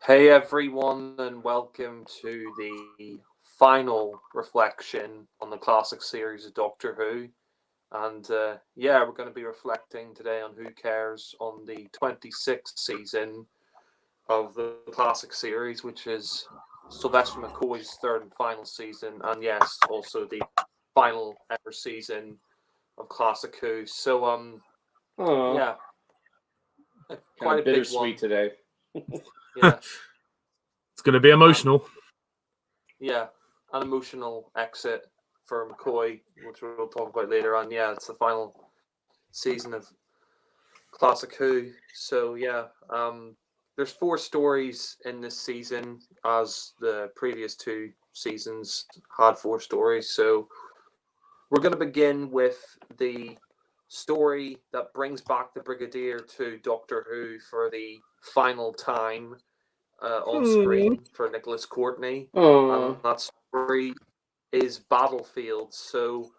Hey everyone, and welcome to the final reflection on the classic series of Doctor Who. And we're going to be reflecting today on Who Cares on the 26th season of the classic series, which is Sylvester McCoy's third and final season, and yes, also the final ever season of Classic Who. So, Oh, yeah, kind quite of a big bittersweet one. today. Yeah, It's going to be and emotional. yeah, an emotional exit for McCoy, which we'll talk about later on. Yeah, it's the final season of Classic Who. So there's four stories in this season, as the previous two seasons had four stories. So we're going to begin with the story that brings back the Brigadier to Doctor Who for the final time on screen for Nicholas Courtney, and Oh, that story is Battlefield. So,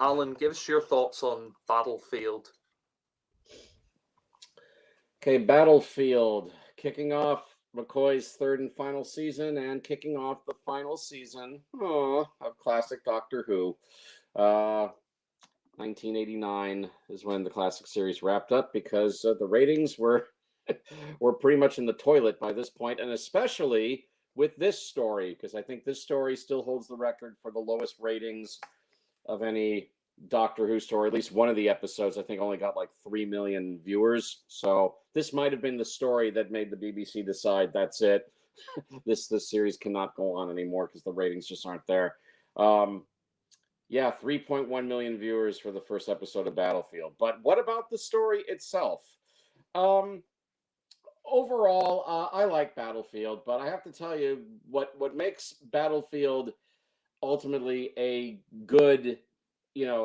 Alan, give us your thoughts on Battlefield. okay. Battlefield kicking off McCoy's third and final season, and kicking off the final season of classic Doctor Who. 1989 is when the classic series wrapped up because the ratings were were pretty much in the toilet by this point, and especially with this story, because I think this story still holds the record for the lowest ratings of any Doctor Who story. At least one of the episodes, I think, only got like 3 million viewers. So this might have been the story that made the BBC decide that's it. This series cannot go on anymore because the ratings just aren't there. Um, yeah, 3.1 million viewers for the first episode of Battlefield. But what about the story itself? Um, Overall, I like Battlefield, but I have to tell you what makes Battlefield ultimately a good,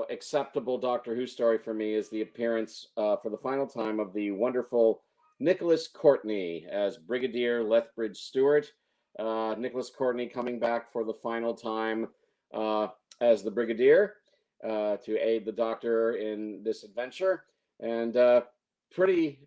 acceptable Doctor Who story for me is the appearance for the final time of the wonderful Nicholas Courtney as Brigadier Lethbridge Stewart. Nicholas Courtney coming back for the final time uh, as the Brigadier to aid the Doctor in this adventure, and pretty,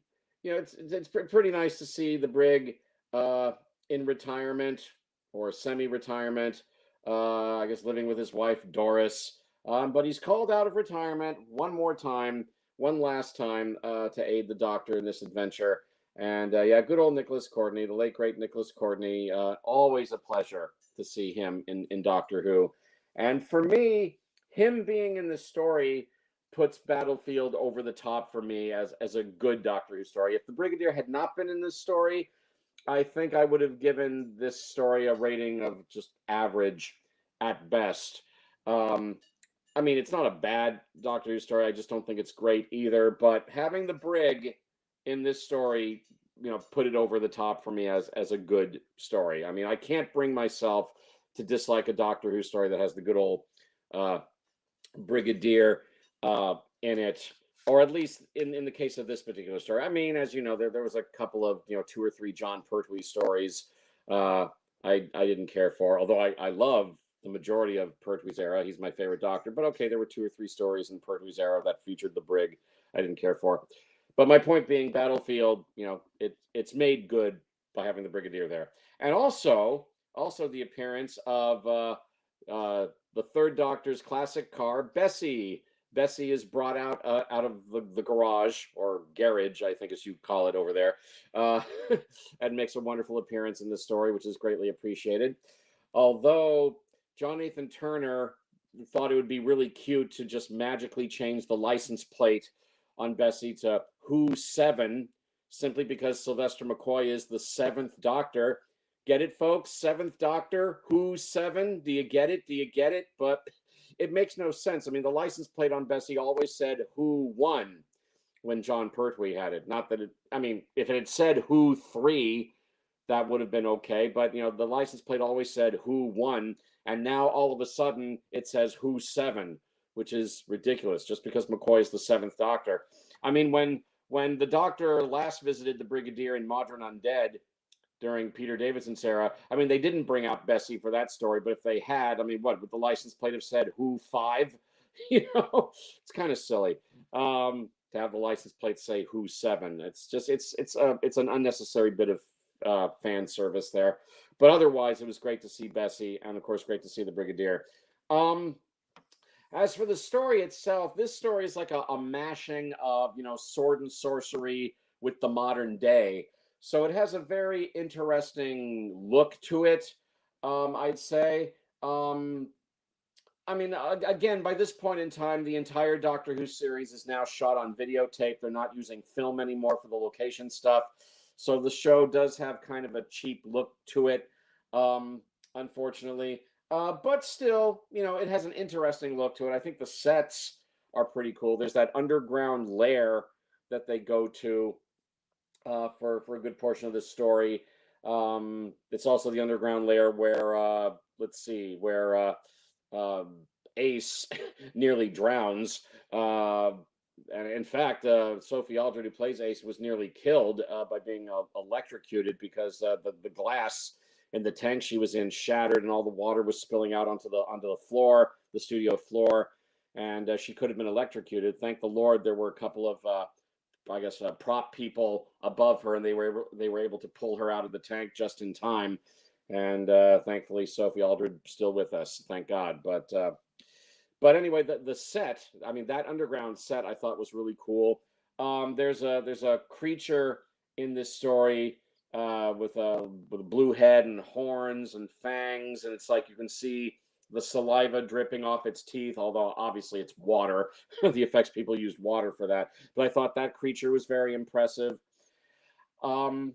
it's pretty nice to see the Brig uh, in retirement or semi-retirement. I guess living with his wife Doris. But he's called out of retirement one more time, one last time, to aid the Doctor in this adventure. And good old Nicholas Courtney, the late great Nicholas Courtney. Always a pleasure to see him in Doctor Who. And for me, him being in this story puts Battlefield over the top for me as a good Doctor Who story. If the Brigadier had not been in this story, I think I would have given this story a rating of just average at best. Um, I mean, it's not a bad Doctor Who story. I just don't think it's great either. But having the Brig in this story, put it over the top for me as a good story. I mean, I can't bring myself to dislike a Doctor Who story that has the good old uh, Brigadier in it, or at least in the case of this particular story. I mean, as you know, there was a couple of two or three John Pertwee stories uh, I didn't care for, although I love the majority of Pertwee's era. He's my favorite Doctor, but okay, there were two or three stories in Pertwee's era that featured the Brig I didn't care for. But my point being, Battlefield, it's made good by having the Brigadier there, and also the appearance of the third Doctor's classic car, Bessie. Bessie is brought out of the garage or garage, I think as you call it over there, uh, and makes a wonderful appearance in the story, which is greatly appreciated. Although John Nathan Turner thought it would be really cute to just magically change the license plate on Bessie to Who 7, simply because Sylvester McCoy is the seventh Doctor. Get it, folks? Seventh Doctor, Who 7? Do you get it? Do you get it? But it makes no sense. I mean, the license plate on Bessie always said Who 1 when John Pertwee had it. Not that it, I mean, if it had said Who 3, that would have been okay. But, the license plate always said Who 1. And now all of a sudden it says Who 7, which is ridiculous just because McCoy is the seventh Doctor. I mean, when the Doctor last visited the Brigadier in Modern Undead, during Peter Davidson's era. I mean, they didn't bring out Bessie for that story, but if they had, I mean, what would the license plate have said? Who 5? It's kind of silly to have the license plate say Who 7. It's just it's an unnecessary bit of fan service there. But otherwise, it was great to see Bessie, and of course, great to see the Brigadier. As for the story itself, this story is like a mashing of, sword and sorcery with the modern day. So it has a very interesting look to it, I'd say. Again, by this point in time, the entire Doctor Who series is now shot on videotape. They're not using film anymore for the location stuff. So the show does have kind of a cheap look to it, unfortunately. But still, it has an interesting look to it. I think the sets are pretty cool. There's that underground lair that they go to for a good portion of the story. It's also the underground lair where, Ace nearly drowns. And in fact, Sophie Aldred, who plays Ace, was nearly killed by being electrocuted because the glass in the tank she was in shattered and all the water was spilling out onto the floor, the studio floor, and she could have been electrocuted. Thank the Lord there were a couple of prop people above her, and they were able to pull her out of the tank just in time. And thankfully, Sophie Aldred still with us, thank God. But anyway, the set, that underground set I thought was really cool. There's a creature in this story with a blue head and horns and fangs, and it's like you can see the saliva dripping off its teeth, although obviously it's water. The effects people used water for that. But I thought that creature was very impressive. The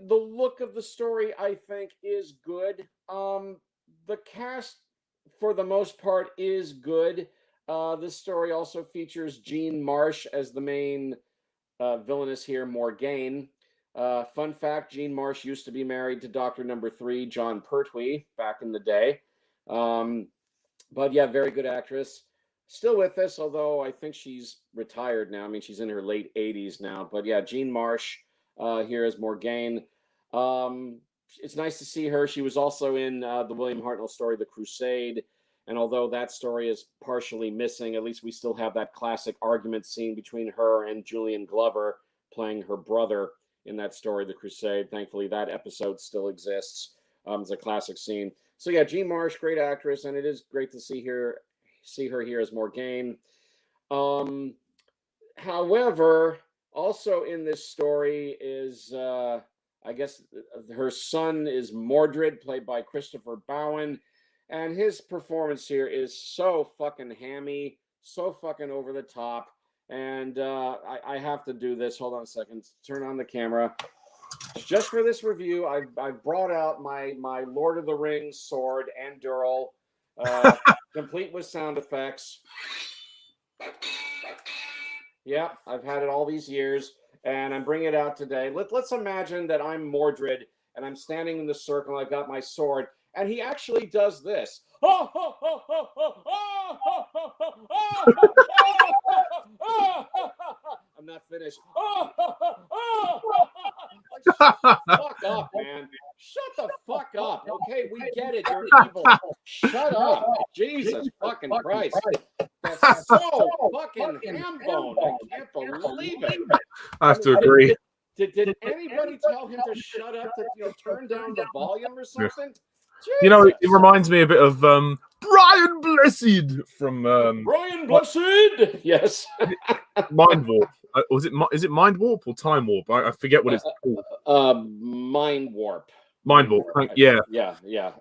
look of the story, I think, is good. The cast, for the most part, is good. This story also features Jean Marsh as the main villainess here, Morgaine. Fun fact, Jean Marsh used to be married to Doctor Number 3, John Pertwee, back in the day. But yeah, very good actress. Still with us, although I think she's retired now. She's in her late 80s now. But yeah, Jean Marsh here as Morgaine. It's nice to see her. She was also in the William Hartnell story, The Crusade. And although that story is partially missing, at least we still have that classic argument scene between her and Julian Glover playing her brother in that story, The Crusade. Thankfully, that episode still exists. It's a classic scene. So yeah, Jean Marsh, great actress, and it is great to see her here as Morgaine. However, also in this story is, I guess, her son is Mordred, played by Christopher Bowen, and his performance here is so fucking hammy, so fucking over the top. And I have to do this. Hold on a second. Turn on the camera. Just for this review, I've brought out my Lord of the Rings sword, Anduril, complete with sound effects. Yeah, I've had it all these years, and I'm bringing it out today. Let's imagine that I'm Mordred, and I'm standing in the circle, and I've got my sword, and he actually does this. I'm not finished. Shut the fuck up, man. Shut the fuck up. Okay, we get it. You're evil. Shut up. Jesus fucking Christ. That's so fucking ham bone. I can't believe it. I have to agree. Did anybody tell him to shut up, to turn down the volume or something? It reminds me a bit of Brian Blessed from Brian Blessed. Yes. Mind Warp. Is it Mind Warp or Time Warp? I forget what it's called. Mind Warp. Mind Warp. Yeah. Yeah.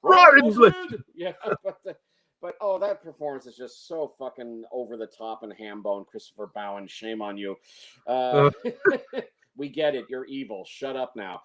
Brian Blessed. Yeah. But that performance is just so fucking over the top and ham bone. Christopher Bowen, shame on you. We get it. You're evil. Shut up now.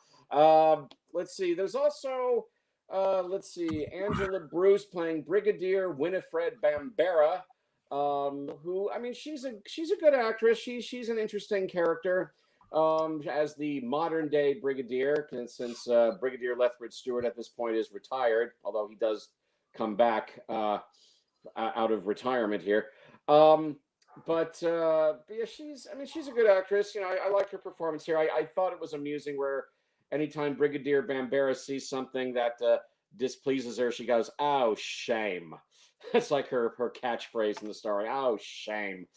Let's see. There's also Angela Bruce playing Brigadier Winifred Bambera, who, she's a good actress. She's an interesting character as the modern day Brigadier, since Brigadier Lethbridge Stewart at this point is retired, although he does come back out of retirement here. But yeah, she's a good actress. I like her performance here. I thought it was amusing where anytime Brigadier Bambera sees something that displeases her, she goes, "Oh, shame." That's like her catchphrase in the story. "Oh, shame."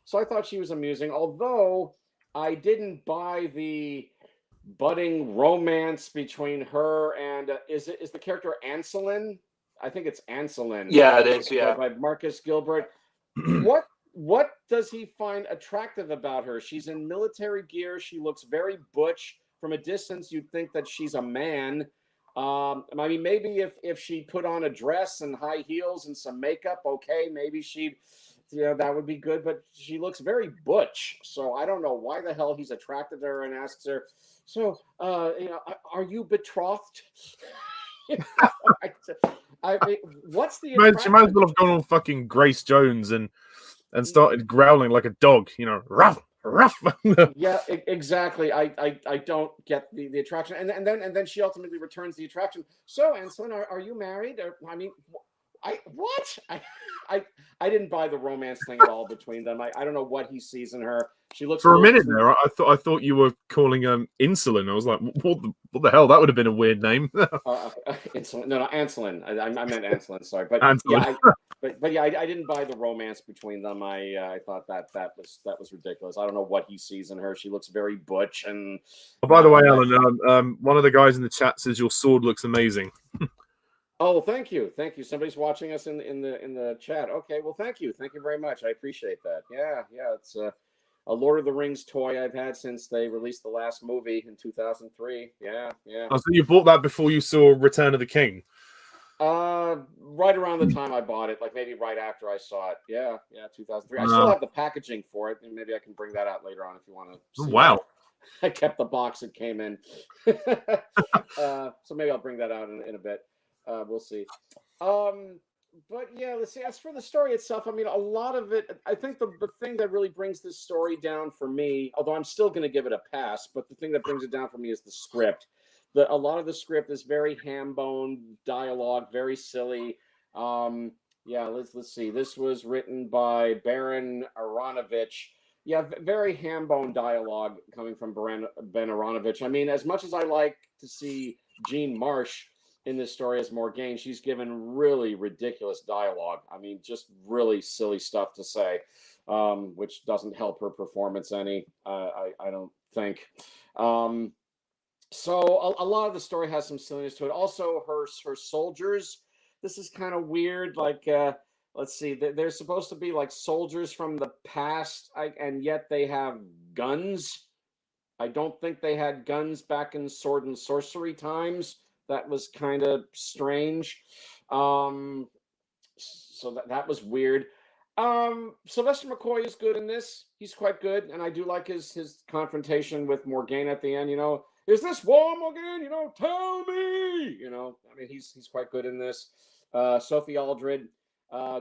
So I thought she was amusing, although I didn't buy the budding romance between her and is the character Anselin? I think it's Anselin. Yeah, it is. Yeah. By Marcus Gilbert. What does he find attractive about her? She's in military gear. She looks very butch. From a distance, you'd think that she's a man. I mean, maybe if she put on a dress and high heels and some makeup, okay, maybe she'd, that would be good. But she looks very butch. So I don't know why the hell he's attracted to her and asks her, so, are you betrothed? I mean, what's the Man, she might as well have gone on fucking Grace Jones and started growling like a dog, ruff, ruff. Yeah, exactly. I don't get the attraction, and then she ultimately returns the attraction. So, Anselin, are you married? Or, I mean, I didn't buy the romance thing at all between them. I don't know what he sees in her. She looks For a minute there. I thought you were calling insulin. I was like, what the hell? That would have been a weird name. Insulin. No, Anselin. I meant Anselin. Sorry, but Anselin. yeah, I didn't buy the romance between them. I thought that was ridiculous. I don't know what he sees in her. She looks very butch. And oh, by the way, Alan, one of the guys in the chat says your sword looks amazing. Oh, thank you. Somebody's watching us in the chat. Okay, well, thank you very much. I appreciate that. Yeah, it's a Lord of the Rings toy I've had since they released the last movie in 2003. Yeah. Oh, so you bought that before you saw Return of the King? Right around the time I bought it, like maybe right after I saw it. Yeah, 2003. I still have the packaging for it, and maybe I can bring that out later on if you want to. Oh, wow. I kept the box it came in. So maybe I'll bring that out in a bit. We'll see. But yeah, let's see. As for the story itself, I mean, a lot of it, I think the thing that really brings this story down for me, although I'm still going to give it a pass, but the thing that brings it down for me is the script. A lot of the script is very ham-boned dialogue, very silly. Yeah, let's see. This was written by Baron Aronovich. Yeah, very ham-boned dialogue coming from Ben Aronovich. I mean, as much as I like to see Jean Marsh in this story as Morgaine, she's given really ridiculous dialogue. I mean, just really silly stuff to say, which doesn't help her performance any. I don't think. So a lot of the story has some silliness to it. Also, her soldiers. This is kind of weird. Like, let's see, they're supposed to be like soldiers from the past, and yet they have guns. I don't think they had guns back in Sword and Sorcery times. That was kind of strange. So that was weird. Sylvester McCoy is good in this. He's quite good, and I do like his confrontation with Morgaine at the end. Is this war, Morgaine? Tell me. I mean, he's quite good in this. Sophie Aldred,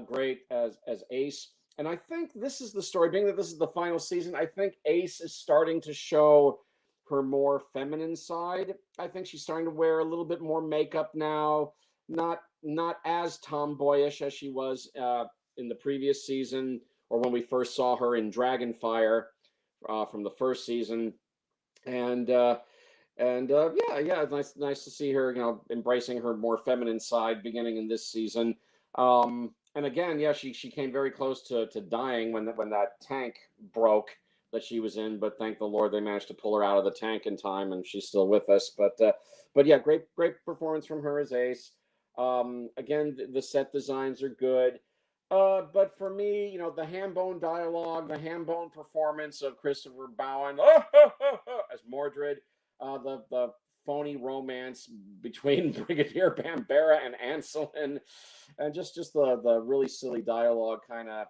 great as Ace. And I think this is the story, being that this is the final season, I think Ace is starting to show her more feminine side. I think she's starting to wear a little bit more makeup now, not as tomboyish as she was in the previous season, or when we first saw her in Dragonfire from the first season. And yeah, it's nice to see her, embracing her more feminine side beginning in this season. And again, yeah, she came very close to dying when that tank broke that she was in, but thank the Lord they managed to pull her out of the tank in time, and she's still with us. But yeah, great performance from her as Ace. Again, the set designs are good. But for me, the ham-bone dialogue, the ham-bone performance of Christopher Bowen as Mordred, the phony romance between Brigadier Bambera and Anselin, and just the really silly dialogue kind of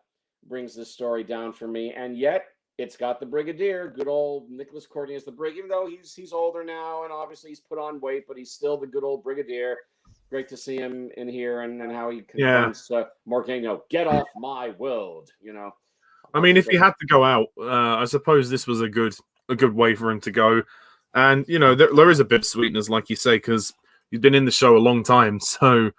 brings this story down for me. And yet, it's got the Brigadier, good old Nicholas Courtney as the Brig, even though he's older now and obviously he's put on weight, but he's still the good old Brigadier. Great to see him in here and how he confronts Morgaine, get off my world, I mean, if he had to go out, I suppose this was a good way for him to go. And, there is a bit of sweetness, like you say, because he's been in the show a long time. So,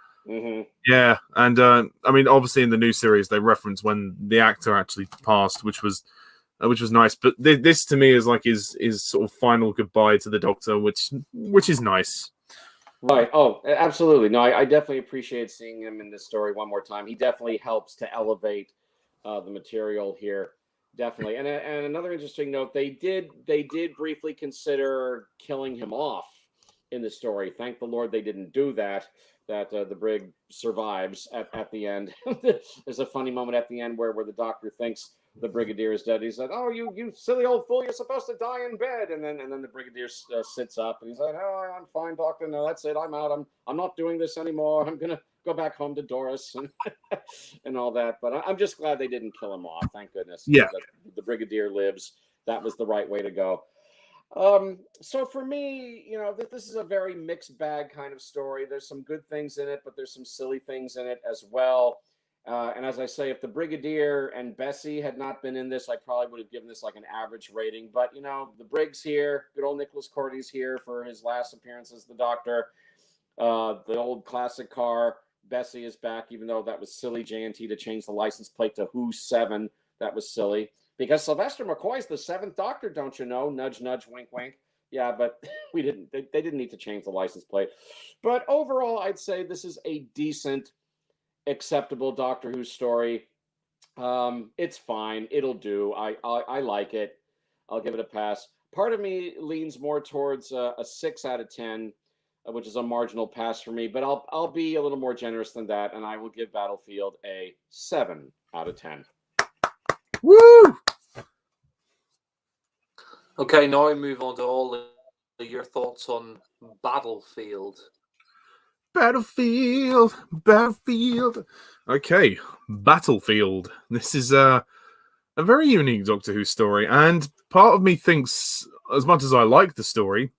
yeah. And, I mean, obviously in the new series, they reference when the actor actually passed, which was nice. But this to me is like his sort of final goodbye to the Doctor, which is nice. Right. Oh, absolutely. No, I definitely appreciate seeing him in this story one more time. He definitely helps to elevate the material here. Definitely. And another interesting note, they did briefly consider killing him off in the story. Thank the Lord they didn't do that. That the brig survives at the end. There's a funny moment at the end where the doctor thinks the brigadier is dead. He said, "Oh, you silly old fool! You're supposed to die in bed." And then the brigadier sits up and he's like, "Oh, I'm fine, doctor. No, that's it. I'm out. I'm not doing this anymore. I'm gonna go back home to Doris and and all that." But I'm just glad they didn't kill him off. Thank goodness. Yeah. The brigadier lives. That was the right way to go. So for me, this is a very mixed bag kind of story. There's some good things in it, but there's some silly things in it as well. And as I say, if the Brigadier and Bessie had not been in this, I probably would have given this like an average rating. But the Brig's here, good old Nicholas Cordy's here for his last appearance as the Doctor. The old classic car, Bessie is back, even though that was silly. JNT to change the license plate to Who 7. That was silly. Because Sylvester McCoy's the 7th Doctor, don't you know? Nudge, nudge, wink, wink. Yeah, but we didn't. They didn't need to change the license plate. But overall, I'd say this is a decent, acceptable Doctor Who story. It's fine. It'll do. I like it. I'll give it a pass. Part of me leans more towards a 6 out of 10, which is a marginal pass for me. But I'll be a little more generous than that, and I will give Battlefield a 7 out of 10. Woo! Okay, now we move on to your thoughts on Battlefield. Battlefield. Okay, Battlefield. This is a very unique Doctor Who story, and part of me thinks, as much as I like the story,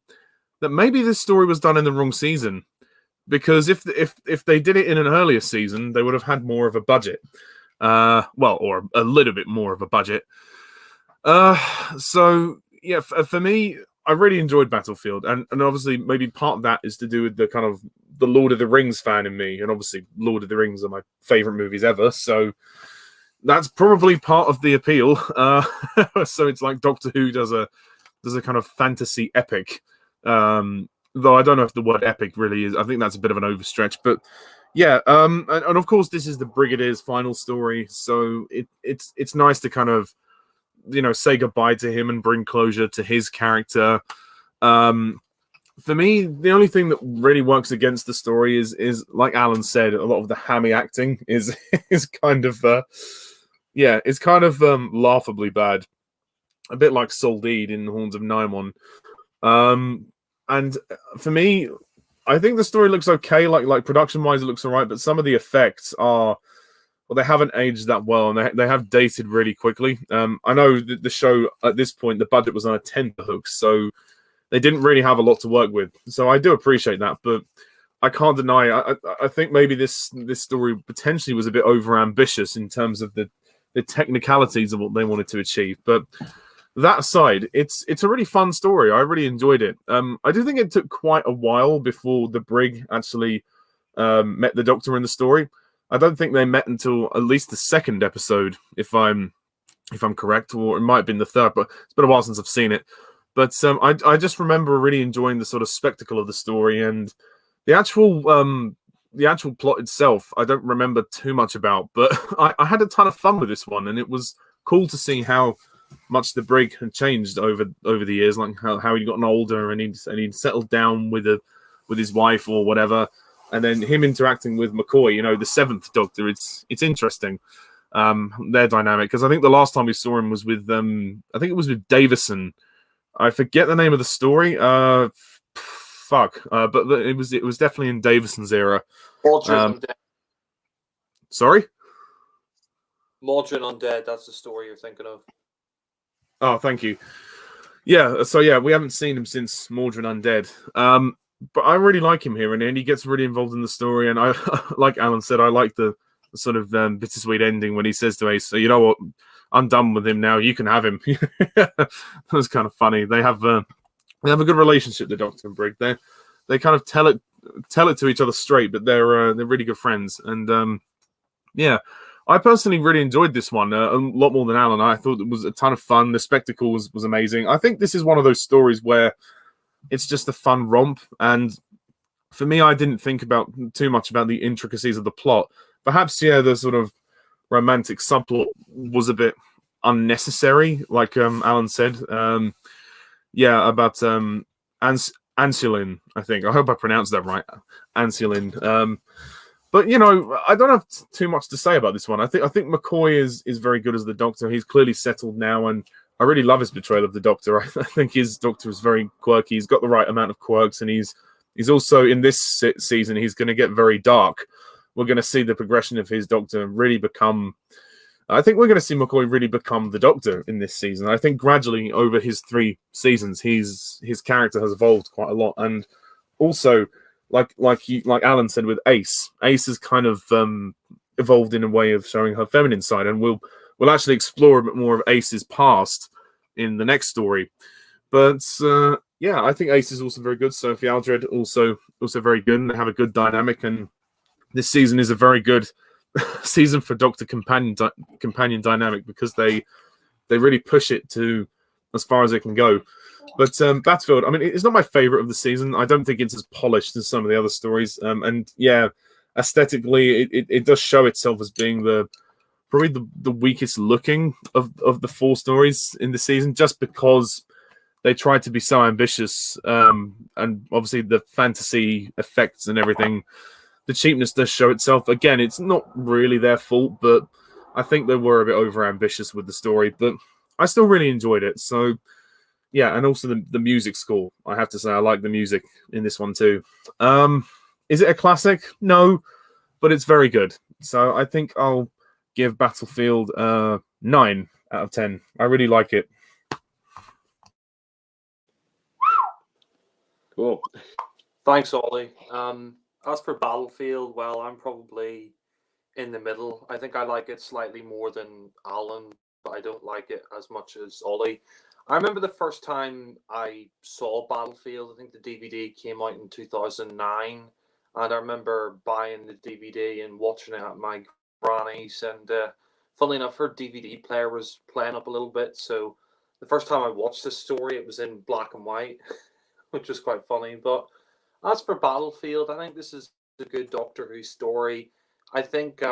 that maybe this story was done in the wrong season. Because if they did it in an earlier season, they would have had more of a budget. Or a little bit more of a budget. So yeah, for me, I really enjoyed Battlefield, and obviously maybe part of that is to do with the kind of the Lord of the Rings fan in me, and obviously Lord of the Rings are my favorite movies ever, so that's probably part of the appeal. So it's like Doctor Who does a kind of fantasy epic, though I don't know if the word epic really is. I think that's a bit of an overstretch, but yeah, and of course this is the Brigadier's final story, so it's nice to kind of say goodbye to him and bring closure to his character. For me, the only thing that really works against the story is like Alan said, a lot of the hammy acting is kind of it's kind of laughably bad, a bit like Soldeed in Horns of Nimon. And for me, I think the story looks okay, like production-wise it looks all right, but some of the effects are, well, they haven't aged that well, and they have dated really quickly. I know the show, at this point, the budget was on a tenterhook, so they didn't really have a lot to work with. So I do appreciate that, but I can't deny, I think maybe this story potentially was a bit over-ambitious in terms of the technicalities of what they wanted to achieve. But that aside, it's a really fun story. I really enjoyed it. I do think it took quite a while before the Brig actually met the Doctor in the story. I don't think they met until at least the 2nd episode, if I'm correct, or it might have been the 3rd. But it's been a while since I've seen it. But I just remember really enjoying the sort of spectacle of the story, and the actual plot itself. I don't remember too much about, but I had a ton of fun with this one, and it was cool to see how much the Brig had changed over the years, like how he'd gotten older and he'd settled down with his wife or whatever, and then him interacting with McCoy, the 7th Doctor. It's interesting, their dynamic, because I think the last time we saw him was with I think it was with Davison. I forget the name of the story. But it was definitely in Davison's era. Mawdryn Undead. Sorry? Mawdryn Undead, that's the story you're thinking of. Oh, thank you. Yeah, so yeah, we haven't seen him since Mawdryn Undead. But I really like him here, and he gets really involved in the story. And I, like Alan said, I like the sort of bittersweet ending when he says to Ace, "You know what? I'm done with him now. You can have him." That was kind of funny. They have a good relationship, the Doctor and Brig. They kind of tell it to each other straight, but they're really good friends. And yeah, I personally really enjoyed this one a lot more than Alan. I thought it was a ton of fun. The spectacle was amazing. I think this is one of those stories where it's just a fun romp. And for me, I didn't think about too much about the intricacies of the plot. Perhaps, yeah, the sort of romantic subplot was a bit unnecessary, like Alan said. Yeah, about Ansulin, I think. I hope I pronounced that right. Ansulin. But I don't have too much to say about this one. I think McCoy is very good as the Doctor. He's clearly settled now, and I really love his portrayal of the Doctor. I think his Doctor is very quirky. He's got the right amount of quirks, and he's also in this season. He's going to get very dark. We're going to see the progression of his Doctor really become. I think we're going to see McCoy really become the Doctor in this season. I think gradually over his 3 seasons, his character has evolved quite a lot, and also. Like Alan said with Ace has kind of evolved in a way of showing her feminine side, and we'll actually explore a bit more of Ace's past in the next story. But yeah, I think Ace is also very good. Sophie Aldred also very good, and they have a good dynamic. And this season is a very good season for Doctor companion dynamic because they really push it to as far as it can go. But Battlefield, I mean, it's not my favorite of the season. I don't think it's as polished as some of the other stories. And yeah, aesthetically, it does show itself as being probably the weakest looking of the 4 stories in the season, just because they tried to be so ambitious. And obviously the fantasy effects and everything, the cheapness does show itself. Again, it's not really their fault, but I think they were a bit over ambitious with the story. But I still really enjoyed it. So. Yeah, and also the music score. I have to say, I like the music in this one too. Is it a classic? No, but it's very good. So I think I'll give Battlefield 9 out of 10. I really like it. Cool. Thanks, Ollie. As for Battlefield, well, I'm probably in the middle. I think I like it slightly more than Alan, but I don't like it as much as Ollie. I remember the first time I saw Battlefield. I think the DVD came out in 2009, and I remember buying the DVD and watching it at my granny's. And funnily enough, her DVD player was playing up a little bit. So the first time I watched this story, it was in black and white, which was quite funny. But as for Battlefield, I think this is a good Doctor Who story. I think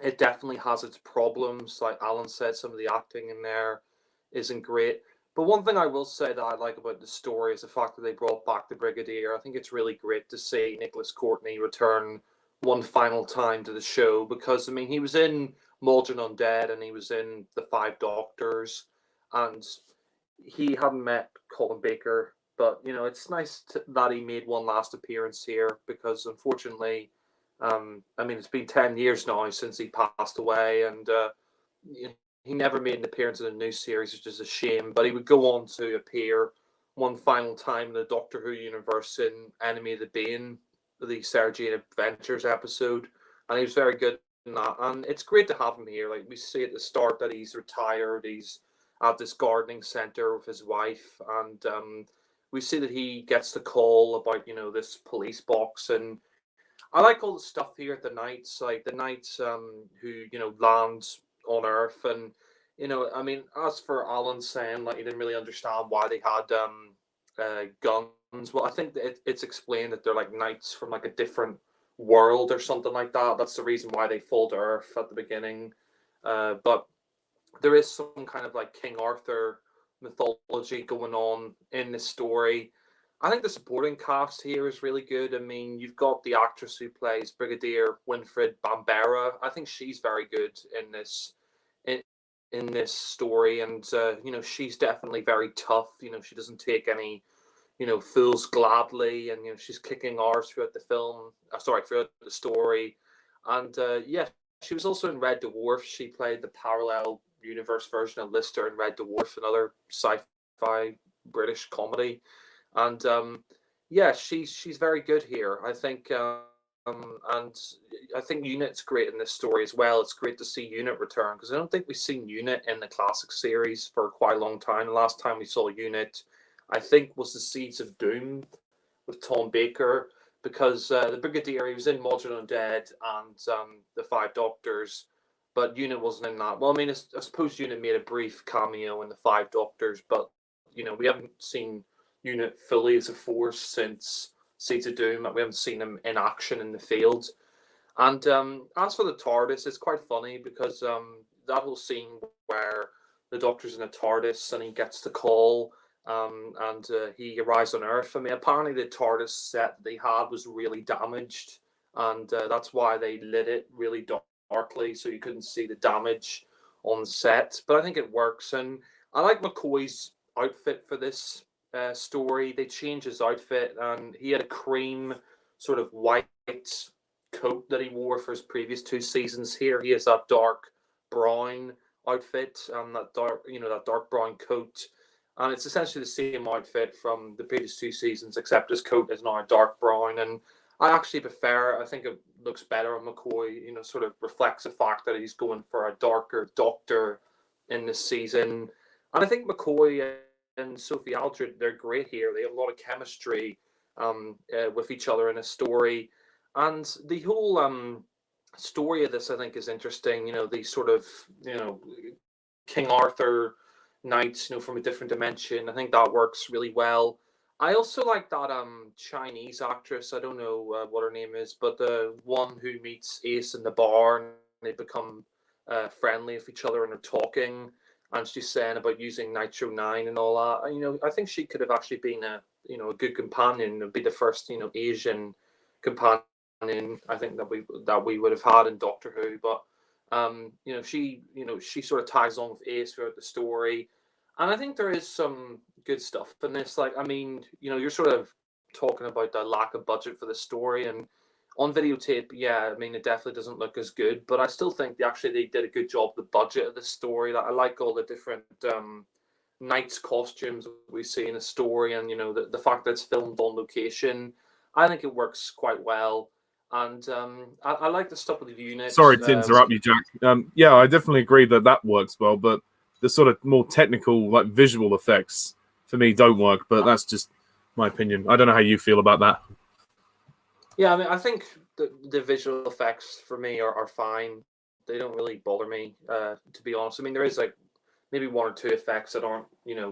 it definitely has its problems. Like Alan said, some of the acting in there isn't great. But one thing I will say that I like about the story is the fact that they brought back the Brigadier. I think it's really great to see Nicholas Courtney return one final time to the show because, I mean, he was in Maldron Undead and he was in The 5 Doctors, and he hadn't met Colin Baker. But, it's nice that he made one last appearance here because, unfortunately, I mean, it's been 10 years now since he passed away, and he never made an appearance in a new series, which is a shame. But he would go on to appear one final time in the Doctor Who universe in Enemy of the Bane, the Sarah Jane Adventures episode, and he was very good in that. And it's great to have him here. Like we see at the start that he's retired. He's at this gardening center with his wife, and we see that he gets the call about this police box. And I like all the stuff here at the Knights, like the Knights who lands on Earth. And I mean, as for Alan saying like he didn't really understand why they had guns, well, I think that it's explained that they're like knights from like a different world or something like that. That's the reason why they fall to Earth at the beginning. But there is some kind of like King Arthur mythology going on in this story. I think the supporting cast here is really good. I mean, you've got the actress who plays Brigadier Winfred Bambera. I think she's very good in this story, and she's definitely very tough. She doesn't take any fools gladly, and she's kicking arse throughout the film. Throughout the story, and yeah, she was also in Red Dwarf. She played the parallel universe version of Lister in Red Dwarf, another sci-fi British comedy. And yeah, she's very good here. I think, and I think Unit's great in this story as well. It's great to see Unit return because I don't think we've seen Unit in the classic series for quite a long time. The last time we saw Unit, I think, was the Seeds of Doom with Tom Baker, because the Brigadier, he was in Maldron Undead and the 5 Doctors, but Unit wasn't in that. Well, I mean, I suppose Unit made a brief cameo in the 5 Doctors, but we haven't seen Unit fully as a force since Seeds of Doom. We haven't seen him in action in the field. And as for the TARDIS, it's quite funny because that whole scene where the Doctor's in a TARDIS and he gets the call, and he arrives on Earth. I mean, apparently the TARDIS set they had was really damaged, and that's why they lit it really darkly so you couldn't see the damage on set. But I think it works, and I like McCoy's outfit for this story. They changed his outfit, and he had a cream sort of white coat that he wore for his previous 2 seasons. Here he has that dark brown outfit, that dark, that dark brown coat, and it's essentially the same outfit from the previous 2 seasons, except his coat is now dark brown. And I actually prefer. I think it looks better on McCoy. Sort of reflects the fact that he's going for a darker Doctor in this season. And I think McCoy and Sophie Aldred, they're great here. They have a lot of chemistry with each other in a story. And the whole story of this, I think, is interesting. These sort of, King Arthur knights, from a different dimension. I think that works really well. I also like that Chinese actress. I don't know what her name is, but the one who meets Ace in the bar and they become friendly with each other and are talking. And she's saying about using Nitro 9 and all that. I think she could have actually been a good companion. It'd be the first, Asian companion I think that we would have had in Doctor Who. But she sort of ties on with Ace throughout the story. And I think there is some good stuff in this. Like, I mean, you're sort of talking about the lack of budget for the story, and on videotape, yeah, I mean, it definitely doesn't look as good, but I still think they did a good job with the budget of the story. Like, I like all the different knights costumes we see in the story, and the fact that it's filmed on location. I think it works quite well, and I like the stuff with the units. Sorry to interrupt you, Jack. Yeah, I definitely agree that works well, but the sort of more technical, like visual effects, for me, don't work. But that's just my opinion. I don't know how you feel about that. Yeah, I mean, I think the visual effects for me are fine. They don't really bother me, to be honest. I mean, there is like maybe one or two effects that aren't,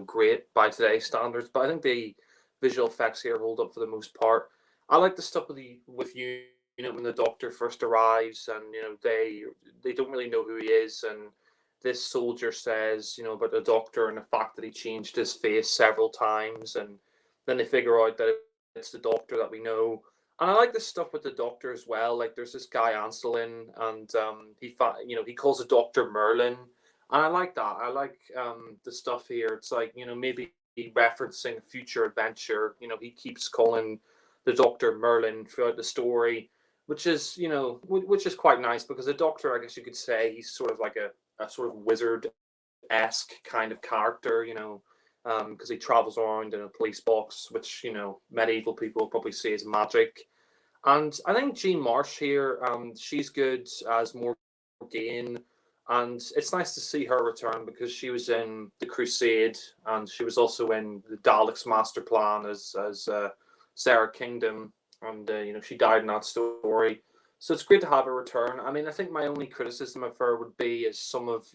great by today's standards, but I think the visual effects here hold up for the most part. I like the stuff with you, when the Doctor first arrives, and they don't really know who he is, and this soldier says, about the Doctor and the fact that he changed his face several times, and then they figure out that it's the Doctor that we know. And I like this stuff with the Doctor as well. Like, there's this guy Anselin, and he calls the Doctor Merlin, and I like that. I like the stuff here. It's like, maybe referencing future adventure. He keeps calling the Doctor Merlin throughout the story, which is quite nice, because the Doctor, I guess you could say, he's sort of like a sort of wizard-esque kind of character, because he travels around in a police box, which, medieval people probably see as magic. And I think Jean Marsh here, she's good as Morgaine, and it's nice to see her return, because she was in The Crusade, and she was also in the Daleks Master Plan as Sarah Kingdom, and she died in that story. So it's great to have her return. I mean, I think my only criticism of her would be is some of,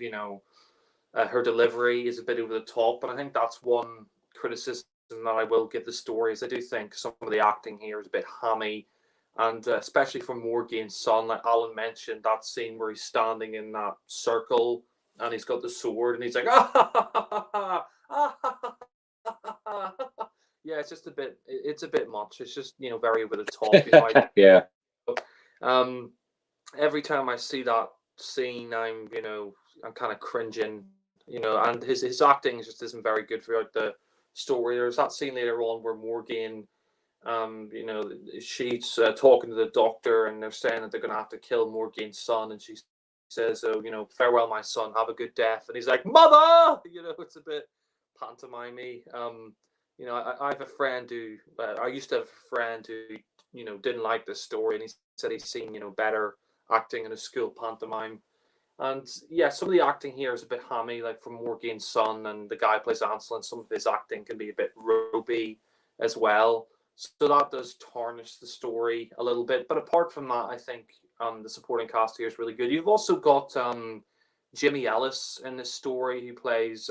her delivery is a bit over the top, but I think that's one criticism that I will give the story. Is I do think some of the acting here is a bit hammy, and especially for Morgaine's son, like Alan mentioned, that scene where he's standing in that circle and he's got the sword and he's like, yeah, it's just it's a bit much. It's just very over the top. Yeah. Every time I see that scene, I'm kind of cringing, and his acting just isn't very good throughout the story. There's that scene later on where Morgaine, she's talking to the Doctor, and they're saying that they're going to have to kill Morgaine's son, and she says, "Oh, farewell, my son, have a good death." And he's like, "Mother!" It's a bit pantomimey. I have a friend who I used to have a friend who didn't like this story, and he said he's seen better acting in a school pantomime. And yeah, some of the acting here is a bit hammy, like from Morgaine's son, and the guy who plays Anselin, some of his acting can be a bit ropey as well. So that does tarnish the story a little bit. But apart from that, I think the supporting cast here is really good. You've also got Jimmy Ellis in this story, who plays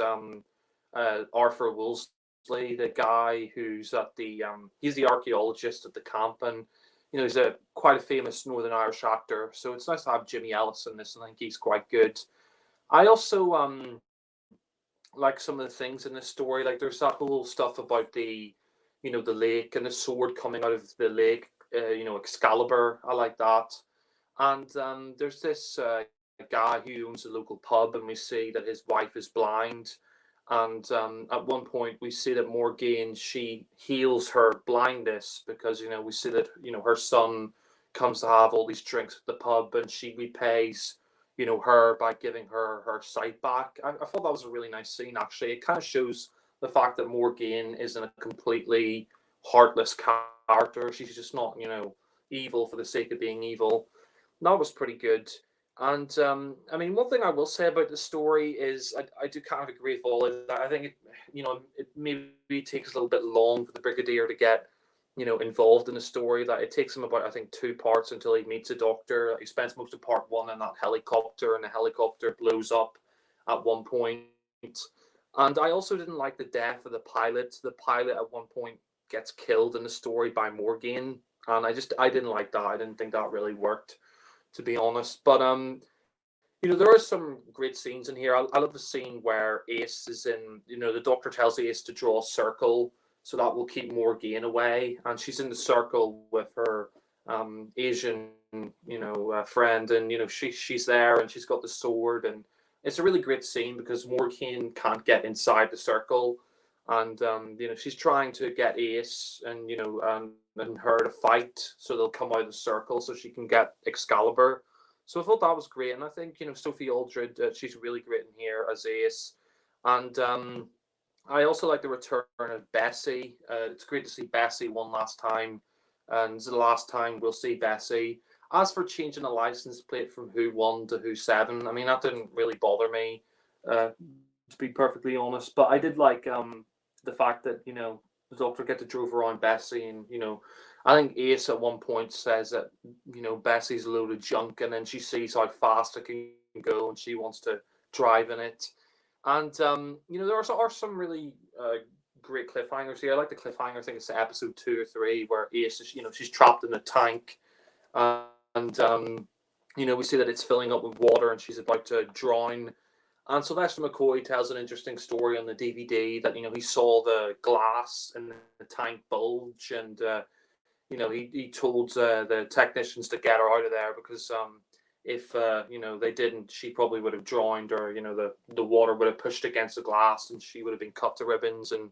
Arthur Woolsey, the guy who's at he's the archaeologist at the camp, and he's quite a famous Northern Irish actor. So it's nice to have Jimmy Ellis in this. I think he's quite good. I also like some of the things in the story. Like there's that whole stuff about the, the lake and the sword coming out of the lake. Excalibur. I like that. And there's this guy who owns a local pub, and we see that his wife is blind. And at one point, we see that Morgaine, she heals her blindness because we see that her son comes to have all these drinks at the pub, and she repays her by giving her sight back. I thought that was a really nice scene. Actually, it kind of shows the fact that Morgaine isn't a completely heartless character. She's just not evil for the sake of being evil. That was pretty good. And I mean, one thing I will say about the story is I do kind of agree with all of that. I think it maybe takes a little bit long for the Brigadier to get involved in the story. That it takes him about, I think, 2 parts until he meets a doctor. He spends most of part one in that helicopter, and the helicopter blows up at one point. And I also didn't like the death of the pilot. The pilot at one point gets killed in the story by Morgaine, and I didn't like that. I didn't think that really worked, to be honest. But there are some great scenes in here. I love the scene where Ace is in. The Doctor tells Ace to draw a circle, so that will keep Morgaine away, and she's in the circle with her Asian, friend, and she's there, and she's got the sword, and it's a really great scene because Morgaine can't get inside the circle, and she's trying to get Ace and her to fight, so they'll come out of the circle so she can get Excalibur. So I thought that was great, and I think Sophie Aldred, she's really great in here as Ace, and I also like the return of Bessie. It's great to see Bessie one last time, and it's the last time we'll see Bessie. As for changing the license plate from Who 1 to Who 7, I mean, that didn't really bother me, to be perfectly honest. But I did like the fact that, the Doctor get to drove around Bessie, and, I think Ace at one point says that, Bessie's a load of junk, and then she sees how fast it can go, and she wants to drive in it. And there are some really great cliffhangers here. I like the cliffhanger. I think it's episode 2 or 3 where Ace is, she's trapped in a tank, and we see that it's filling up with water, and she's about to drown. And Sylvester McCoy tells an interesting story on the DVD that he saw the glass in the tank bulge, and he told the technicians to get her out of there because if they didn't, she probably would have drowned, or the water would have pushed against the glass, and she would have been cut to ribbons, and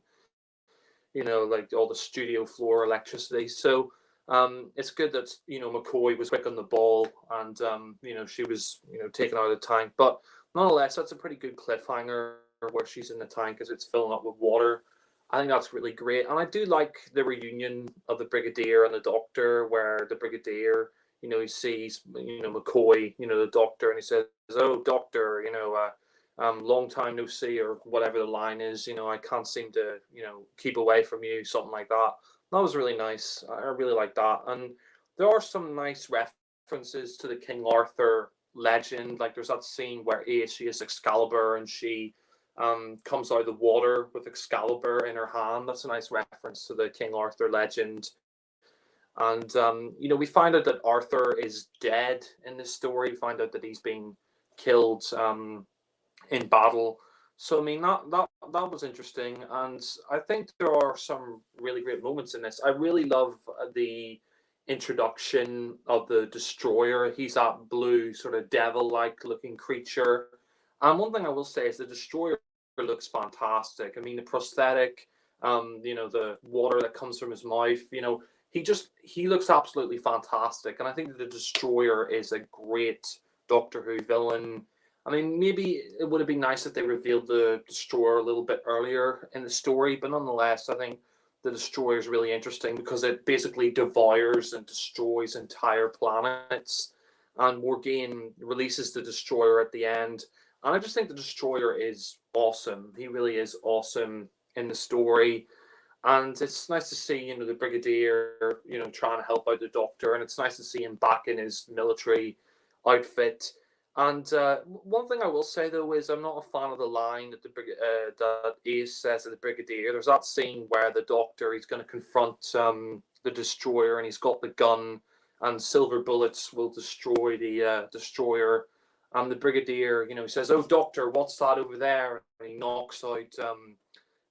like all the studio floor electricity. So it's good that McCoy was quick on the ball, and she was taken out of the tank. But nonetheless, that's a pretty good cliffhanger where she's in the tank as it's filling up with water. I think that's really great, and I do like the reunion of the Brigadier and the Doctor, where the Brigadier, he sees, McCoy, the Doctor, and he says, "Oh, Doctor, long time no see," or whatever the line is. I can't seem to, keep away from you, something like that. That was really nice. I really like that, and there are some nice references to the King Arthur legend. Like there's that scene where she is Excalibur, and she comes out of the water with Excalibur in her hand. That's a nice reference to the King Arthur legend. And we find out that Arthur is dead in this story. We find out that he's been killed in battle. So I mean that was interesting, and I think there are some really great moments in this. I really love the introduction of the Destroyer. He's that blue sort of devil-like looking creature. And one thing I will say is the Destroyer looks fantastic. I mean, the prosthetic, the water that comes from his mouth, he looks absolutely fantastic. And I think the Destroyer is a great Doctor Who villain. I mean, maybe it would have been nice if they revealed the Destroyer a little bit earlier in the story, but nonetheless, I think the Destroyer is really interesting because it basically devours and destroys entire planets. And Morgaine releases the Destroyer at the end. And I just think the Destroyer is awesome. He really is awesome in the story. And it's nice to see, the Brigadier, trying to help out the Doctor. And it's nice to see him back in his military outfit. And one thing I will say, though, is I'm not a fan of the line that that Ace says to the Brigadier. There's that scene where the Doctor, he's going to confront the Destroyer, and he's got the gun, and silver bullets will destroy the Destroyer. And the Brigadier, he says, "Oh, Doctor, what's that over there?" And he knocks out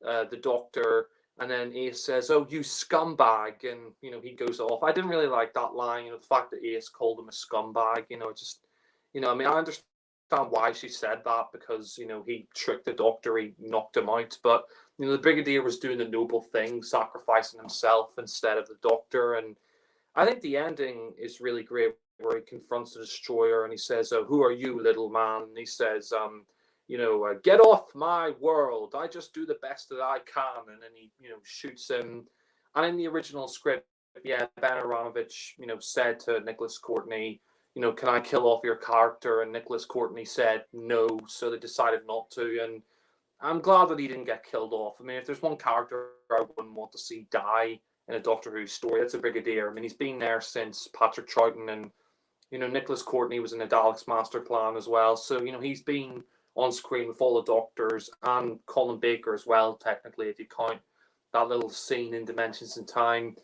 the Doctor. And then Ace says, "Oh, you scumbag," and he goes off. I didn't really like that line. The fact that Ace called him a scumbag. I mean, I understand why she said that because he tricked the Doctor, he knocked him out. But the Brigadier was doing the noble thing, sacrificing himself instead of the Doctor. And I think the ending is really great, where he confronts the Destroyer and he says, "Who are you, little man?" And he says, "Get off my world. I just do the best that I can." And then he, shoots him. And in the original script, Ben Aronovich, said to Nicholas Courtney, "Can I kill off your character?" And Nicholas Courtney said no, so they decided not to. And I'm glad that he didn't get killed off. I mean, if there's one character I wouldn't want to see die in a Doctor Who story, it's a Brigadier. I mean, he's been there since Patrick Troughton, and Nicholas Courtney was in the Daleks Master Plan as well. So he's been on screen with all the Doctors and Colin Baker as well, technically, if you count that little scene in Dimensions in Time.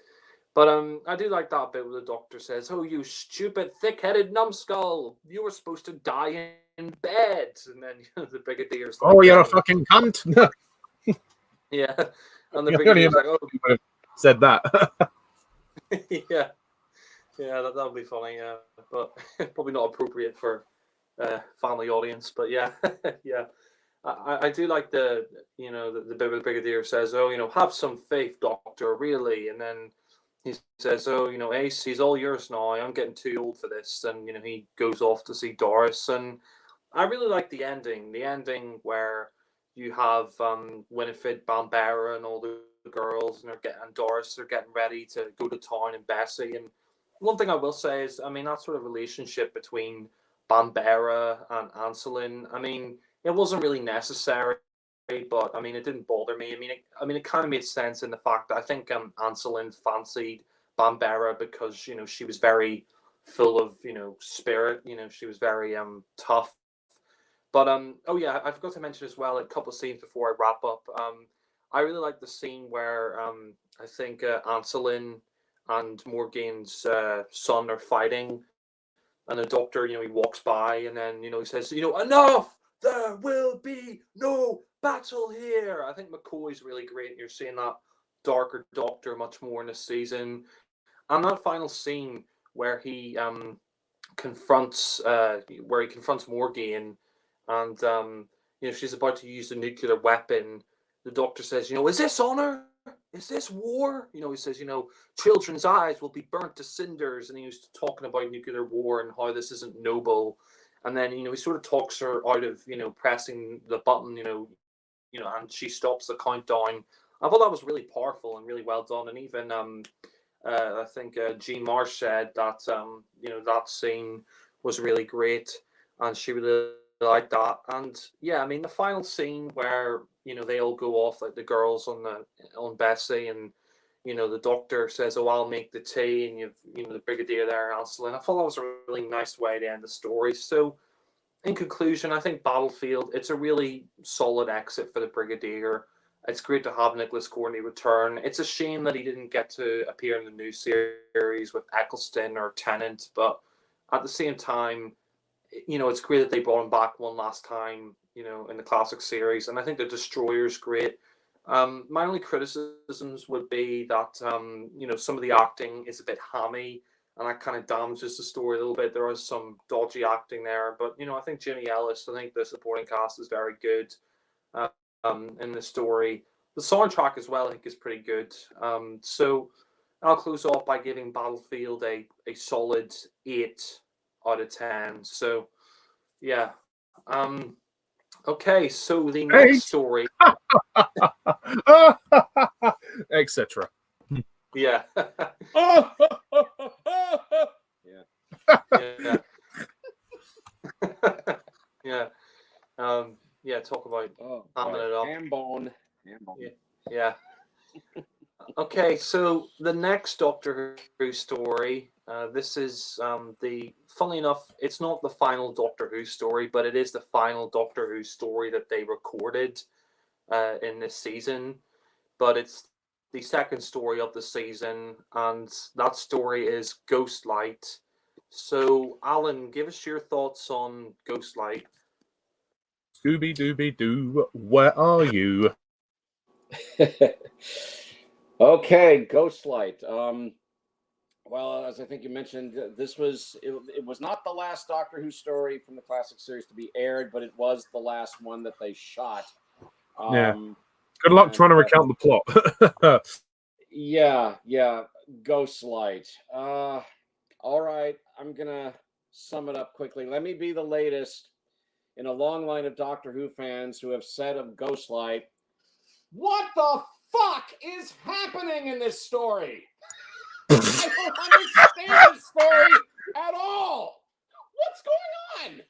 But I do like that bit where the Doctor says, "Oh, you stupid, thick-headed numbskull! You were supposed to die in bed." And then the Brigadier's like, Oh, you're a fucking cunt. yeah. And the You're Brigadier's like, "Oh, would have said that. yeah, that would be funny, yeah, but probably not appropriate for family audience. But yeah, yeah, I do like the the Brigadier says, "Oh, have some faith, Doctor, really," and then he says, "Oh, Ace, he's all yours now. I'm getting too old for this," and he goes off to see Doris. And I really like the ending where you have Winifred Bambera and all the girls, and Doris, they're getting ready to go to town, and Bessie. And one thing I will say is, I mean, that sort of relationship between Bambera and Anselin, I mean, it wasn't really necessary, but I mean, it didn't bother me. I mean, it kind of made sense in the fact that I think Anselin fancied Bambera because she was very full of spirit. She was very tough. But oh yeah, I forgot to mention as well a couple of scenes before I wrap up. I really like the scene where I think Anselin and Morgane's son are fighting, and the Doctor, he walks by, and then he says, "Enough! There will be no battle here." I think McCoy's really great. You're seeing that darker Doctor much more in this season, and that final scene where he confronts Morgane, and she's about to use the nuclear weapon. The Doctor says, "Is this honor? Is this war?" He says, "Children's eyes will be burnt to cinders," and he was talking about nuclear war and how this isn't noble. And then he sort of talks her out of pressing the button, and she stops the countdown. I thought that was really powerful and really well done. And even I think Jean Marsh said that that scene was really great, and she really liked that. And yeah, I mean the final scene where they all go off, like the girls on Bessie, and the Doctor says, "Oh, I'll make the tea," and you've the Brigadier there, Anselin. I thought that was a really nice way to end the story. So in conclusion, I think Battlefield, it's a really solid exit for the Brigadier. It's great to have Nicholas Courtney return. It's a shame that he didn't get to appear in the new series with Eccleston or Tennant, but at the same time, it's great that they brought him back one last time, in the classic series. And I think the Destroyer's great. My only criticisms would be that, some of the acting is a bit hammy, and that kind of damages the story a little bit. There is some dodgy acting there, but I think Jimmy Ellis, I think the supporting cast is very good in the story. The soundtrack as well, I think, is pretty good. So I'll close off by giving Battlefield a solid 8 out of 10. So yeah. Okay, so the next story. Etc. Yeah. Yeah. Yeah. Yeah. Yeah, talk about hamming it up. Ham bone. Yeah. Okay, so the next Doctor Who story, this is funnily enough, it's not the final Doctor Who story, but it is the final Doctor Who story that they recorded in this season. But it's the second story of the season, and that story is Ghostlight. So, Alan, give us your thoughts on Ghostlight. Scooby Dooby Doo, where are you? Okay, Ghostlight. Well, as I think you mentioned, this was it was not the last Doctor Who story from the classic series to be aired, but it was the last one that they shot. Yeah. Good luck and, trying to recount the plot. Yeah, Ghostlight. All right, I'm gonna sum it up quickly. Let me be the latest in a long line of Doctor Who fans who have said of Ghostlight, "What the fuck is happening in this story? I don't understand this story at all. What's going on?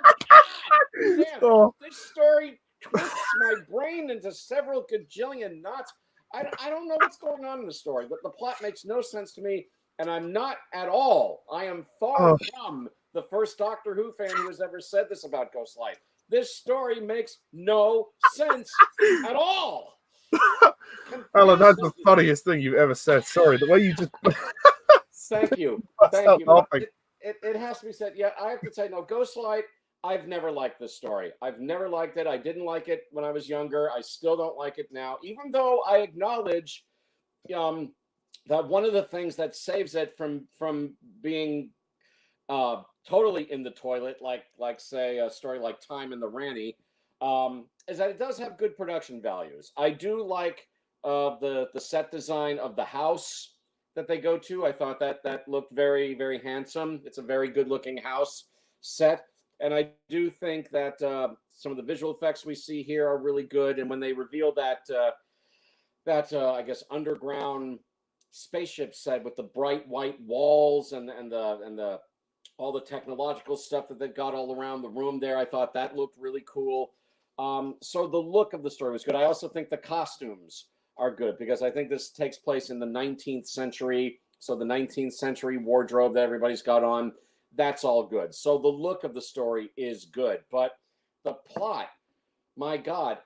God damn, Oh. this story twists my brain into several gajillion knots. I don't know what's going on in the story. The plot makes no sense to me, and I'm not at all. I am far from the first Doctor Who fan who has ever said this about Ghostlight. This story makes no sense at all. Alan, that's the funniest thing you've ever said. Sorry, the way you just. Thank you. Stop laughing. It has to be said. Yeah, I have to say, no, Ghostlight, I've never liked this story. I've never liked it. I didn't like it when I was younger. I still don't like it now, even though I acknowledge that one of the things that saves it from being totally in the toilet, like say a story like Time in the Ranny, is that it does have good production values. I do like the set design of the house that they go to. I thought that looked very, very handsome. It's a very good looking house set. And I do think that some of the visual effects we see here are really good. And when they reveal that I guess underground spaceship set with the bright white walls and the all the technological stuff that they've got all around the room there, I thought that looked really cool. So the look of the story was good. I also think the costumes are good because I think this takes place in the 19th century. So the 19th century wardrobe that everybody's got on, that's all good. So the look of the story is good, but the plot, my God.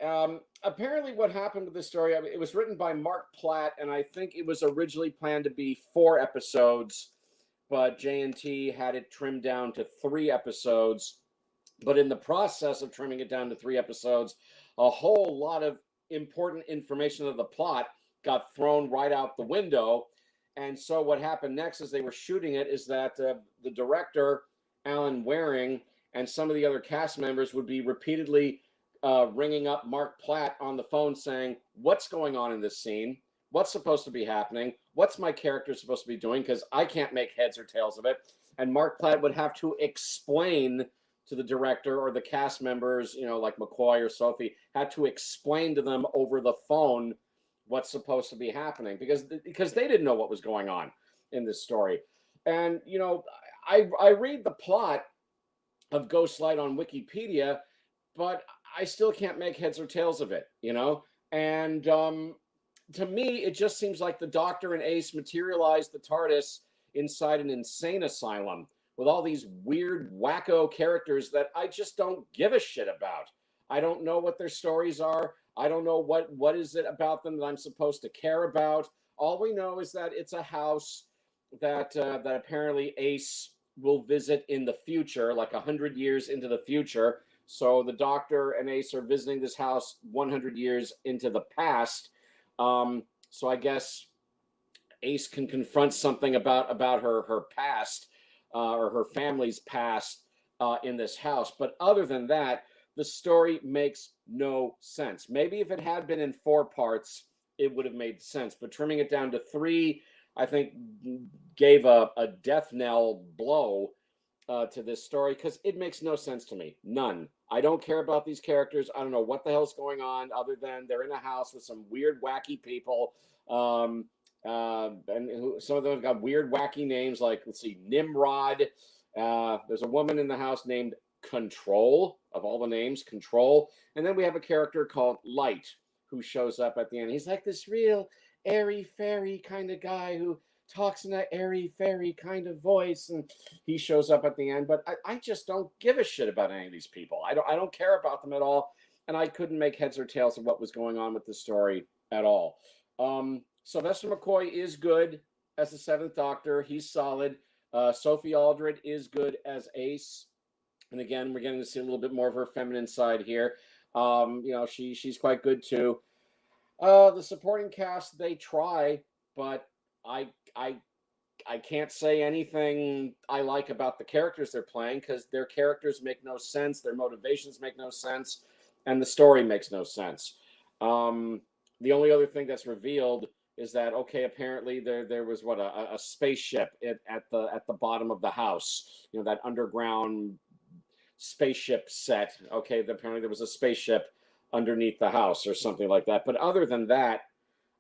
Apparently what happened with this story, I mean, it was written by Mark Platt, and I think it was originally planned to be 4 episodes, but JNT had it trimmed down to 3 episodes. But in the process of trimming it down to 3 episodes, a whole lot of important information of the plot got thrown right out the window. And so what happened next as they were shooting it is that the director, Alan Waring, and some of the other cast members would be repeatedly ringing up Mark Platt on the phone saying, "What's going on in this scene? What's supposed to be happening? What's my character supposed to be doing? Because I can't make heads or tails of it." And Mark Platt would have to explain to the director or the cast members, like McCoy or Sophie, had to explain to them over the phone what's supposed to be happening because they didn't know what was going on in this story. And I read the plot of Ghostlight on Wikipedia, but I still can't make heads or tails of it, And to me, it just seems like the Doctor and Ace materialized the TARDIS inside an insane asylum with all these weird, wacko characters that I just don't give a shit about. I don't know what their stories are. I don't know what is it about them that I'm supposed to care about. All we know is that it's a house that apparently Ace will visit in the future, like 100 years into the future. So the Doctor and Ace are visiting this house 100 years into the past. So I guess Ace can confront something about her past or her family's past in this house. But other than that, the story makes no sense. Maybe if it had been in 4 parts, it would have made sense. But trimming it down to 3, I think, gave a death knell blow to this story because it makes no sense to me. None. I don't care about these characters. I don't know what the hell's going on other than they're in a house with some weird, wacky people. And some of them have got weird, wacky names like, let's see, Nimrod. There's a woman in the house named Control, of all the names, Control. And then we have a character called Light who shows up at the end. He's like this real airy fairy kind of guy who talks in that airy fairy kind of voice, and he shows up at the end. But I just don't give a shit about any of these people. I don't care about them at all, and I couldn't make heads or tails of what was going on with the story at all. Sylvester McCoy is good as the 7th Doctor. He's solid. Sophie Aldred is good as Ace, and again, we're getting to see a little bit more of her feminine side here. She's quite good too. The supporting cast, they try, but I I I can't say anything I like about the characters they're playing because their characters make no sense, their motivations make no sense, and the story makes no sense. The only other thing that's revealed is that okay, apparently there was what a spaceship at the bottom of the house, that underground spaceship set. Okay, apparently there was a spaceship underneath the house or something like that. But other than that,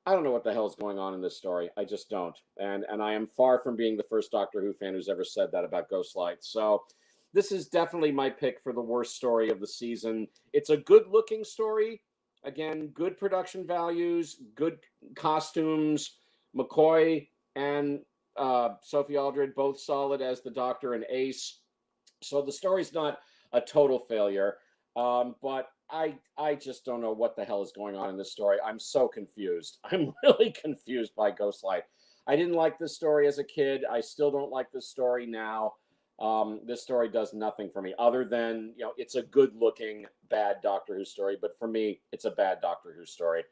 I don't know what the hell is going on in this story. I just don't. And I am far from being the first Doctor Who fan who's ever said that about Ghostlight. So this is definitely my pick for the worst story of the season. It's a good looking story. Again, good production values, good costumes. McCoy and Sophie Aldred both solid as the Doctor and Ace. So the story's not a total failure. But I just don't know what the hell is going on in this story. I'm so confused. I'm really confused by Ghostlight. I didn't like this story as a kid. I still don't like this story now. This story does nothing for me other than, it's a good looking bad Doctor Who story. But for me, it's a bad Doctor Who story.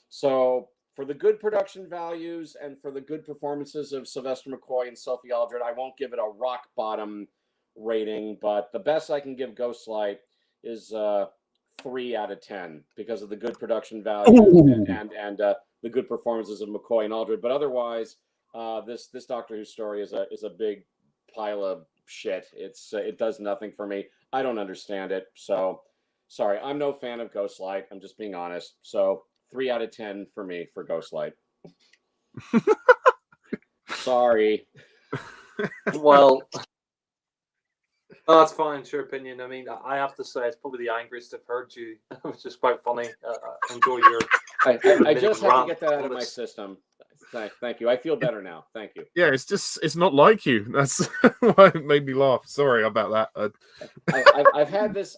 So for the good production values and for the good performances of Sylvester McCoy and Sophie Aldred, I won't give it a rock bottom rating. But the best I can give Ghostlight is 3 out of 10 because of the good production value and the good performances of McCoy and Aldred. But otherwise, this Doctor Who story is a big pile of shit. It does nothing for me. I don't understand it. So sorry, I'm no fan of Ghostlight. I'm just being honest. So 3 out of 10 for me for Ghostlight. Sorry. Well, that's fine. It's your opinion. I mean, I have to say it's probably the angriest I've heard you, which is quite funny. Enjoy your. I just have to get that out of my system. Thank you. I feel better now. Thank you. Yeah, it's not like you. That's why it made me laugh. Sorry about that. I've had this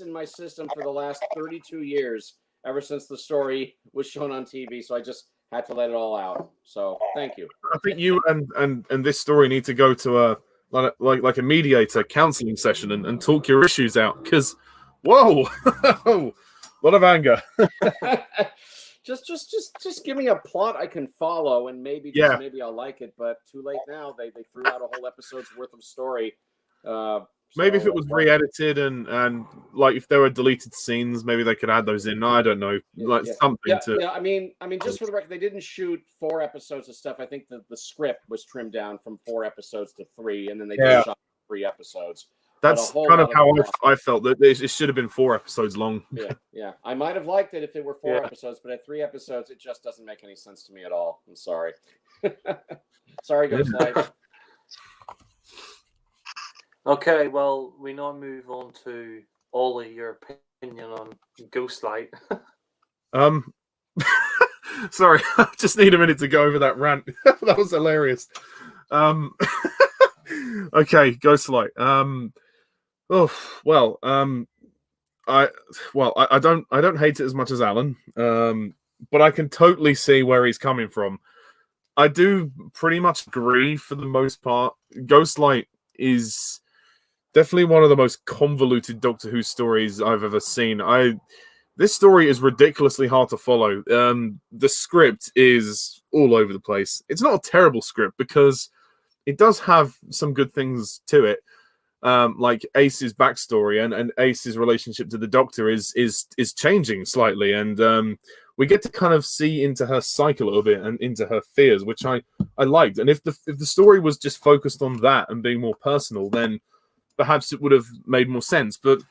in my system for the last 32 years, ever since the story was shown on TV. So I just had to let it all out. So thank you. I think you and this story need to go to a like a mediator counseling session and talk your issues out because, whoa, a lot of anger. Just give me a plot I can follow and maybe I'll like it. But too late now. They threw out a whole episode's worth of story. Maybe if it was re-edited and like if there were deleted scenes, maybe they could add those in. I don't know, something to. Yeah, I mean, just for the record, they didn't shoot 4 episodes of stuff. I think the script was trimmed down from 4 episodes to 3, and then they just shot 3 episodes. That's kind of how I felt that it should have been 4 episodes long. Yeah. I might have liked it if it were 4 episodes, but at 3 episodes, it just doesn't make any sense to me at all. I'm sorry. Sorry, Ghostlight. Okay, well, we now move on to Ollie, your opinion on Ghostlight. Sorry, I just need a minute to go over that rant. That was hilarious. Okay, Ghostlight. I don't hate it as much as Alan. But I can totally see where he's coming from. I do pretty much agree for the most part. Ghostlight is definitely one of the most convoluted Doctor Who stories I've ever seen. This story is ridiculously hard to follow. The script is all over the place. It's not a terrible script because it does have some good things to it. Like Ace's backstory and Ace's relationship to the Doctor is changing slightly, and we get to kind of see into her psyche a little bit and into her fears, which I liked. And if the story was just focused on that and being more personal, then perhaps it would have made more sense. But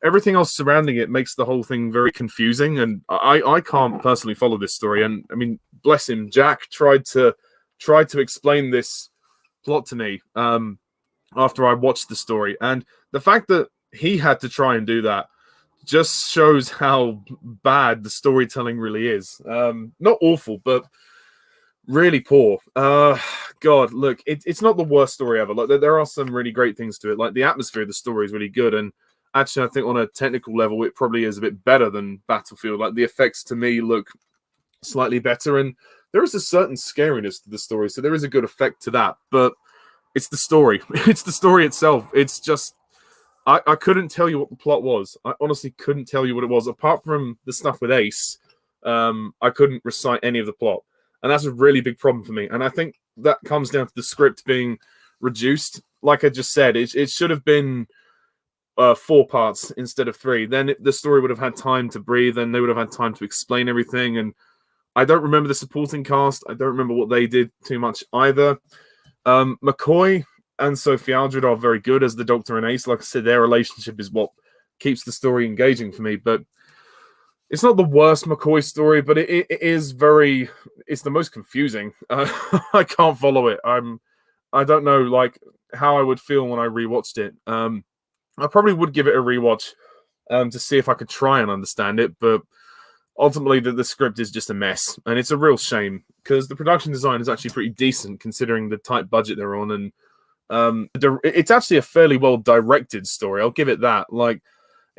everything else surrounding it makes the whole thing very confusing, and I can't personally follow this story. And I mean, bless him, Jack tried to explain this plot to me after I watched the story, and the fact that he had to try and do that just shows how bad the storytelling really is. Not awful, but really poor. God, look, it's not the worst story ever. Like there are some really great things to it. Like the atmosphere of the story is really good, and actually, I think on a technical level, it probably is a bit better than Battlefield. Like the effects to me look slightly better, and there is a certain scariness to the story, so there is a good effect to that. But it's the story. It's the story itself. It's just I couldn't tell you what the plot was. I honestly couldn't tell you what it was. Apart from the stuff with Ace, I couldn't recite any of the plot. And that's a really big problem for me. And I think that comes down to the script being reduced. Like I just said, it should have been 4 parts instead of 3. Then the story would have had time to breathe, and they would have had time to explain everything. And I don't remember the supporting cast. I don't remember what they did too much either. McCoy and Sophie Aldred are very good as the Doctor and Ace. Like I said, their relationship is what keeps the story engaging for me. But it's not the worst McCoy story, but it is very. It's the most confusing. I can't follow it. I don't know like how I would feel when I rewatched it. I probably would give it a rewatch to see if I could try and understand it, but ultimately the script is just a mess, and it's a real shame because the production design is actually pretty decent considering the tight budget they're on, and it's actually a fairly well directed story. I'll give it that. Like,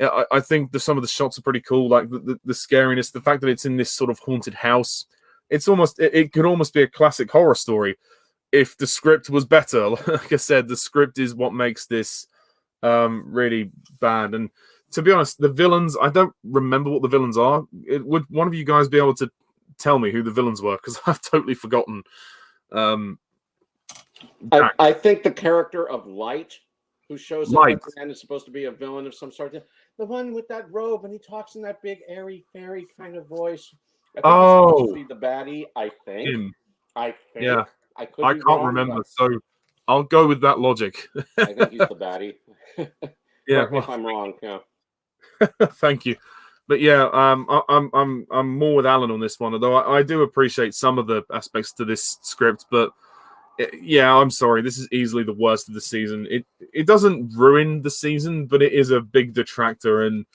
I think some of the shots are pretty cool, like the scariness, the fact that it's in this sort of haunted house. It's almost it could almost be a classic horror story if the script was better. Like I said, the script is what makes this really bad. And to be honest, the villains, I don't remember what the villains are. Would one of you guys be able to tell me who the villains were? Because I've totally forgotten. I think the character of Light, who shows up at the end, is supposed to be a villain of some sort. The one with that robe, and he talks in that big, airy, fairy kind of voice. I think he's supposed to be the baddie, I think. Him. I think. Yeah. I can't remember, so I'll go with that logic. I think he's the baddie. Yeah, if I'm wrong, yeah. Thank you. But yeah, I'm more with Alan on this one, although I do appreciate some of the aspects to this script. But yeah, I'm sorry, this is easily the worst of the season. It doesn't ruin the season, but it is a big detractor, and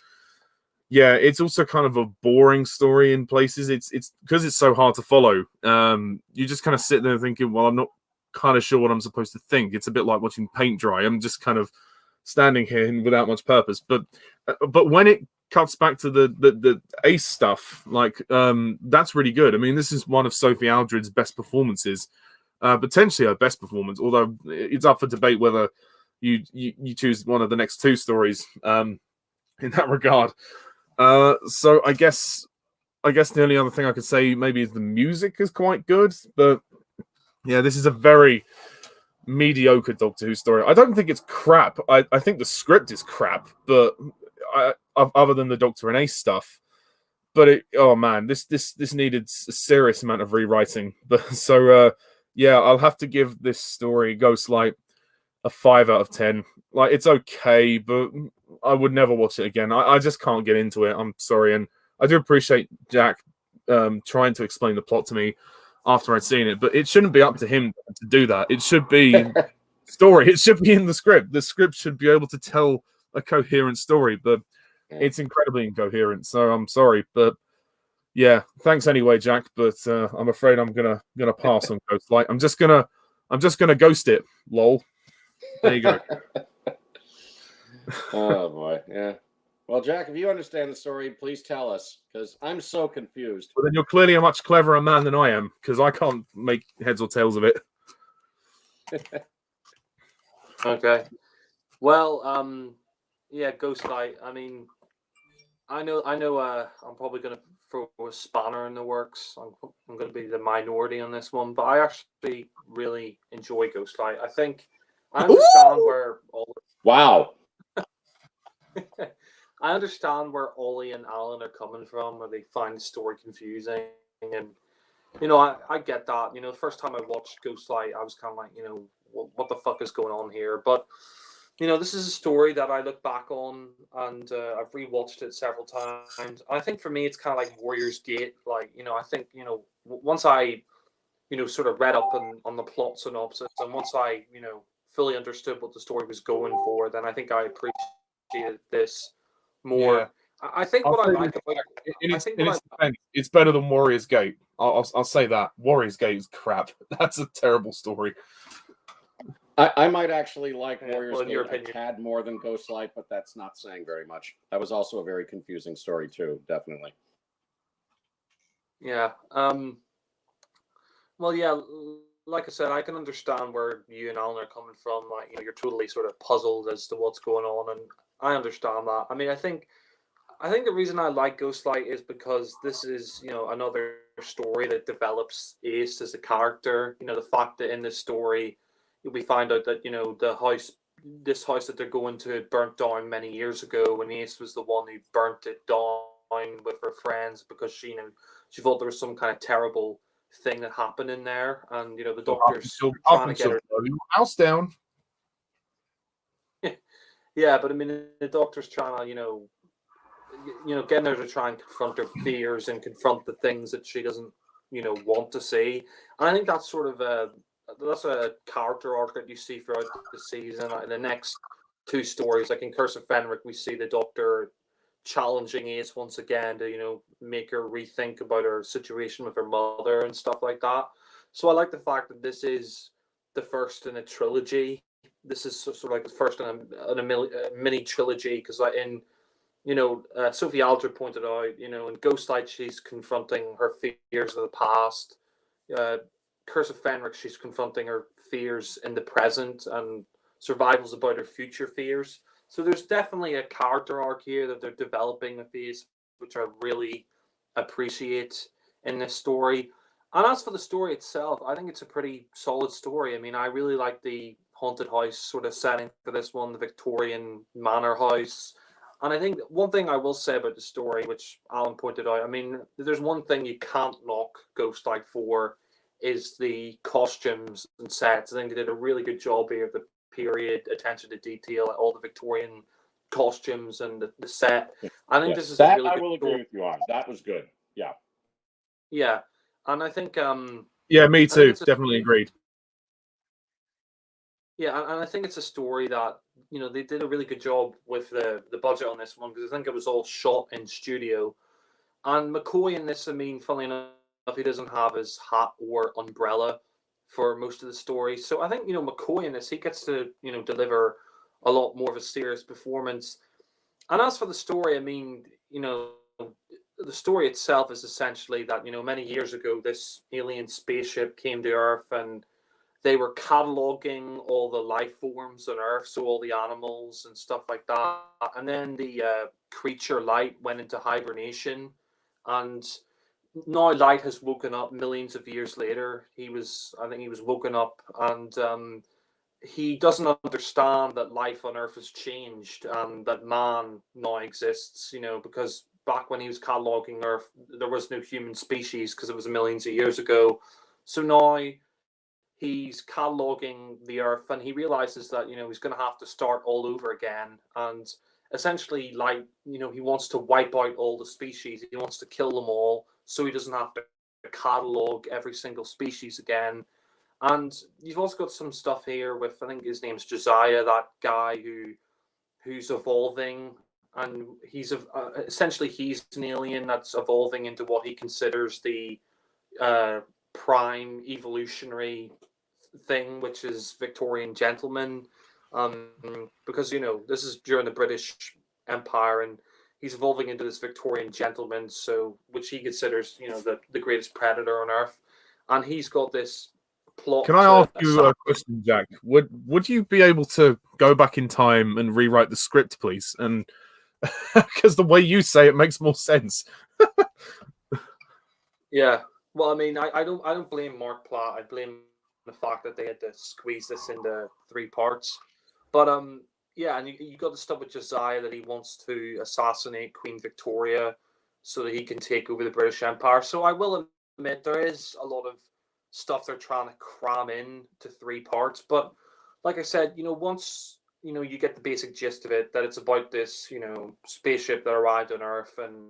yeah, it's also kind of a boring story in places. It's because it's so hard to follow. You just kind of sit there thinking, well, I'm not kind of sure what I'm supposed to think. It's a bit like watching paint dry. I'm just kind of standing here without much purpose. But when it cuts back to the Ace stuff, like that's really good. I mean, this is one of Sophie Aldred's best performances, potentially her best performance. Although it's up for debate whether you choose one of the next 2 stories in that regard. So I guess the only other thing I could say maybe is the music is quite good, but yeah, this is a very mediocre Doctor Who story. I don't think it's crap. I think the script is crap, but other than the Doctor and Ace stuff. But oh man, this needed a serious amount of rewriting. But so yeah, I'll have to give this story, Ghostlight, a 5 out of 10. Like, it's okay, but I would never watch it again. I just can't get into it. I'm sorry, and I do appreciate Jack trying to explain the plot to me after I'd seen it, but it shouldn't be up to him to do that. It should be story. It should be in the script. The script should be able to tell a coherent story, but it's incredibly incoherent. So I'm sorry, but yeah, thanks anyway, Jack. But I'm afraid I'm gonna pass on Ghostlight. I'm just gonna ghost it. Lol. There you go. Oh boy, yeah. Well, Jack, if you understand the story, please tell us, because I'm so confused. Well, then you're clearly a much cleverer man than I am, because I can't make heads or tails of it. Okay. Well, yeah, Ghostlight. I mean, I know. I'm probably gonna throw a spanner in the works. I'm gonna be the minority on this one, but I actually really enjoy Ghostlight. I think I understand where all. Wow. I understand where Ollie and Alan are coming from, where they find the story confusing, and I get that. The first time I watched Ghostlight, I was kind of like, what the fuck is going on here? But this is a story that I look back on, and I've rewatched it several times. I think for me, it's kind of like Warrior's Gate. Like, I think once I sort of read up on the plot synopsis, and once I fully understood what the story was going for, then I think I appreciated this more. Yeah. I think what I like about it's better than Warrior's Gate. I'll say that. Warrior's Gate is crap. That's a terrible story. I might actually like Warrior's Gate a tad more than Ghostlight, but that's not saying very much. That was also a very confusing story too, definitely. Yeah. Well, yeah. like I said, I can understand where you and Alan are coming from. Like, you're totally sort of puzzled as to what's going on, and I understand that. I mean, I think the reason I like Ghostlight is because this is, another story that develops Ace as a character. The fact that in this story we find out that this house that they're going to had burnt down many years ago, when Ace was the one who burnt it down with her friends because she thought there was some kind of terrible thing that happened in there, and the doctor's trying to get her. Blow your house down. Yeah, but I mean, the doctor's trying to, getting her to try and confront her fears and confront the things that she doesn't, want to see. And I think that's sort of a character arc that you see throughout the season. In the next two stories, like in Curse of Fenric, we see the Doctor challenging Ace once again to, make her rethink about her situation with her mother and stuff like that. So I like the fact that this is the first in a trilogy. This is sort of like the first in a mini trilogy, because like in Sophie Aldred pointed out, in Ghostlight, she's confronting her fears of the past. Curse of Fenric, she's confronting her fears in the present, and Survival's about her future fears. So there's definitely a character arc here that they're developing with these, which I really appreciate in this story. And as for the story itself, I think it's a pretty solid story. I mean, I really like the haunted house sort of setting for this one, the Victorian manor house. And I think one thing I will say about the story, which Alan pointed out, I mean, there's one thing you can't knock Ghostlight for, is the costumes and sets. I think they did a really good job here of the period, attention to detail, all the Victorian costumes and the set. I think this is a really I good will agree story. with you on. That was good. Yeah. Yeah. And I think Yeah, me I think too. it's a Definitely agreed. Yeah, and I think it's a story that they did a really good job with the budget on this one, because I think it was all shot in studio. And McCoy in this, I mean, funnily enough, he doesn't have his hat or umbrella for most of the story. So I think McCoy in this, he gets to deliver a lot more of a serious performance. And as for the story, I mean, the story itself is essentially that many years ago this alien spaceship came to Earth, and they were cataloging all the life forms on Earth, so all the animals and stuff like that. And then the creature Light went into hibernation, and now Light has woken up millions of years later. I think he was woken up, and he doesn't understand that life on Earth has changed and that man now exists. Because back when he was cataloging Earth, there was no human species because it was millions of years ago. So now he's cataloging the Earth, and he realizes that he's going to have to start all over again. And essentially, like he wants to wipe out all the species. He wants to kill them all, so he doesn't have to catalog every single species again. And you've also got some stuff here with, I think his name's Josiah, that guy who's evolving, and essentially he's an alien that's evolving into what he considers the prime evolutionary thing, which is Victorian gentleman. Because this is during the British Empire, and he's evolving into this Victorian gentleman, so which he considers the greatest predator on Earth, and he's got this plot. Can I ask you a question, Jack? Would you be able to go back in time and rewrite the script, please? And because the way you say it makes more sense. Yeah. Well, I mean, I don't blame Mark Platt. I blame the fact that they had to squeeze this into 3 parts. But yeah, and you got the stuff with Josiah, that he wants to assassinate Queen Victoria so that he can take over the British Empire. So I will admit there is a lot of stuff they're trying to cram in to 3 parts. But like I said, once you get the basic gist of it, that it's about this spaceship that arrived on Earth, and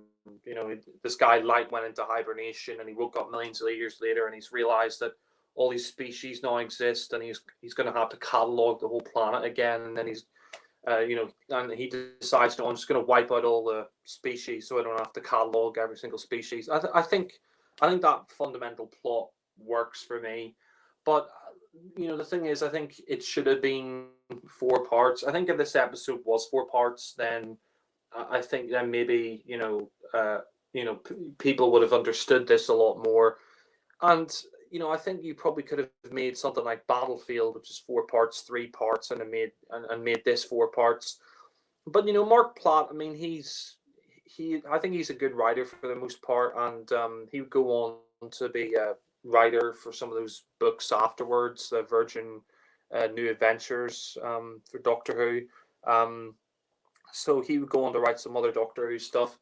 this guy Light went into hibernation, and he woke up millions of years later, and he's realized that all these species now exist, and he's going to have to catalog the whole planet again, and then he's and he decides, no, I'm just going to wipe out all the species so I don't have to catalog every single species. I think that fundamental plot works for me. But the thing is, I think it should have been 4 parts. I think if this episode was 4 parts, then I think then maybe people would have understood this a lot more. And I think you probably could have made something like Battlefield, which is 4 parts, 3 parts, and made this 4 parts. But Mark Platt, I mean, I think he's a good writer for the most part, and he would go on to be a writer for some of those books afterwards, the Virgin New Adventures for Doctor Who. So he would go on to write some other Doctor Who stuff.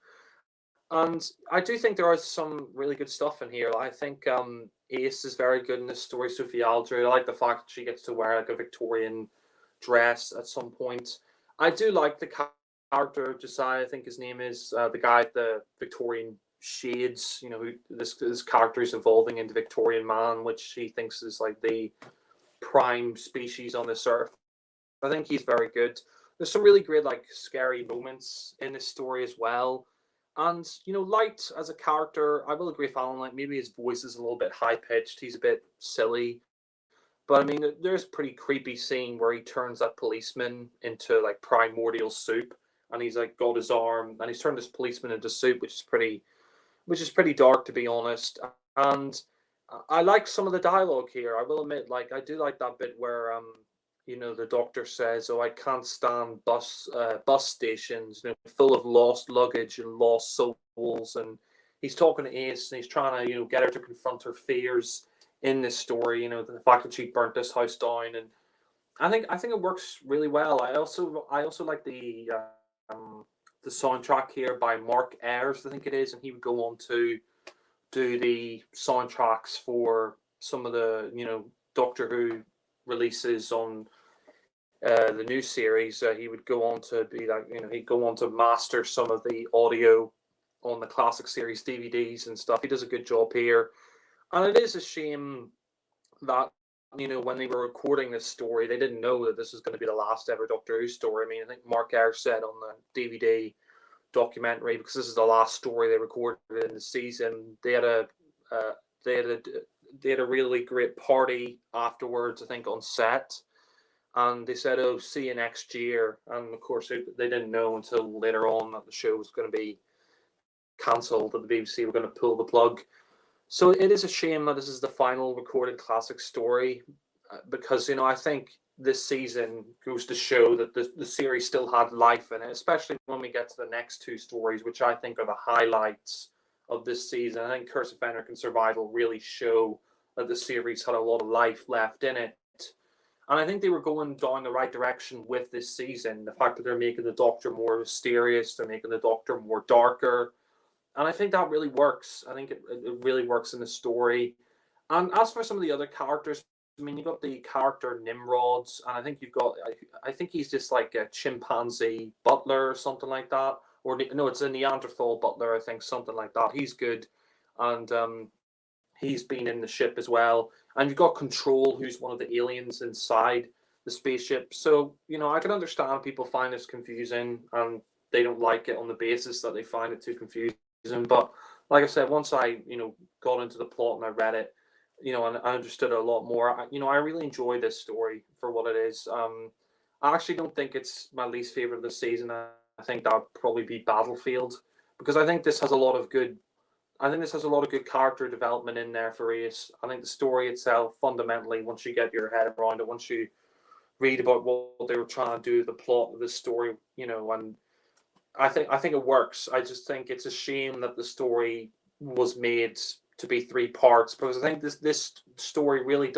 And I do think there is some really good stuff in here. I think Ace is very good in this story, Sophie Aldred. I like the fact that she gets to wear like a Victorian dress at some point. I do like the character Josiah, I think his name is, the guy at the Victorian shades. Who this character is evolving into Victorian man, which he thinks is like the prime species on this earth. I think he's very good. There's some really great like scary moments in this story as well. And Light as a character, I will agree with Alan. Like maybe his voice is a little bit high pitched. He's a bit silly, but I mean, there's a pretty creepy scene where he turns that policeman into like primordial soup, and he's like got his arm, and he's turned this policeman into soup, which is pretty dark, to be honest. And I like some of the dialogue here. I will admit, like I do like that bit where the doctor says, "Oh, I can't stand bus stations, full of lost luggage and lost souls." And he's talking to Ace, and he's trying to, get her to confront her fears in this story. The fact that she burnt this house down, and I think it works really well. I also like the soundtrack here by Mark Ayres, I think it is, and he would go on to do the soundtracks for some of the Doctor Who releases on the new series. He would go on to be like, he'd go on to master some of the audio on the classic series DVDs and stuff. He does a good job here, and it is a shame that when they were recording this story, they didn't know that this was going to be the last ever Doctor Who story. I mean, I think Mark Ayres said on the DVD documentary, because this is the last story they recorded in the season, they had a really great party afterwards, I think, on set, and they said, "Oh, see you next year." And of course, they didn't know until later on that the show was going to be cancelled, that the BBC were going to pull the plug. So it is a shame that this is the final recorded classic story, because I think this season goes to show that the series still had life in it, especially when we get to the next two stories, which I think are the highlights of this season. I think Curse of Fenric and Survival really show that the series had a lot of life left in it. And I think they were going down the right direction with this season. The fact that they're making the Doctor more mysterious, they're making the Doctor more darker. And I think that really works. I think it really works in the story. And as for some of the other characters, I mean, you've got the character Nimrod, and I think I think he's just like a chimpanzee butler or something like that. Or no, it's a Neanderthal butler, I think, something like that. He's good. And he's been in the ship as well. And you've got Control, who's one of the aliens inside the spaceship. So, I can understand people find this confusing and they don't like it on the basis that they find it too confusing. But like I said, once I, got into the plot and I read it, and I understood it a lot more, I really enjoy this story for what it is. I actually don't think it's my least favorite of the season. I think that would probably be Battlefield, because I think this has a lot of good character development in there for Ace. I think the story itself, fundamentally, once you get your head around it, once you read about what they were trying to do, the plot of the story, and I think it works. I just think it's a shame that the story was made to be 3 parts, because I think this story really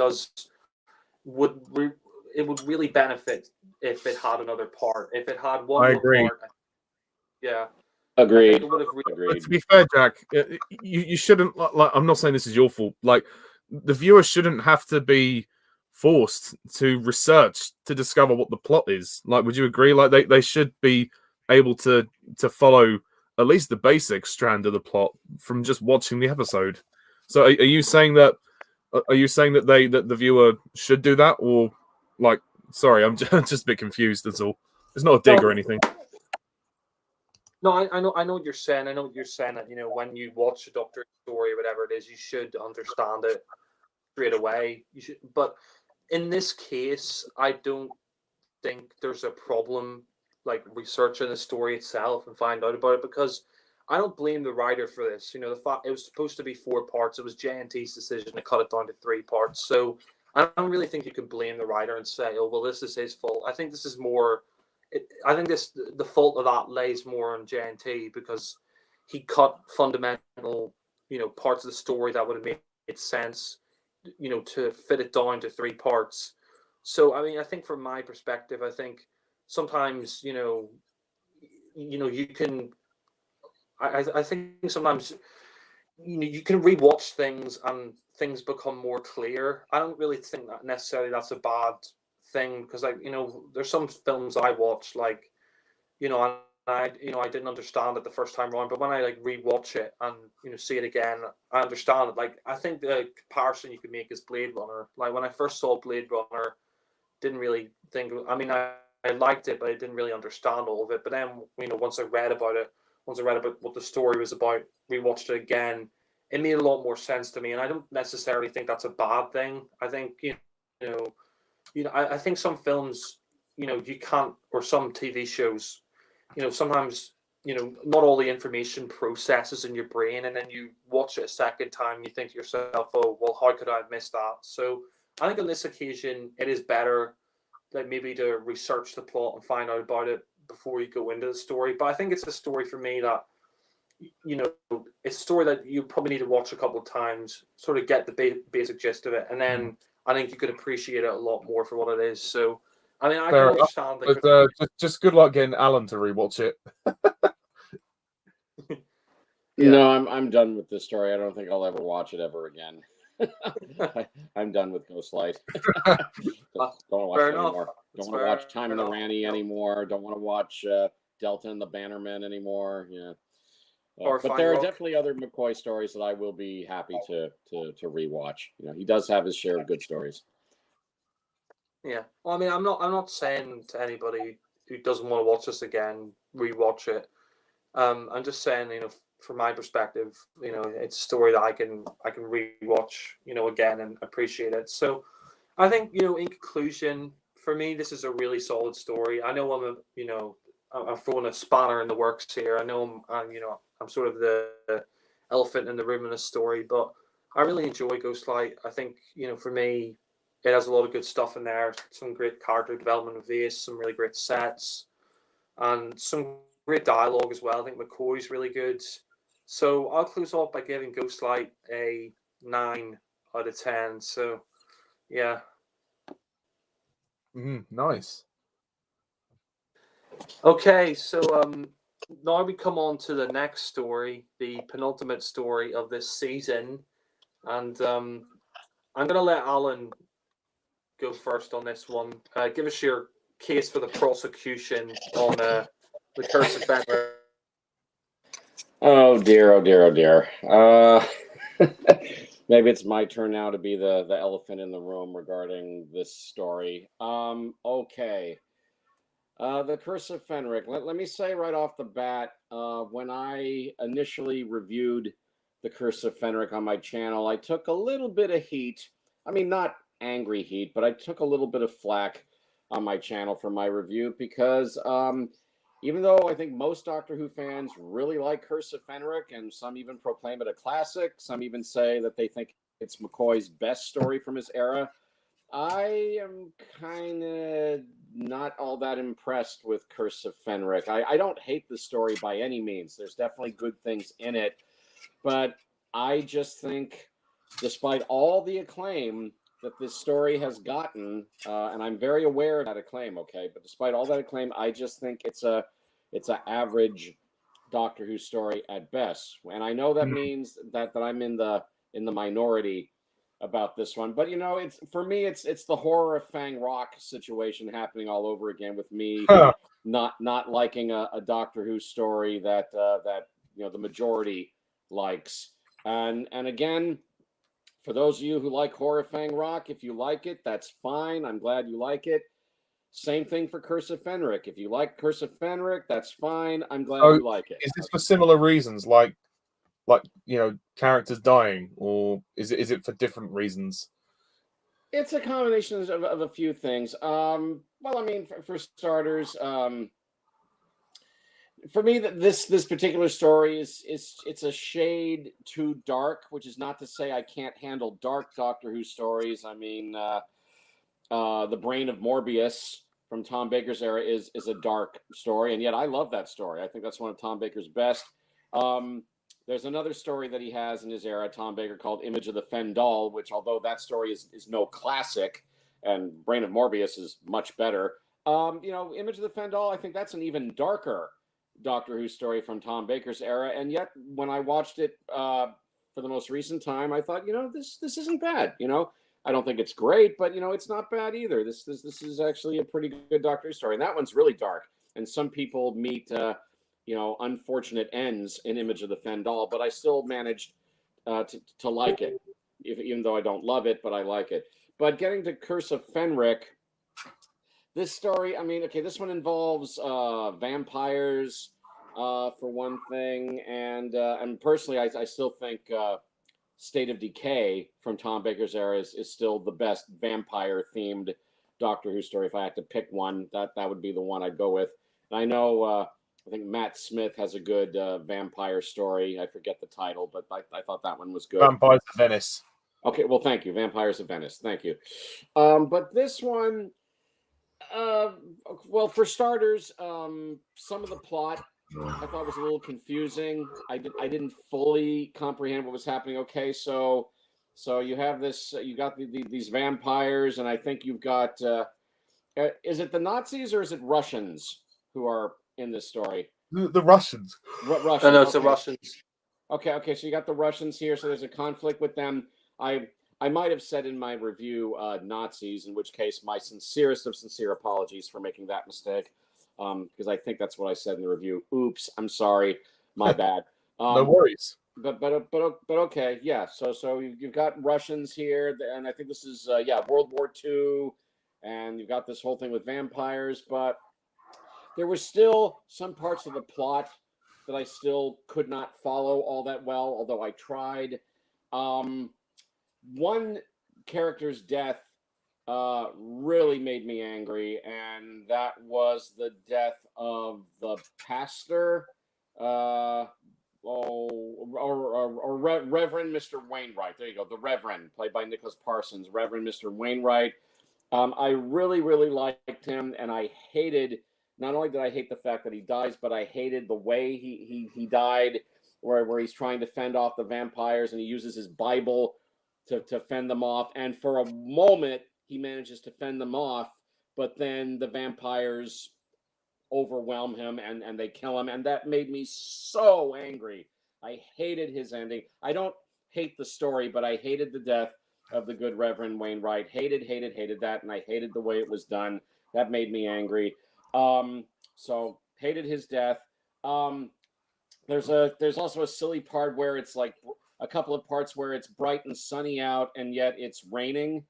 would really benefit if it had another part. If it had one more part, yeah. Agreed. But to be fair, Jack, you shouldn't. Like, I'm not saying this is your fault. Like, the viewer shouldn't have to be forced to research to discover what the plot is. Like, would you agree? Like, they should be able to follow at least the basic strand of the plot from just watching the episode. So, are you saying that? Are you saying that the viewer should do that, or like? Sorry, I'm just a bit confused. That's all. It's not a dig or anything. No, I know what you're saying. I know what you're saying, that when you watch a Doctor story or whatever it is, you should understand it straight away. You should, but in this case, I don't think there's a problem like researching the story itself and find out about it, because I don't blame the writer for this. You know, the fact it was supposed to be 4 parts. It was JNT's decision to cut it down to 3 parts. So I don't really think you can blame the writer and say, "Oh, well, this is his fault." I think this is more. I think the fault of that lays more on JNT because he cut fundamental, parts of the story that would have made sense, to fit it down to 3 parts. So I mean, I think from my perspective, I think sometimes, you can. I think sometimes you can rewatch things and things become more clear. I don't really think that necessarily that's a bad thing because there's some films I watch like and I didn't understand it the first time around, but when I like rewatch it and see it again, I understand it. Like I think the comparison you could make is Blade Runner. Like when I first saw Blade Runner, didn't really think. I mean, I liked it, but I didn't really understand all of it. But then once I read about it, once I read about what the story was about, rewatched it again, it made a lot more sense to me. And I don't necessarily think that's a bad thing. I think I think some films, you can't, or some TV shows, sometimes not all the information processes in your brain, and then you watch it a second time, you think to yourself, oh well, how could I have missed that? So I think on this occasion, it is better that maybe to research the plot and find out about it before you go into the story. But I think it's a story for me that, it's a story that you probably need to watch a couple of times, sort of get the basic gist of it, and then I think you could appreciate it a lot more for what it is. So, I mean, I Fair can understand. But just good luck getting Alan to rewatch it. Yeah. No, I'm done with this story. I don't think I'll ever watch it ever again. I'm done with Ghostlight. Don't want to watch Fair it enough. anymore. Don't want to watch Time in the Rani anymore. Don't want to watch Delta and the Bannermen anymore. Yeah. Or But Fine there are Rock. definitely other McCoy stories that I will be happy to rewatch. He does have his share of good stories. Yeah. Well, I mean, I'm not saying to anybody who doesn't want to watch this again, rewatch it. I'm just saying, from my perspective, it's a story that I can rewatch, again and appreciate it. So I think, in conclusion, for me, this is a really solid story. I know I'm throwing a spanner in the works here. I know I'm sort of the elephant in the room in this story, but I really enjoy Ghostlight. I think, for me, it has a lot of good stuff in there. Some great character development with Ace, some really great sets, and some great dialogue as well. I think McCoy's really good. So I'll close off by giving Ghostlight a 9 out of 10. So, yeah. Nice. Okay, so now we come on to the next story, the penultimate story of this season, and I'm going to let Alan go first on this one. Give us your case for the prosecution on the Curse of Fenrir. Oh dear, oh dear, oh dear. Maybe it's my turn now to be the elephant in the room regarding this story. Okay. The Curse of Fenric. Let me say right off the bat, when I initially reviewed The Curse of Fenric on my channel, I took a little bit of heat. I mean, not angry heat, but I took a little bit of flack on my channel for my review because even though I think most Doctor Who fans really like Curse of Fenric, and some even proclaim it a classic, some even say that they think it's McCoy's best story from his era, I am kind of not all that impressed with Curse of Fenric. I don't hate the story by any means. There's definitely good things in it, but I just think, despite all the acclaim that this story has gotten, and I'm very aware of that acclaim, okay, but despite all that acclaim, I just think it's an average Doctor Who story at best. And I know that means that I'm in the minority about this one, but it's, for me, it's the horror of Fang Rock situation happening all over again with me not liking a Doctor Who story that the majority likes. And again, for those of you who like horror of Fang Rock, if you like it, that's fine. I'm glad you like it. Same thing for Curse of Fenric. If you like Curse of Fenric, that's fine. I'm glad you like it. Is this for similar reasons, like characters dying, or is it for different reasons? It's a combination of a few things. Well, I mean, for starters, For me, this particular story is it's a shade too dark, which is not to say I can't handle dark Doctor Who stories. I mean, the Brain of Morbius from Tom Baker's era is a dark story, and yet I love that story. I think that's one of Tom Baker's best. There's another story that he has in his era, Tom Baker, called Image of the Fendal, which, although that story is no classic, and Brain of Morbius is much better. Image of the Fendal, I think that's an even darker Doctor Who story from Tom Baker's era, and yet when I watched it for the most recent time, I thought, this isn't bad. I don't think it's great, but it's not bad either. This is actually a pretty good Doctor Who story, and that one's really dark. And some people meet unfortunate ends in Image of the Fendal, but I still managed to like it, even though I don't love it, but I like it. But getting to Curse of Fenric, this story, I mean, okay, this one involves vampires for one thing, and personally, I still think State of Decay from Tom Baker's era is still the best vampire-themed Doctor Who story. If I had to pick one, that would be the one I'd go with. And I know, I think Matt Smith has a good vampire story. I forget the title, but I thought that one was good. Vampires of Venice. Okay, well, thank you. Vampires of Venice. Thank you. But this one, well, for starters, some of the plot I thought was a little confusing. I didn't fully comprehend what was happening. Okay, so you have this. You got these vampires, and I think you've got. Is it the Nazis or is it Russians who are in this story? The Russians. Russians. Oh, no, it's the okay. Russians. Okay. So you got the Russians here. So there's a conflict with them. I might have said in my review Nazis, in which case my sincerest of sincere apologies for making that mistake, because I think that's what I said in the review. Oops, I'm sorry, my bad. No worries. But okay, yeah. So you've got Russians here, and I think this is World War II, and you've got this whole thing with vampires. But there were still some parts of the plot that I still could not follow all that well, although I tried. One character's death really made me angry, and that was the death of the pastor, or Reverend Mr. Wainwright. There you go, the Reverend, played by Nicholas Parsons, Reverend Mr. Wainwright. I really, really liked him, and I hated. Not only did I hate the fact that he dies, but I hated the way he died, where he's trying to fend off the vampires, and he uses his Bible to fend them off. And for a moment, he manages to fend them off, but then the vampires overwhelm him and they kill him. And that made me so angry. I hated his ending. I don't hate the story, but I hated the death of the good Reverend Wainwright. Hated that. And I hated the way it was done. That made me angry. So hated his death. There's also a silly part where it's like a couple of parts where it's bright and sunny out and yet it's raining,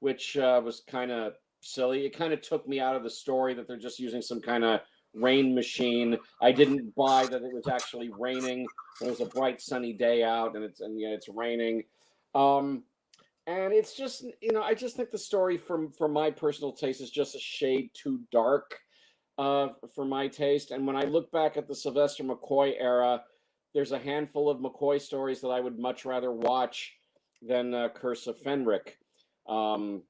which was kind of silly. It kind of took me out of the story that they're just using some kind of rain machine. I didn't buy that it was actually raining. It was a bright sunny day out and it's raining. And it's just, I just think the story for my personal taste is just a shade too dark for my taste. And when I look back at the Sylvester McCoy era, there's a handful of McCoy stories that I would much rather watch than Curse of Fenric. I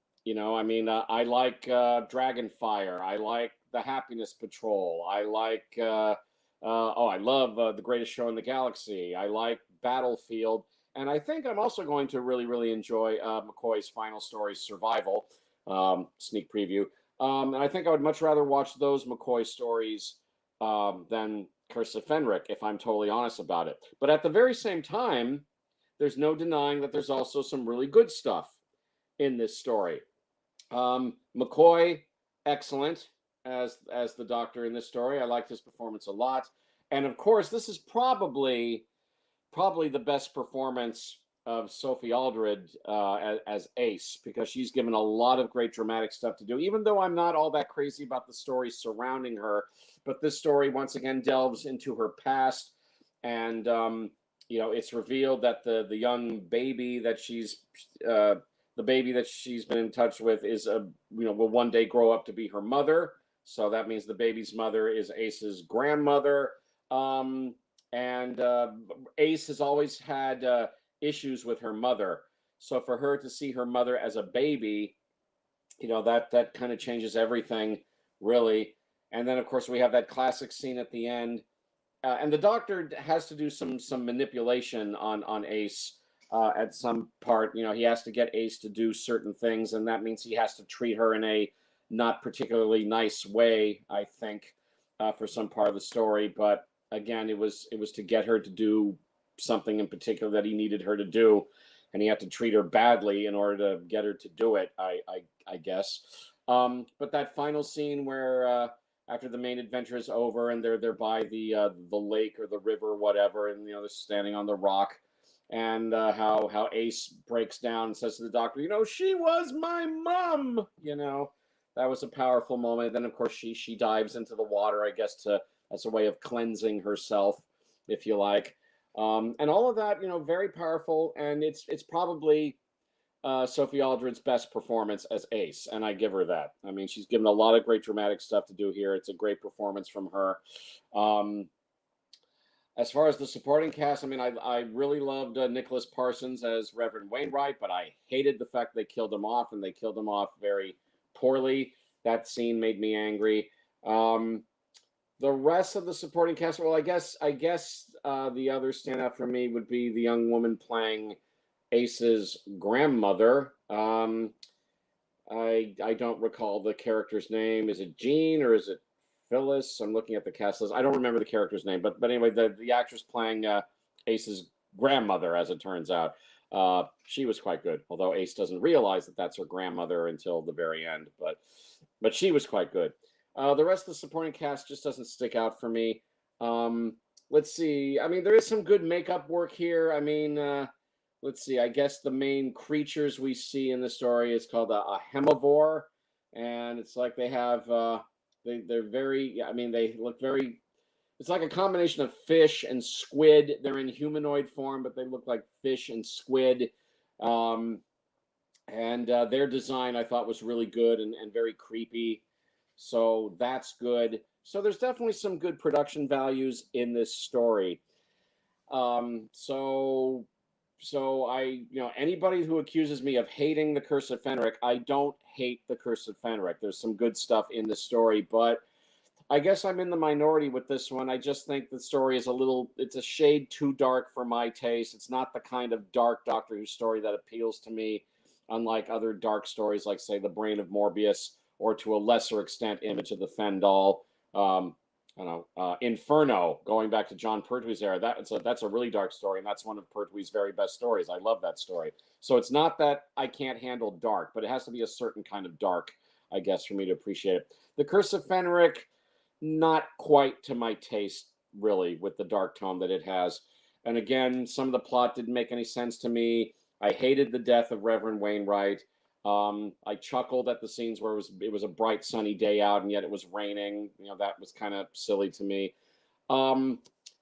like Dragonfire. I like The Happiness Patrol. I like, I love The Greatest Show in the Galaxy. I like Battlefield. And I think I'm also going to really, really enjoy McCoy's final story, Survival, sneak preview. And I think I would much rather watch those McCoy stories than Curse of Fenric, if I'm totally honest about it. But at the very same time, there's no denying that there's also some really good stuff in this story. McCoy, excellent as the Doctor in this story. I liked his performance a lot. And of course, this is probably the best performance of Sophie Aldred as Ace, because she's given a lot of great dramatic stuff to do, even though I'm not all that crazy about the story surrounding her. But this story, once again, delves into her past. And, it's revealed that the young baby that she's been in touch with is will one day grow up to be her mother. So that means the baby's mother is Ace's grandmother. And Ace has always had issues with her mother. So for her to see her mother as a baby, that kind of changes everything, really. And then, of course, we have that classic scene at the end. And the doctor has to do some manipulation on Ace at some part. He has to get Ace to do certain things, and that means he has to treat her in a not particularly nice way, I think, for some part of the story. But again, it was to get her to do something in particular that he needed her to do, and he had to treat her badly in order to get her to do it, I guess. But that final scene where after the main adventure is over and they're by the lake or the river or whatever, and they're standing on the rock, and how Ace breaks down and says to the doctor, she was my mom. That was a powerful moment. Then of course she dives into the water, I guess, as a way of cleansing herself, if you like. And all of that, very powerful, and it's probably Sophie Aldred's best performance as Ace, and I give her that. I mean, she's given a lot of great dramatic stuff to do here. It's a great performance from her. As far as the supporting cast, I mean, I really loved Nicholas Parsons as Reverend Wainwright, but I hated the fact they killed him off, and they killed him off very poorly. That scene made me angry. The rest of the supporting cast, well, I guess the other standout for me would be the young woman playing Ace's grandmother. I don't recall the character's name. Is it Jean or is it Phyllis? I'm looking at the cast list. I don't remember the character's name, but anyway, the actress playing Ace's grandmother, as it turns out, she was quite good. Although Ace doesn't realize that that's her grandmother until the very end, but she was quite good. The rest of the supporting cast just doesn't stick out for me. Let's see. I mean, there is some good makeup work here. I mean, let's see. I guess the main creatures we see in the story is called a hemivore, and it's like they have they're very. I mean, they look very. It's like a combination of fish and squid. They're in humanoid form, but they look like fish and squid. And their design I thought was really good and very creepy. So that's good. So there's definitely some good production values in this story. So I, anybody who accuses me of hating The Curse of Fenric, I don't hate The Curse of Fenric. There's some good stuff in the story, but I guess I'm in the minority with this one. I just think the story is it's a shade too dark for my taste. It's not the kind of dark Doctor Who story that appeals to me, unlike other dark stories like, say, The Brain of Morbius, or to a lesser extent, Image of the Fendal. Inferno, going back to John Pertwee's era. That's a really dark story, and that's one of Pertwee's very best stories. I love that story. So it's not that I can't handle dark, but it has to be a certain kind of dark, I guess, for me to appreciate it. The Curse of Fenric, not quite to my taste, really, with the dark tone that it has. And again, some of the plot didn't make any sense to me. I hated the death of Reverend Wainwright. I chuckled at the scenes where it was a bright sunny day out and yet it was raining. That was kind of silly to me.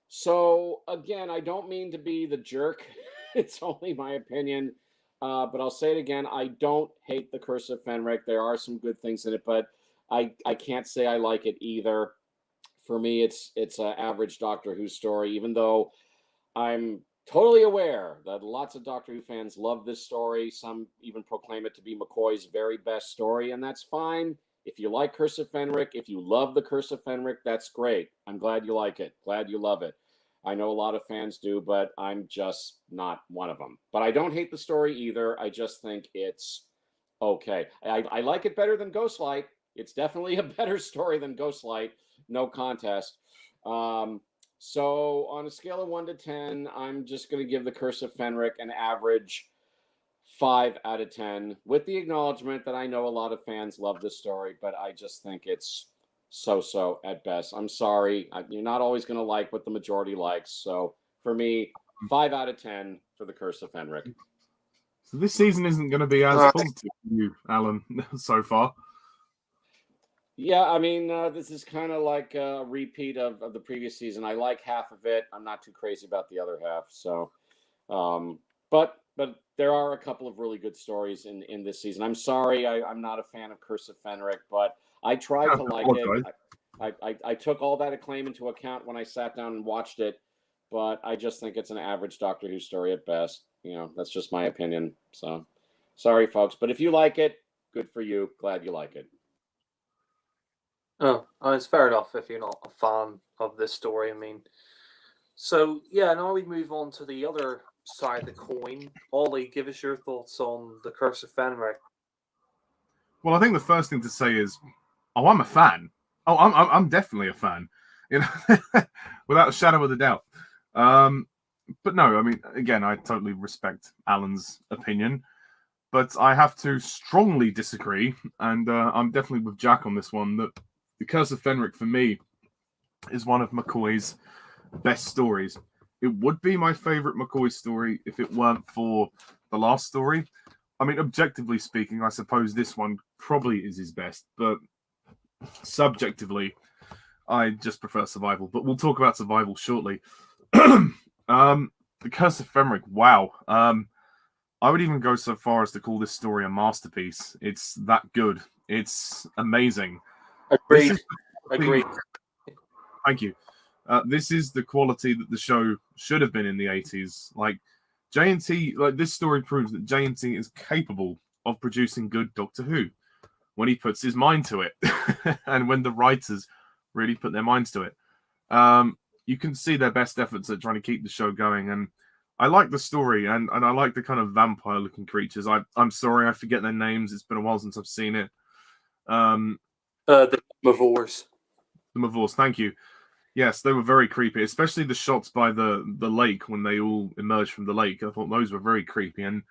So again, I don't mean to be the jerk. It's only my opinion. But I'll say it again. I don't hate The Curse of Fenric. There are some good things in it, but I can't say I like it either. For me, it's an average Doctor Who story, even though I'm totally aware that lots of Doctor Who fans love this story. Some even proclaim it to be McCoy's very best story, and that's fine. If you like Curse of Fenric, if you love The Curse of Fenric, that's great. I'm glad you like it. Glad you love it. I know a lot of fans do, but I'm just not one of them. But I don't hate the story either. I just think it's okay. I like it better than Ghostlight. It's definitely a better story than Ghostlight. No contest. So on a scale of 1 to 10, I'm just going to give The Curse of Fenric an average 5 out of 10, with the acknowledgement that I know a lot of fans love this story, but I just think it's so at best. I'm sorry. You're not always going to like what the majority likes. So for me, 5 out of 10 for The Curse of Fenric. So this season isn't going to be as positive for you, Alan, so far. Yeah, I mean, this is kind of like a repeat of the previous season. I like half of it. I'm not too crazy about the other half. So, but there are a couple of really good stories in this season. I'm sorry, I'm not a fan of Curse of Fenric, but I tried Yeah, to like apologize. it. I took all that acclaim into account when I sat down and watched it, but I just think it's an average Doctor Who story at best. That's just my opinion. So sorry, folks. But if you like it, good for you. Glad you like it. Oh, it's fair enough if you're not a fan of this story. I mean, so yeah, now we move on to the other side of the coin. Ollie, give us your thoughts on the Curse of Fenric. Well, I think the first thing to say is, oh, I'm a fan. Oh, I'm definitely a fan. Without a shadow of a doubt. But no, I mean, again, I totally respect Alan's opinion, but I have to strongly disagree, and I'm definitely with Jack on this one. That the Curse of Fenric for me is one of McCoy's best stories. It would be my favorite McCoy story if it weren't for the last story. I mean, objectively speaking, I suppose this one probably is his best, but subjectively, I just prefer Survival. But we'll talk about Survival shortly. The Curse of Fenric, wow. I would even go so far as to call this story a masterpiece. It's that good. It's amazing. Agreed. Agreed. Thank you. This is the quality that the show should have been in the 80s. Like J&T, like this story proves that J&T is capable of producing good Doctor Who when he puts his mind to it, and when the writers really put their minds to it. You can see their best efforts at trying to keep the show going, and I like the story, and I like the kind of vampire-looking creatures. I'm sorry, I forget their names. It's been a while since I've seen it. The Mavors. The Mavors, thank you. Yes, they were very creepy, especially the shots by the lake when they all emerged from the lake. I thought those were very creepy. And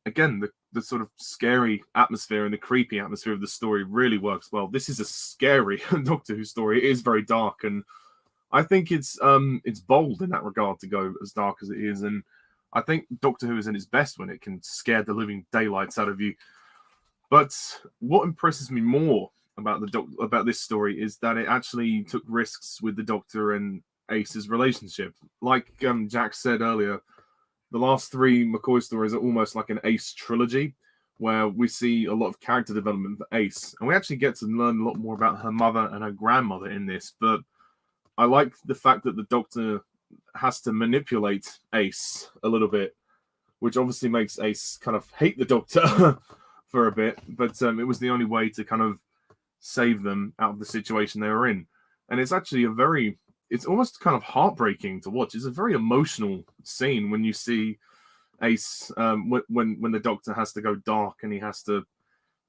again, the sort of scary atmosphere and the creepy atmosphere of the story really works well. This is a scary Doctor Who story. It is very dark, and I think it's bold in that regard to go as dark as it is. And I think Doctor Who is in its best when it can scare the living daylights out of you. But what impresses me more about this story is that it actually took risks with the Doctor and Ace's relationship. Like Jack said earlier, the last three McCoy stories are almost like an Ace trilogy, where we see a lot of character development for Ace, and we actually get to learn a lot more about her mother and her grandmother in this. But I like the fact that the Doctor has to manipulate Ace a little bit, which obviously makes Ace kind of hate the Doctor for a bit, but it was the only way to kind of save them out of the situation they were in. And it's actually it's almost kind of heartbreaking to watch. It's a very emotional scene when you see Ace, when the Doctor has to go dark and he has to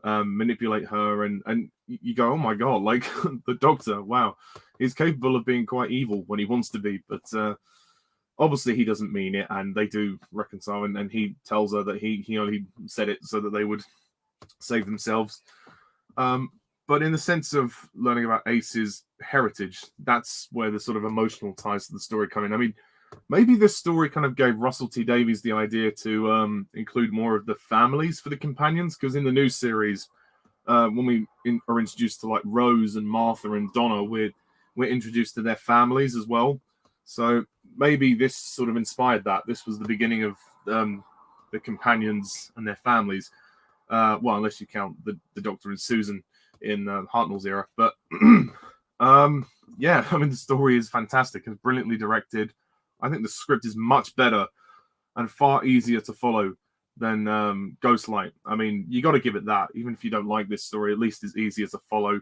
manipulate her, and you go, oh my god, like the Doctor, wow, he's capable of being quite evil when he wants to be, but obviously he doesn't mean it, and they do reconcile, and he tells her that he only said it so that they would save themselves. But in the sense of learning about Ace's heritage, that's where the sort of emotional ties to the story come in. I mean, maybe this story kind of gave Russell T Davies the idea to include more of the families for the companions, because in the new series, when we are introduced to like Rose and Martha and Donna, we're introduced to their families as well. So maybe this sort of inspired that. This was the beginning of the companions and their families. Well, unless you count the Doctor and Susan in Hartnell's era. But yeah, I mean, the story is fantastic. It's brilliantly directed. I think the script is much better and far easier to follow than Ghostlight. I mean, you got to give it that. Even if you don't like this story, at least it's easier to follow.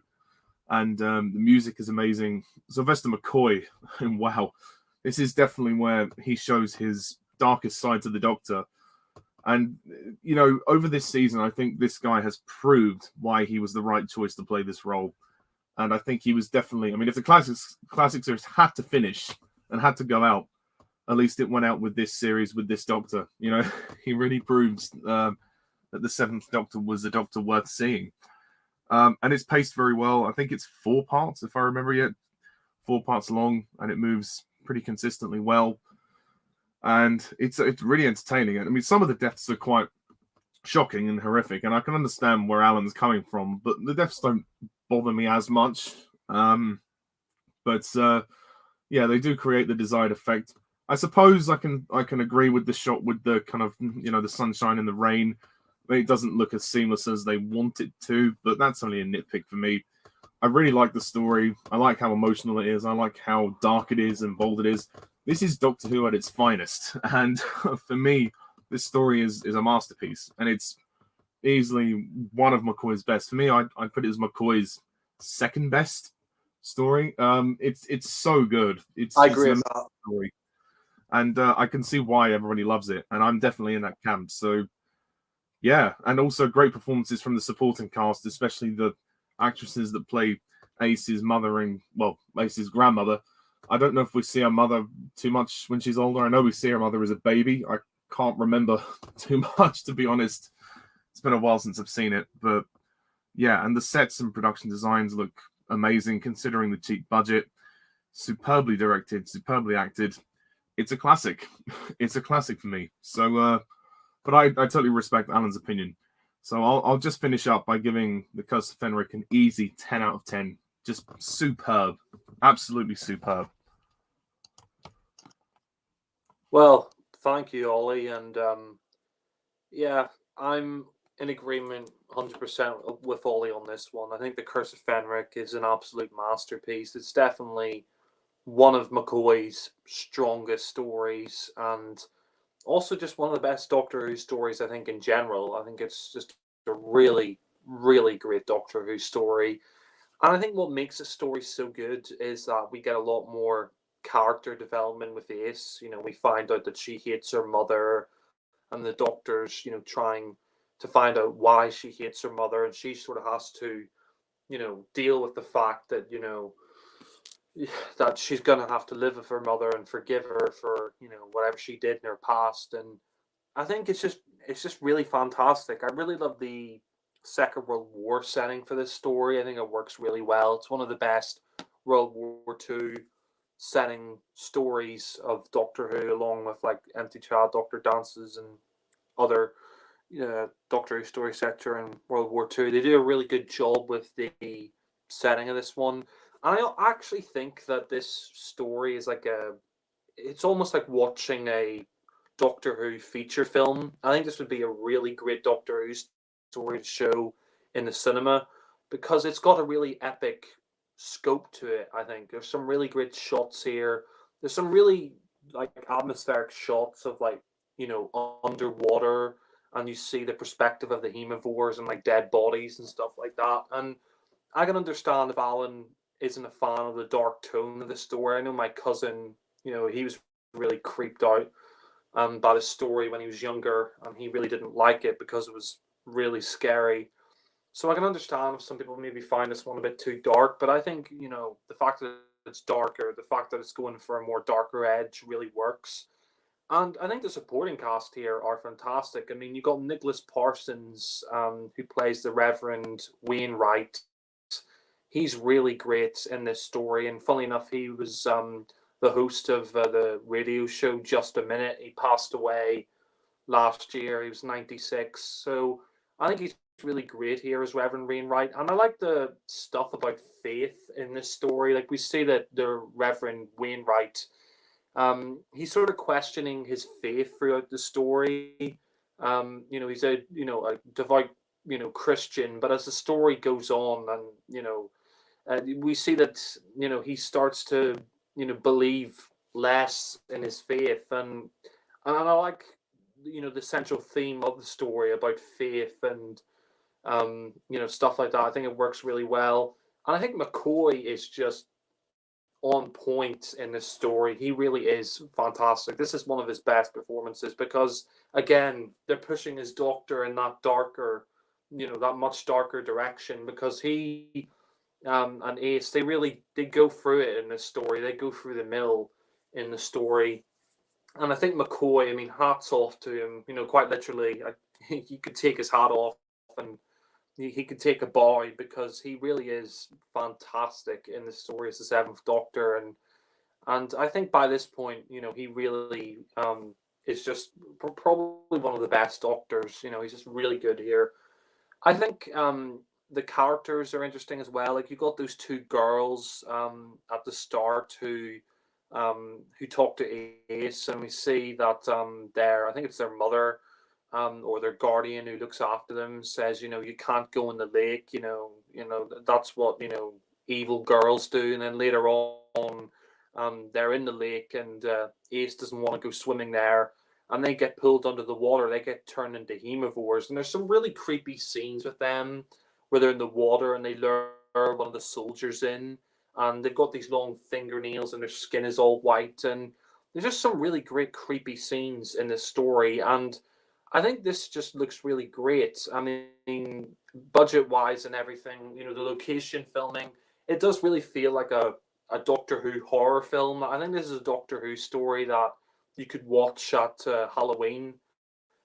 And the music is amazing. Sylvester McCoy, wow, this is definitely where he shows his darkest side to the Doctor. And, you know, over this season, I think this guy has proved why he was the right choice to play this role. And I think he was definitely, I mean, if the classic series had to finish and had to go out, at least it went out with this series, with this Doctor. You know, he really proves that the Seventh Doctor was a Doctor worth seeing. And it's paced very well. I think it's 4 parts, if I remember yet. 4 parts long, and it moves pretty consistently well. And it's really entertaining. I mean, some of the deaths are quite shocking and horrific, and I can understand where Alan's coming from, but the deaths don't bother me as much. But yeah, they do create the desired effect. I suppose I can agree with the shot with the kind of, you know, the sunshine and the rain. I mean, it doesn't look as seamless as they want it to, but that's only a nitpick for me. I really like the story. I like how emotional it is. I like how dark it is and bold it is. This is Doctor Who at its finest, and for me, this story is a masterpiece, and it's easily one of McCoy's best. For me, I'd put it as McCoy's second best story. It's so good. I It's agree an with amazing that. story, and I can see why everybody loves it, and I'm definitely in that camp. So yeah, and also great performances from the supporting cast, especially the actresses that play Ace's mother and well, Ace's grandmother. I don't know if we see her mother too much when she's older. I know we see her mother as a baby. I can't remember too much, to be honest. It's been a while since I've seen it, but yeah, and the sets and production designs look amazing considering the cheap budget. Superbly directed, superbly acted. It's a classic. It's a classic for me. So, but I totally respect Alan's opinion. So I'll just finish up by giving The Curse of Fenric an easy 10 out of 10. Just superb. Absolutely superb. Well, thank you, Ollie, and yeah, I'm in agreement 100% with Ollie on this one. I think The Curse of Fenric is an absolute masterpiece. It's definitely one of McCoy's strongest stories, and also just one of the best Doctor Who stories, I think, in general. I think it's just a really, really great Doctor Who story. And I think what makes the story so good is that we get a lot more character development with Ace. You know, we find out that she hates her mother, and the doctor's, trying to find out why she hates her mother, and she sort of has to, deal with the fact that, that she's gonna have to live with her mother and forgive her for, whatever she did in her past. And I think it's just really fantastic. I really love the Second World War setting for this story. I think it works really well. It's one of the best World War Two setting stories of Doctor Who, along with like Empty Child, Doctor Dances, and other Doctor Who story sector in World War Two. They do a really good job with the setting of this one. And I actually think that this story is like it's almost like watching a Doctor Who feature film. I think this would be a really great Doctor Who story to show in the cinema because it's got a really epic scope to it. I think there's some really great shots here. There's some really like atmospheric shots of like underwater, and you see the perspective of the hemovores and like dead bodies and stuff like that. And I can understand if Alan isn't a fan of the dark tone of the story. I know my cousin, he was really creeped out by the story when he was younger, and he really didn't like it because it was really scary. So I can understand if some people maybe find this one a bit too dark, but I think the fact that it's darker, the fact that it's going for a more darker edge really works. And I think the supporting cast here are fantastic. I mean, you got Nicholas Parsons, who plays the Reverend Wainwright. He's really great in this story, and funnily enough, he was the host of the radio show Just a Minute. He passed away last year. He was 96. So I think he's really great here as Reverend Wainwright. And I like the stuff about faith in this story. Like we see that the Reverend Wainwright, he's sort of questioning his faith throughout the story. He's a devout, Christian, but as the story goes on and, we see that, he starts to, believe less in his faith. And I like, the central theme of the story about faith and, stuff like that. I think it works really well. And I think McCoy is just on point in this story. He really is fantastic. This is one of his best performances because, again, they're pushing his doctor in that darker, that much darker direction because he and Ace, they go through it in this story. They go through the mill in the story. And I think McCoy, I mean, hats off to him. Quite literally, he could take his hat off and he could take a bow because he really is fantastic in the story as the Seventh Doctor. And I think by this point, he really is just probably one of the best Doctors. He's just really good here. I think the characters are interesting as well. Like you got those two girls at the start who talk to Ace, and we see that I think it's their mother or their guardian who looks after them says, you can't go in the lake. That's what evil girls do. And then later on, they're in the lake, and Ace doesn't want to go swimming there, and they get pulled under the water. They get turned into herbivores, and there's some really creepy scenes with them where they're in the water and they lure one of the soldiers in, and they've got these long fingernails and their skin is all white, and there's just some really great creepy scenes in this story. And I think this just looks really great. I mean, budget wise and everything, the location filming, it does really feel like a Doctor Who horror film. I think this is a Doctor Who story that you could watch at Halloween,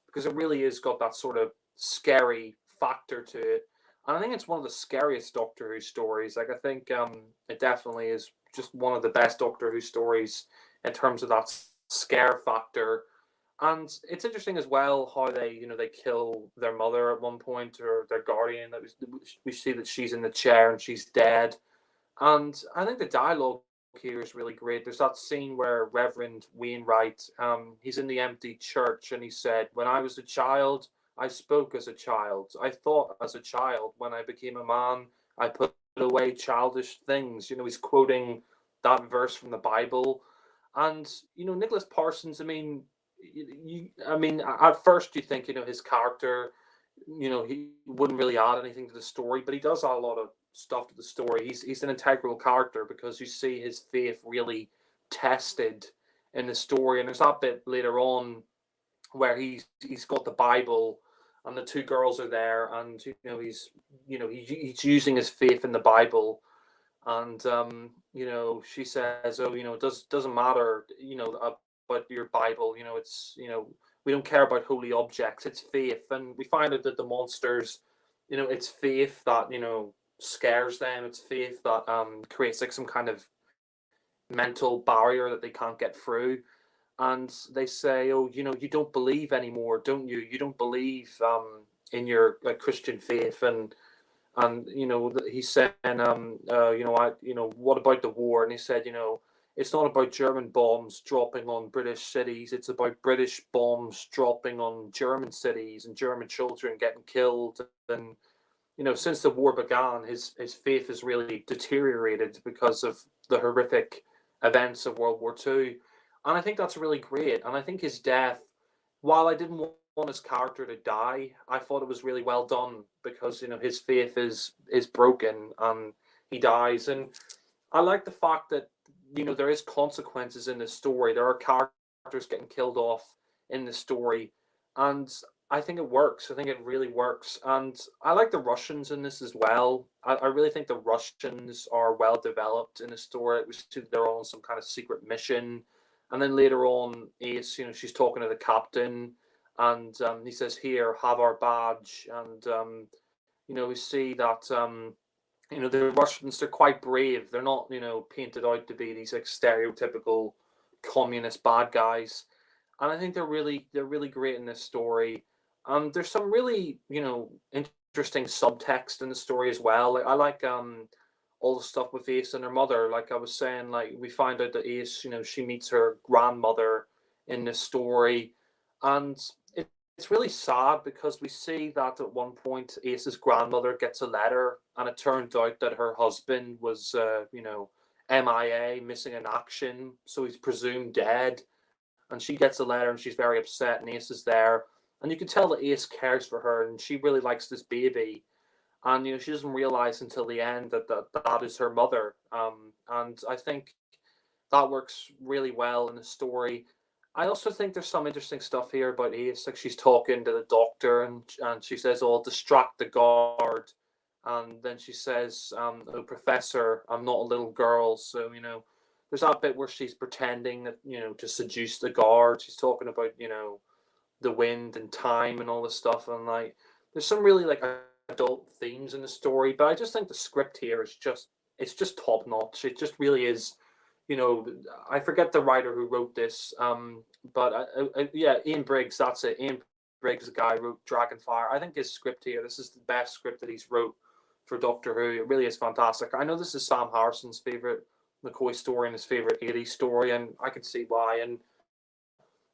because it really is got that sort of scary factor to it. And I think it's one of the scariest Doctor Who stories. Like, I think it definitely is just one of the best Doctor Who stories in terms of that scare factor. And it's interesting as well how they kill their mother at one point, or their guardian. We see that she's in the chair and she's dead. And I think the dialogue here is really great. There's that scene where Reverend Wainwright, he's in the empty church, and he said, "When I was a child, I spoke as a child. I thought as a child. When I became a man, I put away childish things." He's quoting that verse from the Bible. And Nicholas Parsons. I mean, at first you think his character, he wouldn't really add anything to the story, but he does add a lot of stuff to the story. He's an integral character, because you see his faith really tested in the story. And there's that bit later on where he's got the Bible, and the two girls are there, and he's using his faith in the Bible. And she says, "Oh, it doesn't matter about your Bible, it's we don't care about holy objects, it's faith." And we find out that the monsters, it's faith that scares them. It's faith that creates like some kind of mental barrier that they can't get through. And they say, "Oh, you don't believe anymore, don't you? You don't believe in your Christian faith." And he's saying, "What about the war?" And he said, "It's not about German bombs dropping on British cities. It's about British bombs dropping on German cities and German children getting killed." And since the war began, his faith has really deteriorated because of the horrific events of World War II. And I think that's really great. And I think his death, while I didn't want his character to die, I thought it was really well done, because his faith is broken and he dies. And I like the fact that there is consequences in this story. There are characters getting killed off in the story, and I think it works. I think it really works. And I like the Russians in this as well. I really think the Russians are well developed in the story. We see they're on some kind of secret mission. And then later on, Ace, she's talking to the captain, and he says, "Here, have our badge." And, we see that, the Russians, they're quite brave. They're not, painted out to be these like stereotypical communist bad guys. And I think they're really great in this story. There's some really, interesting subtext in the story as well. Like, I like all the stuff with Ace and her mother. Like I was saying, like we find out that Ace, she meets her grandmother in this story, and it's really sad, because we see that at one point Ace's grandmother gets a letter, and it turned out that her husband was, MIA, missing in action, so he's presumed dead. And she gets a letter and she's very upset, and Ace is there, and you can tell that Ace cares for her and she really likes this baby. And she doesn't realize until the end that is her mother. And I think that works really well in the story. I also think there's some interesting stuff here about Ace. Like, she's talking to the doctor, and she says, "Oh, I'll distract the guard." And then she says, "Oh, Professor, I'm not a little girl." So, there's that bit where she's pretending that, to seduce the guard. She's talking about, the wind and time and all this stuff. And like, there's some really like adult themes in the story, but I just think the script here is it's just top notch. It just really is. I forget the writer who wrote this, but yeah, Ian Briggs. That's it. Ian Briggs, the guy who wrote Dragonfire. I think his script here, this is the best script that he's wrote for Doctor Who. It really is fantastic. I know this is Sam Harrison's favorite McCoy story and his favorite 80s story, and I can see why. And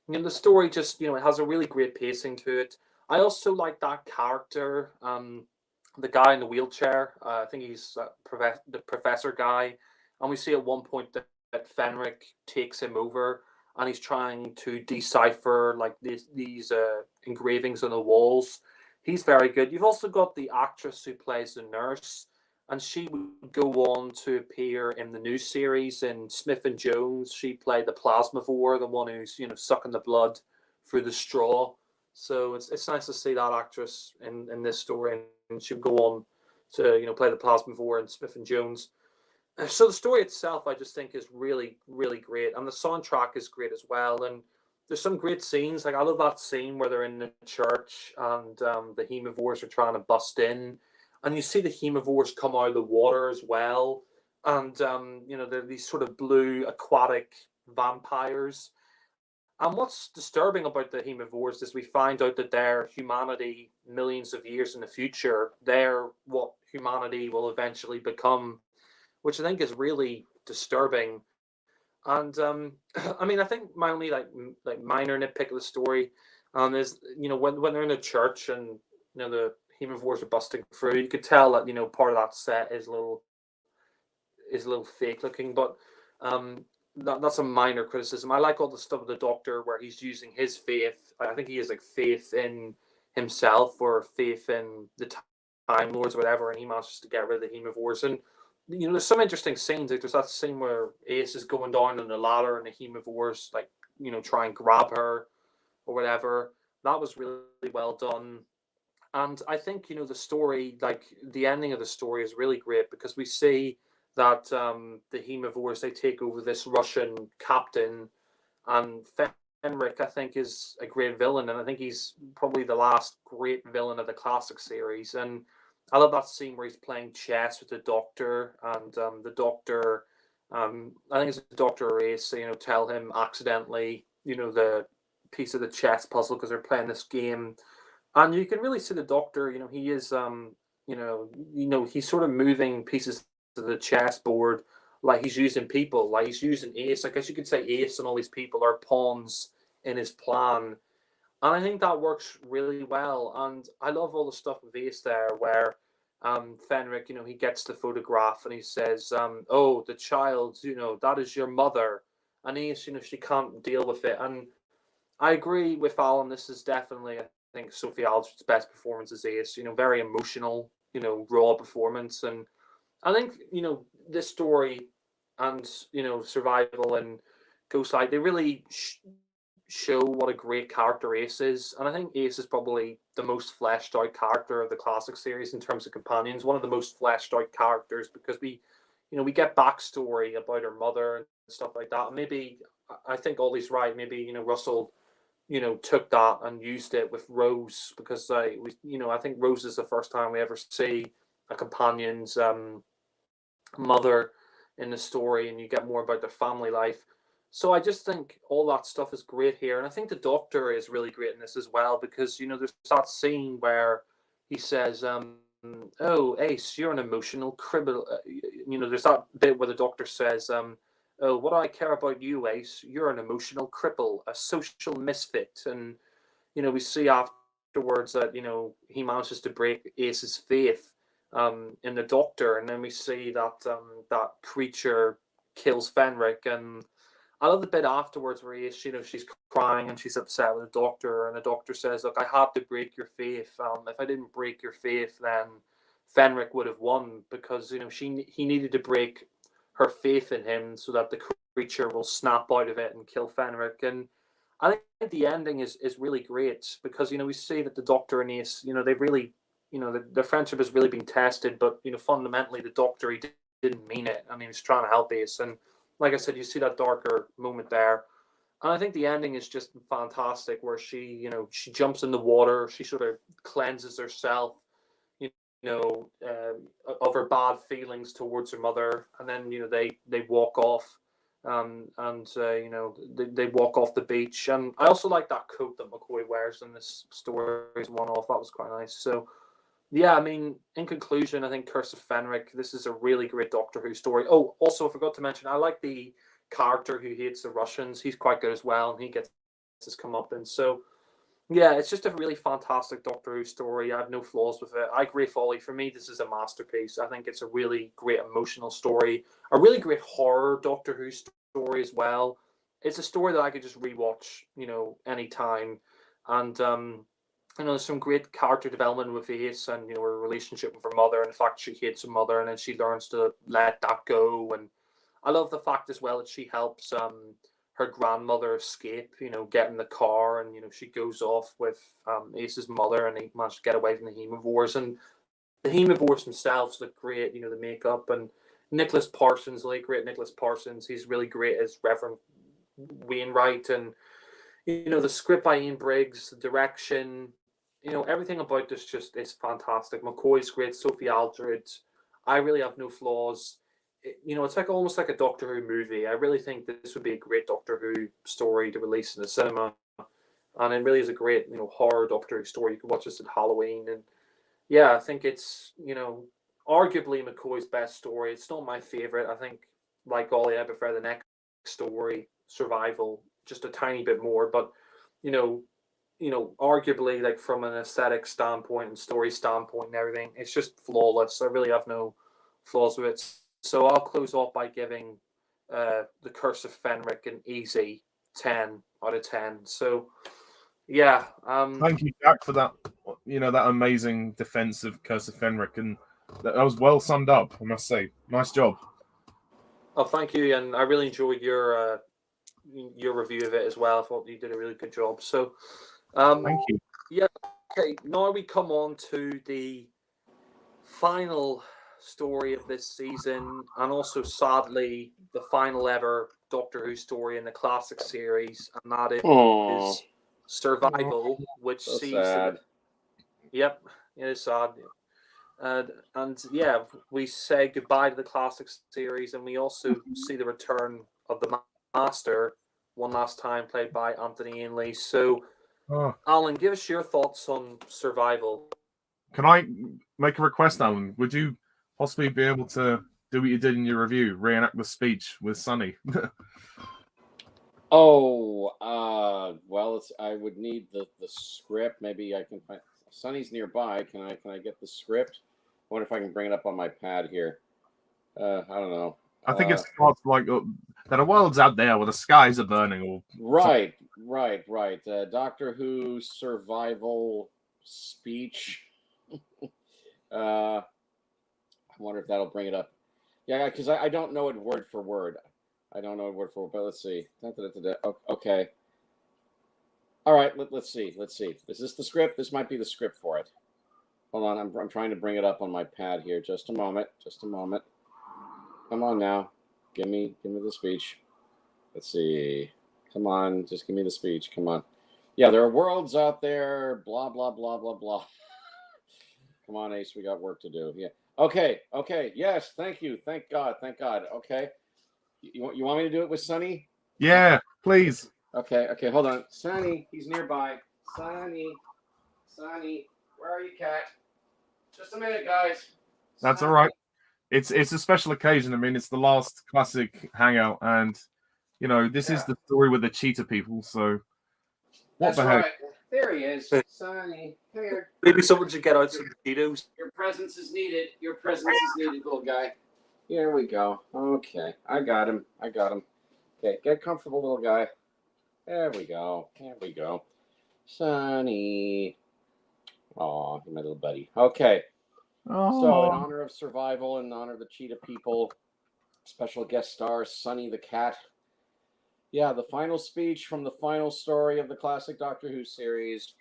the story just, it has a really great pacing to it. I also like that character, the guy in the wheelchair. I think he's the professor guy, and we see at one point that Fenric takes him over, and he's trying to decipher like these engravings on the walls. He's very good. You've also got the actress who plays the nurse, and she would go on to appear in the new series in Smith and Jones. She played the Plasmavore, the one who's sucking the blood through the straw. So it's nice to see that actress in this story, and she would go on to play the Plasmavore in Smith and Jones. So the story itself, I just think, is really really great, and the soundtrack is great as well. And there's some great scenes. Like I love that scene where they're in the church and the Hemivores are trying to bust in, and you see the Hemivores come out of the water as well, and they're these sort of blue aquatic vampires. And what's disturbing about the Hemivores is we find out that their humanity, millions of years in the future, they're what humanity will eventually become, which I think is really disturbing. And I mean, I think my only like minor nitpick of the story is when they're in a church and the Hemivores are busting through, you could tell that part of that set is a little fake looking, but um, that's a minor criticism. I like all the stuff with the Doctor where he's using his faith. I think he has like faith in himself or faith in the Time Lords or whatever, and he manages to get rid of the Hemivores. And there's some interesting scenes. Like there's that scene where Ace is going down on the ladder and the Hemivores like try and grab her or whatever. That was really well done. And I think the story, like the ending of the story, is really great because we see that the Hemivores, they take over this Russian captain, and Fenric, I think, is a great villain, and I think he's probably the last great villain of the classic series. And I love that scene where he's playing chess with the Doctor, and the Doctor, I think it's the Doctor Ace, tell him accidentally, the piece of the chess puzzle because they're playing this game, and you can really see the Doctor. He is, he's sort of moving pieces of the chessboard like he's using people, like he's using Ace. I guess you could say Ace and all these people are pawns in his plan, and I think that works really well. And I love all the stuff with Ace there, where Fenric, he gets the photograph and he says, "Oh, the child, that is your mother," and Ace, she can't deal with it. And I agree with Alan. This is definitely, I think, Sophie Aldred's best performance as Ace. Very emotional, raw performance, and I think this story and survival and Ghostlight, they really show what a great character Ace is, and I think Ace is probably the most fleshed out character of the classic series in terms of companions. One of the most fleshed out characters because we get backstory about her mother and stuff like that. And maybe I think Ollie's right. Maybe Russell took that and used it with Rose because I think Rose is the first time we ever see a companion's mother in the story, and you get more about their family life. So I just think all that stuff is great here, and I think the Doctor is really great in this as well because there's that scene where he says, "Oh, Ace, you're an emotional criminal." There's that bit where the Doctor says, "Oh, what do I care about you, Ace? You're an emotional cripple, a social misfit." And we see afterwards that he manages to break Ace's faith in the Doctor, and then we see that that creature kills Fenric. And I love the bit afterwards where she's crying and she's upset with the Doctor, and the Doctor says, "Look, I had to break your faith. If I didn't break your faith, then Fenric would have won because he needed to break her faith in him so that the creature will snap out of it and kill Fenric." And I think the ending is really great because we see that the Doctor and Ace, they've really, their friendship has really been tested, but fundamentally the Doctor, he didn't mean it, and he was trying to help Ace. And like I said, you see that darker moment there, and I think the ending is just fantastic, where she jumps in the water, she sort of cleanses herself, you of her bad feelings towards her mother, and then they walk off, and they walk off the beach. And I also like that coat that McCoy wears in this story as one off. That was quite nice. So yeah, I mean, in conclusion, I think Curse of Fenric, this is a really great Doctor Who story. Oh, also, I forgot to mention, I like the character who hates the Russians. He's quite good as well, and he gets has come up in. So yeah, it's just a really fantastic Doctor Who story. I have no flaws with it. I agree, Folly. For me, this is a masterpiece. I think it's a really great emotional story, a really great horror Doctor Who story as well. It's a story that I could just rewatch, anytime. And there's some great character development with Ace, and her relationship with her mother, and the fact she hates her mother, and then she learns to let that go. And I love the fact as well that she helps her grandmother escape, get in the car, and she goes off with Ace's mother, and they manage to get away from the Hemivores. And the Hemivores themselves look great, the makeup. And Nicholas Parsons, late great Nicholas Parsons, he's really great as Reverend Wainwright. And the script by Ian Briggs, the direction, everything about this just is fantastic. McCoy's great, Sophie Aldred. I really have no flaws. It's like almost like a Doctor Who movie. I really think this would be a great Doctor Who story to release in the cinema, and it really is a great horror Doctor Who story. You can watch this at Halloween, and yeah, I think it's arguably McCoy's best story. It's not my favorite. I think, like Ollie, I prefer the next story, Survival, just a tiny bit more. But arguably, like from an aesthetic standpoint and story standpoint and everything, it's just flawless. I really have no flaws with it. So I'll close off by giving The Curse of Fenric an easy 10 out of 10. So yeah. Thank you, Jack, for that. That amazing defense of Curse of Fenric, and that was well summed up. I must say, nice job. Oh, thank you, and I really enjoyed your review of it as well. I thought you did a really good job. So, Thank you. Yeah. Okay. Now we come on to the final story of this season, and also sadly the final ever Doctor Who story in the classic series, and that is Aww. Survival, which So sees sad. Yep, it is sad. And yeah, we say goodbye to the classic series, and we also see the return of the Master one last time, played by Anthony Ainley. So, Alan, give us your thoughts on Survival. Can I make a request, Alan? Would you possibly be able to do what you did in your review, reenact the speech with Sunny? Well, I would need the script. Maybe I can find Sunny's nearby. Can I get the script? I wonder if I can bring it up on my pad here. I don't know. I think it's parts like that. A world's out there where the skies are burning. Or right. Doctor Who survival speech. I wonder if that'll bring it up. Yeah, because I don't know it word for word. I don't know it word for word, but let's see. Okay. All right, let's see. Is this the script? This might be the script for it. Hold on, I'm trying to bring it up on my pad here. Just a moment. Come on now. Give me the speech. Let's see. Come on, just give me the speech. Come on. Yeah, there are worlds out there, blah, blah, blah, blah, blah. Come on, Ace, we got work to do. Yeah. Okay. Yes, thank you. Thank God. Okay. You want me to do it with Sunny? Yeah, please. Okay, hold on. Sunny, he's nearby. Sunny, where are you, cat? Just a minute, guys. That's all right. It's a special occasion. I mean, it's the last classic hangout, and this is the story with the cheetah people. So That's right. There he is. Sunny, come here. Maybe someone should get out some Cheetos. Your presence is needed. Little guy. Here we go. Okay, I got him. Okay, get comfortable, little guy. There we go. Sunny. Aw, my little buddy. Okay. Oh. So, in honor of Survival, in honor of the cheetah people, special guest star Sunny the cat. Yeah, the final speech from the final story of the classic Doctor Who series.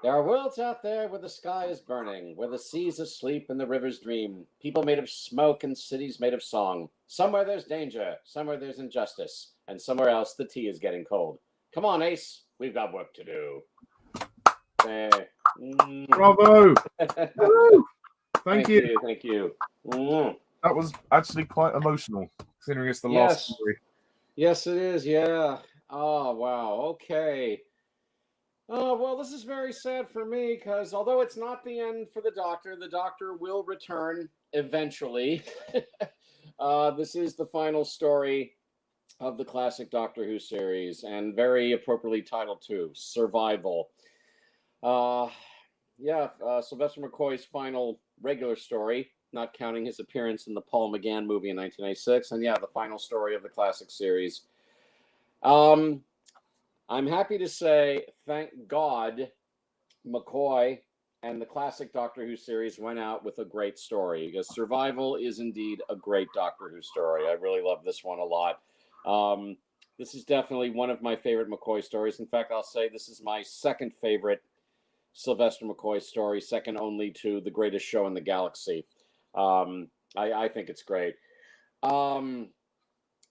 There are worlds out there where the sky is burning, where the sea's asleep and the rivers dream, people made of smoke and cities made of song. Somewhere there's danger, somewhere there's injustice, and somewhere else the tea is getting cold. Come on, Ace, we've got work to do. There. Bravo! Thank you. That was actually quite emotional, considering it's the last story. Yes, it is. Yeah. Oh, wow. Okay. Oh, well, this is very sad for me because although it's not the end for the Doctor will return eventually. This is the final story of the classic Doctor Who series, and very appropriately titled too, Survival. Uh, Sylvester McCoy's final regular story, not counting his appearance in the Paul McGann movie in 1996, and the final story of the classic series. I'm happy to say, thank God, McCoy and the classic Doctor Who series went out with a great story, because Survival is indeed a great Doctor Who story. I really love this one a lot. This is definitely one of my favorite McCoy stories. In fact, I'll say this is my second favorite Sylvester McCoy story, second only to The Greatest Show in the Galaxy. I think it's great.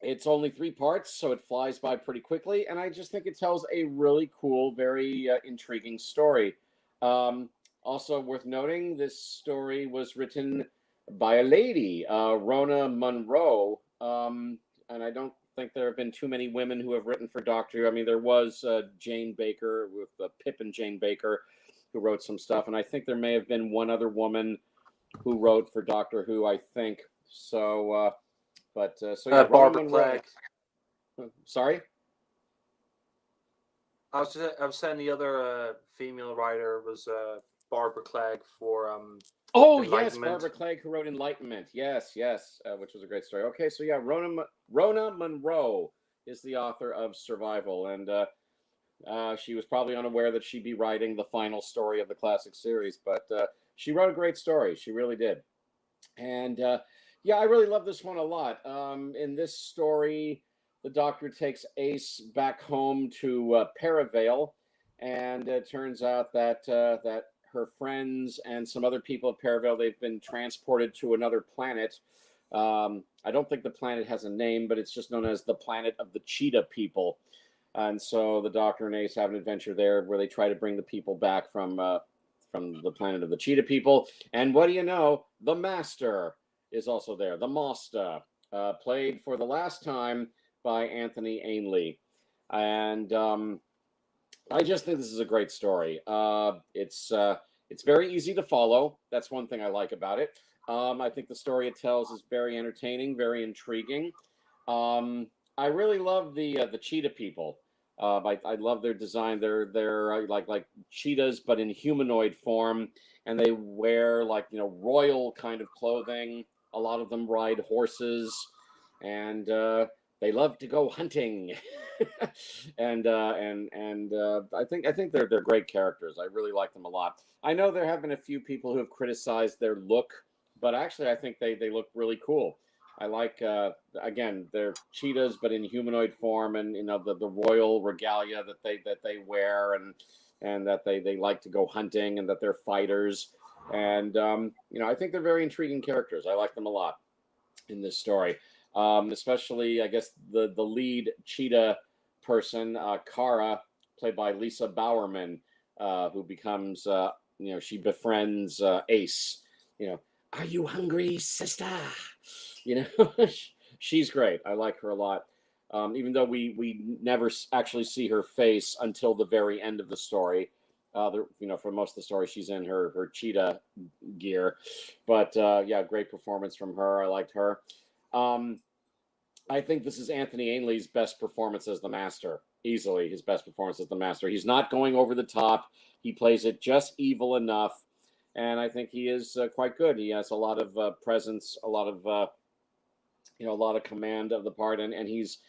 It's only 3 parts, so it flies by pretty quickly, and I just think it tells a really cool, very intriguing story. Also worth noting, this story was written by a lady, Rona Munro, and I don't think there have been too many women who have written for Doctor Who. I mean, there was Jane Baker with Pip and Jane Baker, who wrote some stuff, and I think there may have been one other woman who wrote for Doctor Who, I think. So, Barbara Rona Munro. Clegg. Sorry? I was saying the other female writer was Barbara Clegg for Oh, yes, Enlightenment. Barbara Clegg, who wrote Enlightenment. Yes, which was a great story. Okay, so Rona Munro is the author of Survival, and she was probably unaware that she'd be writing the final story of the classic series, but she wrote a great story. She really did. And I really love this one a lot. In this story, the Doctor takes Ace back home to Perivale, and it turns out that her friends and some other people at Perivale, they've been transported to another planet. I don't think the planet has a name, but it's just known as the planet of the Cheetah people. And so the Doctor and Ace have an adventure there where they try to bring the people back from the planet of the Cheetah people. And what do you know? The Master is also there. The Master, played for the last time by Anthony Ainley. And I just think this is a great story. It's very easy to follow. That's one thing I like about it. I think the story it tells is very entertaining, very intriguing. I really love the Cheetah people. I love their design. They're like cheetahs, but in humanoid form, and they wear royal kind of clothing. A lot of them ride horses, and they love to go hunting. and I think they're great characters. I really like them a lot. I know there have been a few people who have criticized their look, but actually I think they look really cool. I like again, they're cheetahs but in humanoid form, and the royal regalia that they wear, and that they like to go hunting, and that they're fighters, and I think they're very intriguing characters. I like them a lot in this story, especially I guess the lead cheetah person, Kara, played by Lisa Bowerman, who becomes she befriends Ace. Are you hungry, sister? She's great. I like her a lot. Even though we never actually see her face until the very end of the story. For most of the story, she's in her cheetah gear. But great performance from her. I liked her. I think this is Anthony Ainley's best performance as the Master. Easily his best performance as the Master. He's not going over the top. He plays it just evil enough. And I think he is quite good. He has a lot of presence, a lot of a lot of command of the part, and he's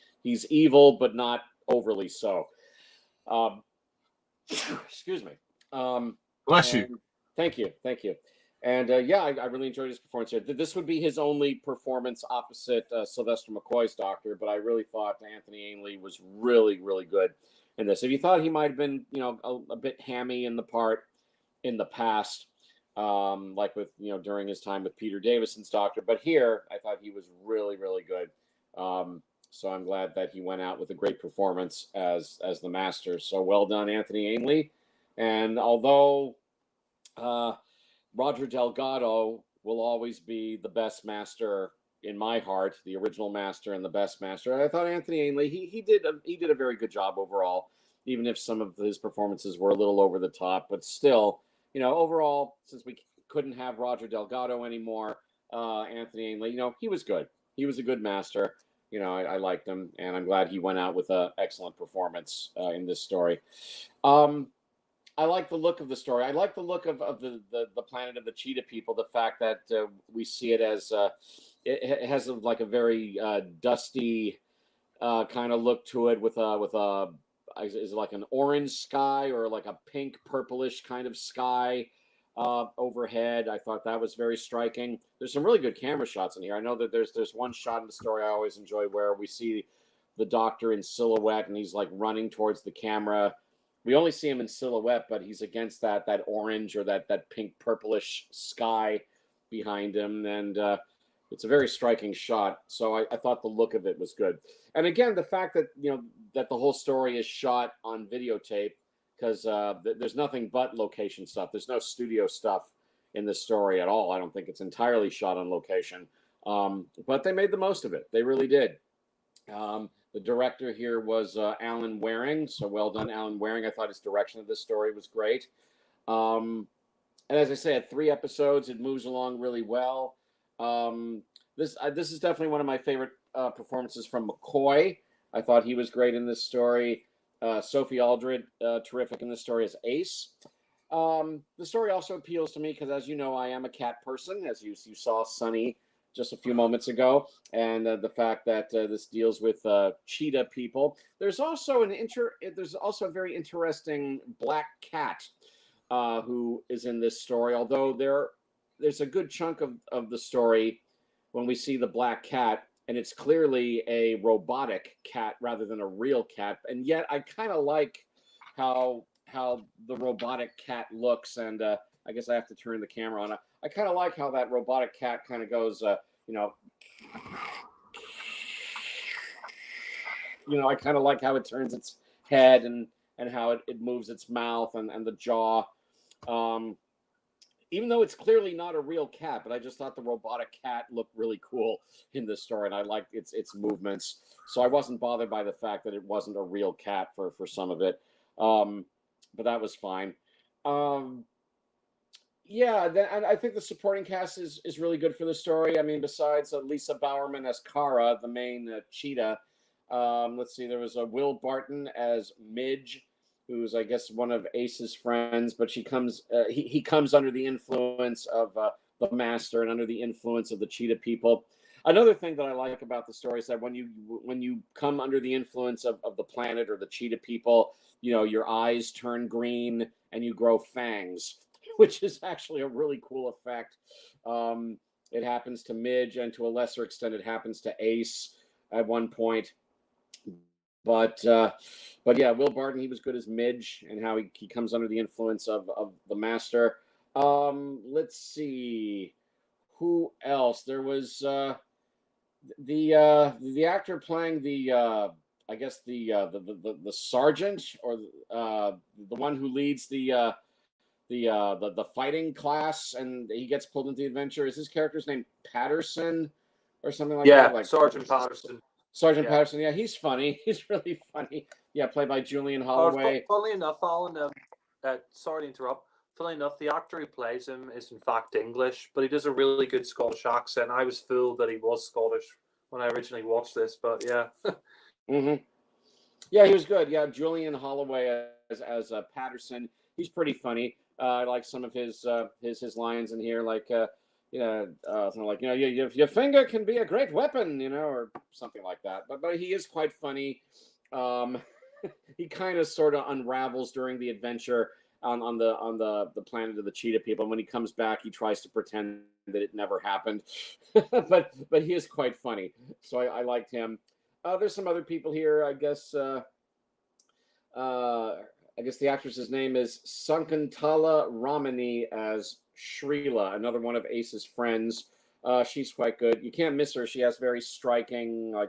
evil but not overly so. Excuse me. Bless you. Thank you. And I really enjoyed his performance here. This would be his only performance opposite Sylvester McCoy's Doctor, but I really thought Anthony Ainley was really, really good in this. If you thought he might have been, a bit hammy in the part in the past, like with during his time with Peter Davison's Doctor, but here I thought he was really, really good. So I'm glad that he went out with a great performance as the Master. So well done, Anthony Ainley. And although Roger Delgado will always be the best Master in my heart, the original Master and the best Master, I thought Anthony Ainley he did a very good job overall, even if some of his performances were a little over the top, but still. Overall, since we couldn't have Roger Delgado anymore, Anthony Ainley, he was good. He was a good Master. I liked him, and I'm glad he went out with an excellent performance in this story. Um, I like the look of the story. I like the look of the planet of the cheetah people. The fact that we see it as it has like a very dusty kind of look to it with a is it like an orange sky or like a pink purplish kind of sky overhead. I thought that was very striking. There's some really good camera shots in here. I know that there's one shot in the story I always enjoy where we see the Doctor in silhouette and he's like running towards the camera. We only see him in silhouette, but he's against that orange or that pink purplish sky behind him, and it's a very striking shot. So I thought the look of it was good. And again, the fact that that the whole story is shot on videotape, because there's nothing but location stuff. There's no studio stuff in this story at all. I don't think it's entirely shot on location, but they made the most of it. They really did. The director here was Alan Waring, so well done, Alan Waring. I thought his direction of this story was great. And as I said, 3 episodes. It moves along really well. This is definitely one of my favorite performances from McCoy. I thought he was great in this story. Sophie Aldred, terrific in this story as Ace. The story also appeals to me because, as you know, I am a cat person, as you saw Sunny just a few moments ago, and the fact that this deals with cheetah people. There's also a very interesting black cat who is in this story. Although there's a good chunk of the story when we see the black cat, and it's clearly a robotic cat rather than a real cat. And yet, I kind of like how the robotic cat looks, and I guess I have to turn the camera on. I kind of like how that robotic cat kind of goes, I kind of like how it turns its head and how it moves its mouth and the jaw. Even though it's clearly not a real cat, but I just thought the robotic cat looked really cool in this story, and I liked its movements. So I wasn't bothered by the fact that it wasn't a real cat for some of it. But that was fine. And I think the supporting cast is really good for the story. I mean, besides Lisa Bowerman as Kara, the main cheetah, let's see, there was Will Barton as Midge, who's, I guess, one of Ace's friends, but he comes under the influence of the Master and under the influence of the cheetah people. Another thing that I like about the story is that when you come under the influence of the planet or the cheetah people, your eyes turn green and you grow fangs, which is actually a really cool effect. It happens to Midge, and to a lesser extent, it happens to Ace at one point. But yeah, Will Barton, he was good as Midge, and how he comes under the influence of the Master. Let's see, who else? There was the actor playing the I guess the sergeant, or the one who leads the fighting class, and he gets pulled into the adventure. Is his character's name Patterson or something like that? Like Sergeant Patterson. Sergeant Patterson. Yeah, he's funny. He's really funny. Yeah, played by Julian Holloway. Funnily enough, Alan, sorry to interrupt. Funnily enough, the actor who plays him is in fact English, but he does a really good Scottish accent. I was fooled that he was Scottish when I originally watched this, but yeah. Yeah, he was good. Yeah, Julian Holloway as Patterson. He's pretty funny. I like some of his lines in here, like something like, your finger can be a great weapon, or something like that. But he is quite funny. He kind of sort of unravels during the adventure on the planet of the cheetah people. And when he comes back, he tries to pretend that it never happened. but he is quite funny. So I liked him. There's some other people here. I guess the actress's name is Sakuntala Ramani as Shrila, another one of Ace's friends. She's quite good. You can't miss her. She has very striking, I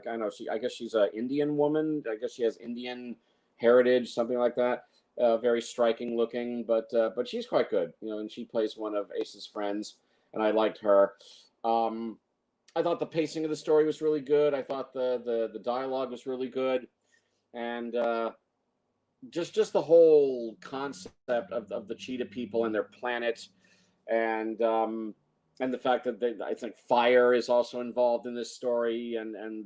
guess she's an Indian woman. I guess she has Indian heritage, something like that. Very striking looking, but she's quite good, and she plays one of Ace's friends, and I liked her. I thought the pacing of the story was really good. I thought the dialogue was really good, and just the whole concept of the cheetah people and their planet, and and the fact that I think fire is also involved in this story, and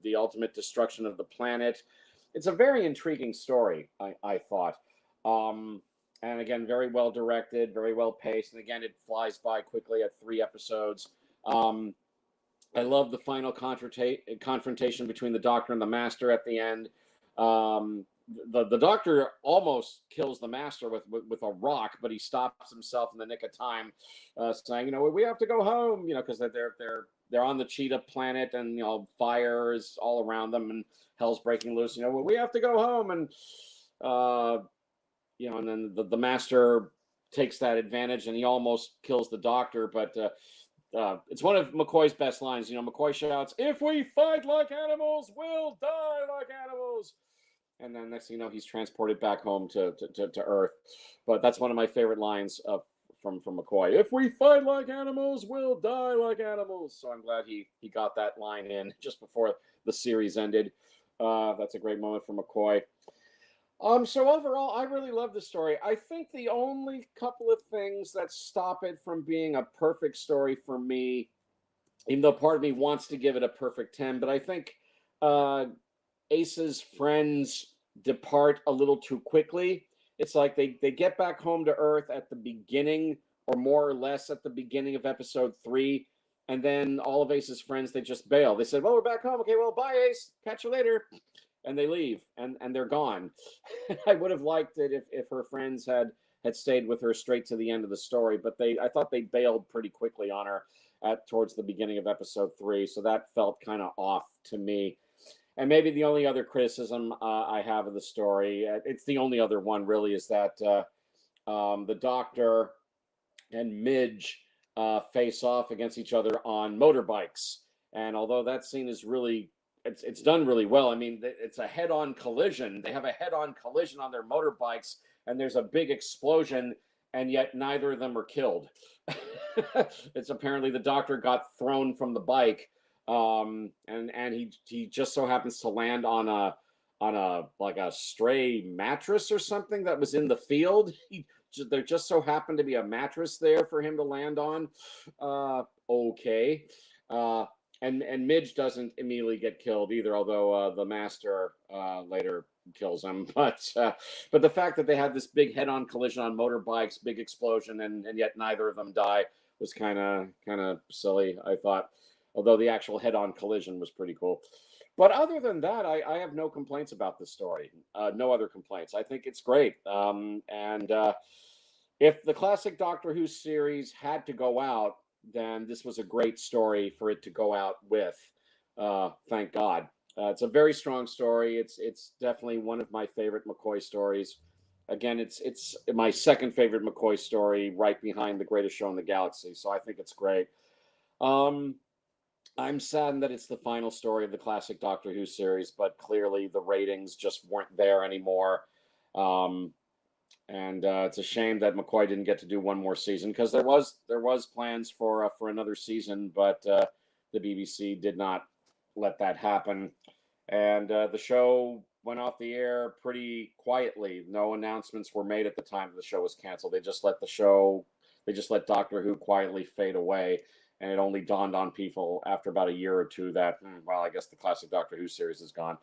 the ultimate destruction of the planet. It's a very intriguing story, I thought. And again, very well directed, very well paced. And again, it flies by quickly at 3 episodes. I love the final confrontation between the Doctor and the Master at the end. The Doctor almost kills the Master with a rock, but he stops himself in the nick of time, saying, we have to go home, because they're on the Cheetah planet, and fire is all around them, and hell's breaking loose. We have to go home, and and then the Master takes that advantage, and he almost kills the Doctor, but. It's one of McCoy's best lines. McCoy shouts, "If we fight like animals, we'll die like animals." And then next thing you know, he's transported back home to Earth. But that's one of my favorite lines from McCoy. "If we fight like animals, we'll die like animals." So I'm glad he got that line in just before the series ended. That's a great moment for McCoy. So overall, I really love the story. I think the only couple of things that stop it from being a perfect story for me, even though part of me wants to give it a perfect 10, but I think Ace's friends depart a little too quickly. It's like they get back home to Earth at the beginning, or more or less at the beginning of episode 3, and then all of Ace's friends, they just bail. They said, "Well, we're back home. Okay, well, bye, Ace. Catch you later." And they leave, and they're gone. I would have liked it if her friends had stayed with her straight to the end of the story, but I thought they bailed pretty quickly on her towards the beginning of episode 3, so that felt kind of off to me. And maybe the only other criticism I have of the story, it's the only other one really, is that the Doctor and Midge face off against each other on motorbikes. And although that scene is really it's done really well. I mean, it's a head-on collision. They have a head-on collision on their motorbikes, and there's a big explosion, and yet neither of them are killed. It's apparently the Doctor got thrown from the bike, and he just so happens to land on a like a stray mattress or something that was in the field. There just so happened to be a mattress there for him to land on. Okay. And Midge doesn't immediately get killed either, although the Master later kills him. But the fact that they had this big head-on collision on motorbikes, big explosion, and yet neither of them die was kind of silly, I thought. Although the actual head-on collision was pretty cool. But other than that, I have no complaints about this story. No other complaints. I think it's great. And if the classic Doctor Who series had to go out, then this was a great story for it to go out with. Thank God. It's a very strong story. It's definitely one of my favorite McCoy stories. Again, it's my second favorite McCoy story, right behind The Greatest Show in the Galaxy. So I think it's great. I'm saddened that it's the final story of the classic Doctor Who series, but clearly the ratings just weren't there anymore. And it's a shame that McCoy didn't get to do one more season, because there was plans for another season, but the BBC did not let that happen. And the show went off the air pretty quietly. No announcements were made at the time the show was canceled. They just let Doctor Who quietly fade away. And it only dawned on people after about a year or two that, well, I guess the classic Doctor Who series is gone.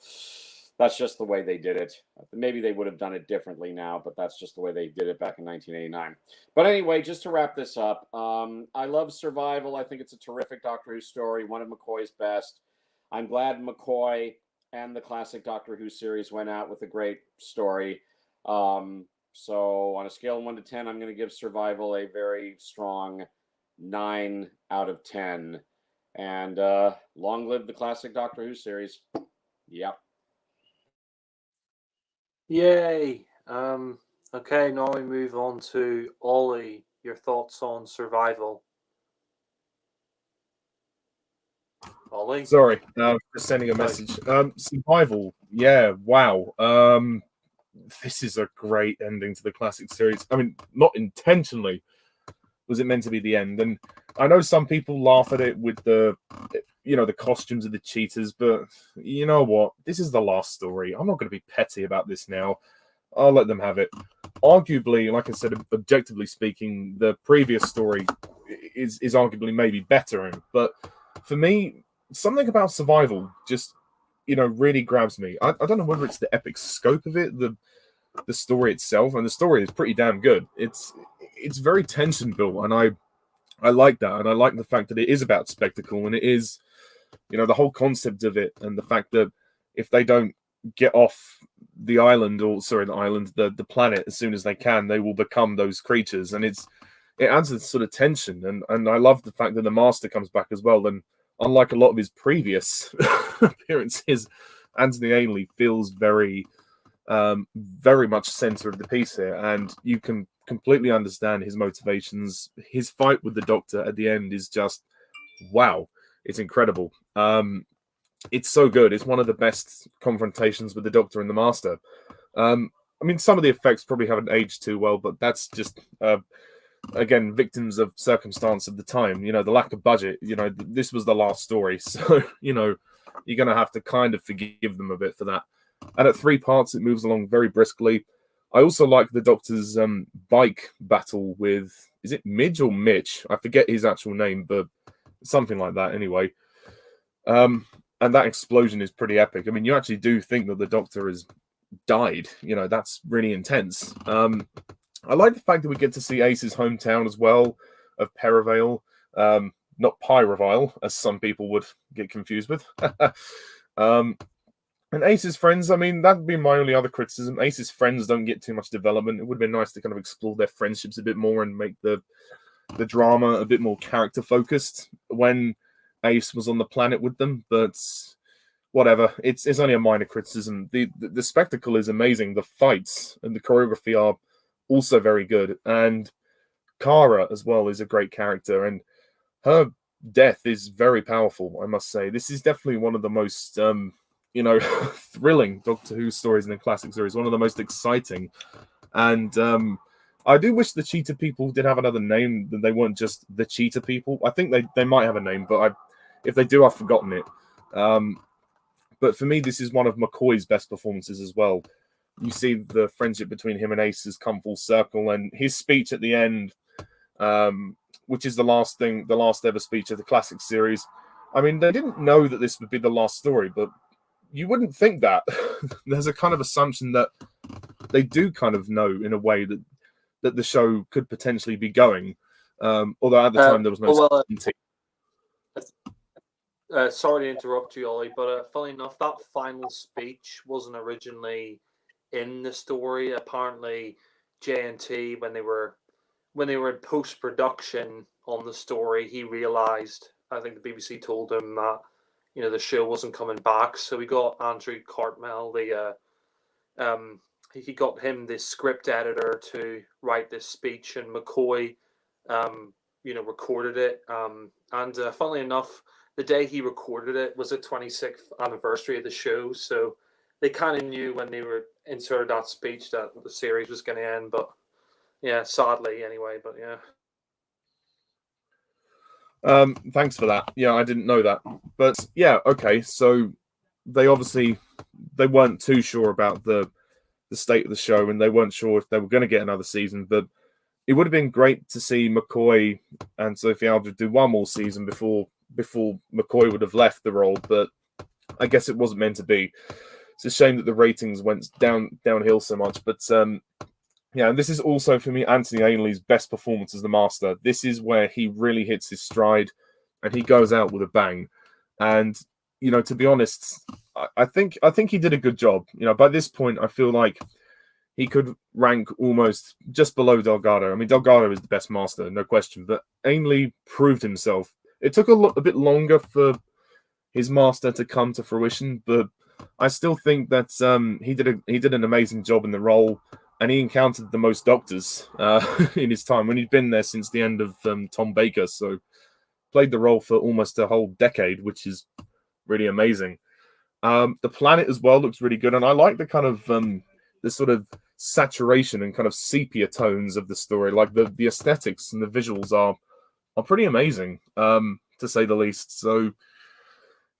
That's just the way they did it. Maybe they would have done it differently now, but that's just the way they did it back in 1989. But anyway, just to wrap this up, I love Survival. I think it's a terrific Doctor Who story, one of McCoy's best. I'm glad McCoy and the classic Doctor Who series went out with a great story. So on a scale of 1 to 10, I'm going to give Survival a very strong 9 out of 10. And long live the classic Doctor Who series. Yep. Yay. Okay, now we move on to Ollie. Your thoughts on Survival? Ollie? Sorry, just sending a message. Survival, yeah, wow. This is a great ending to the classic series. I mean, not intentionally was it meant to be the end. And I know some people laugh at it with the costumes of the cheetahs, but you know what? This is the last story. I'm not going to be petty about this now. I'll let them have it. Arguably, like I said, objectively speaking, the previous story is arguably maybe better. But for me, something about Survival just, really grabs me. I don't know whether it's the epic scope of it, the story itself, and the story is pretty damn good. It's very tension built, and I like that, and I like the fact that it is about spectacle, and it is, the whole concept of it, and the fact that if they don't get off the island, or sorry, the planet as soon as they can, they will become those creatures, and it adds this sort of tension, and I love the fact that the Master comes back as well. And unlike a lot of his previous appearances, Anthony Ainley feels very much center of the piece here, and you can completely understand his motivations. His fight with the Doctor at the end is just wow, it's incredible. It's so good. It's one of the best confrontations with the Doctor and the Master. I mean, some of the effects probably haven't aged too well, but that's just again, victims of circumstance of the time. The lack of budget. This was the last story, so you're gonna have to kind of forgive them a bit for that. And at 3 parts, it moves along very briskly. I also like the Doctor's bike battle with, is it Midge or Mitch? I forget his actual name, but something like that anyway. And that explosion is pretty epic. I mean, you actually do think that the Doctor has died. That's really intense. I like the fact that we get to see Ace's hometown as well, of Perivale. Not Pyrovile, as some people would get confused with. And Ace's friends, I mean, that would be my only other criticism. Ace's friends don't get too much development. It would have been nice to kind of explore their friendships a bit more and make the drama a bit more character focused when Ace was on the planet with them. But whatever, it's only a minor criticism. The spectacle is amazing. The fights and the choreography are also very good. And Kara as well is a great character, and her death is very powerful, I must say. This is definitely one of the most thrilling Doctor Who stories in the classic series, one of the most exciting. And I do wish the Cheetah People did have another name, that they weren't just the Cheetah People. I think they might have a name, but if they do, I've forgotten it. But for me, this is one of McCoy's best performances as well. You see the friendship between him and Ace has come full circle, and his speech at the end, which is the last ever speech of the classic series. I mean, they didn't know that this would be the last story, but you wouldn't think that. There's a kind of assumption that they do kind of know in a way that the show could potentially be going. Although at the time there was no certainty. Sorry to interrupt you, Ollie, but funny enough, that final speech wasn't originally in the story. Apparently, J&T, when they were in post-production on the story, he realised, I think the BBC told him that the show wasn't coming back, so we got Andrew Cartmel, he got him, the script editor, to write this speech, and McCoy, recorded it. And funnily enough, the day he recorded it was the 26th anniversary of the show, so they kind of knew when they were inserted that speech that the series was going to end. But yeah, sadly, anyway. But yeah. Thanks for that. Yeah, I didn't know that. But yeah, okay. So they weren't too sure about the state of the show, and they weren't sure if they were going to get another season. But it would have been great to see McCoy and Sophie Aldred do one more season before McCoy would have left the role. But I guess it wasn't meant to be. It's a shame that the ratings went downhill so much. But yeah, and this is also, for me, Anthony Ainley's best performance as the Master. This is where he really hits his stride, and he goes out with a bang. And to be honest, I think he did a good job. By this point, I feel like he could rank almost just below Delgado. I mean, Delgado is the best Master, no question. But Ainley proved himself. It took a bit longer for his Master to come to fruition, but I still think that he did an amazing job in the role. And he encountered the most Doctors in his time, when he'd been there since the end of Tom Baker. So played the role for almost a whole decade, which is really amazing. The planet as well looks really good. And I like the kind of the sort of saturation and kind of sepia tones of the story. Like the aesthetics and the visuals are pretty amazing, to say the least. So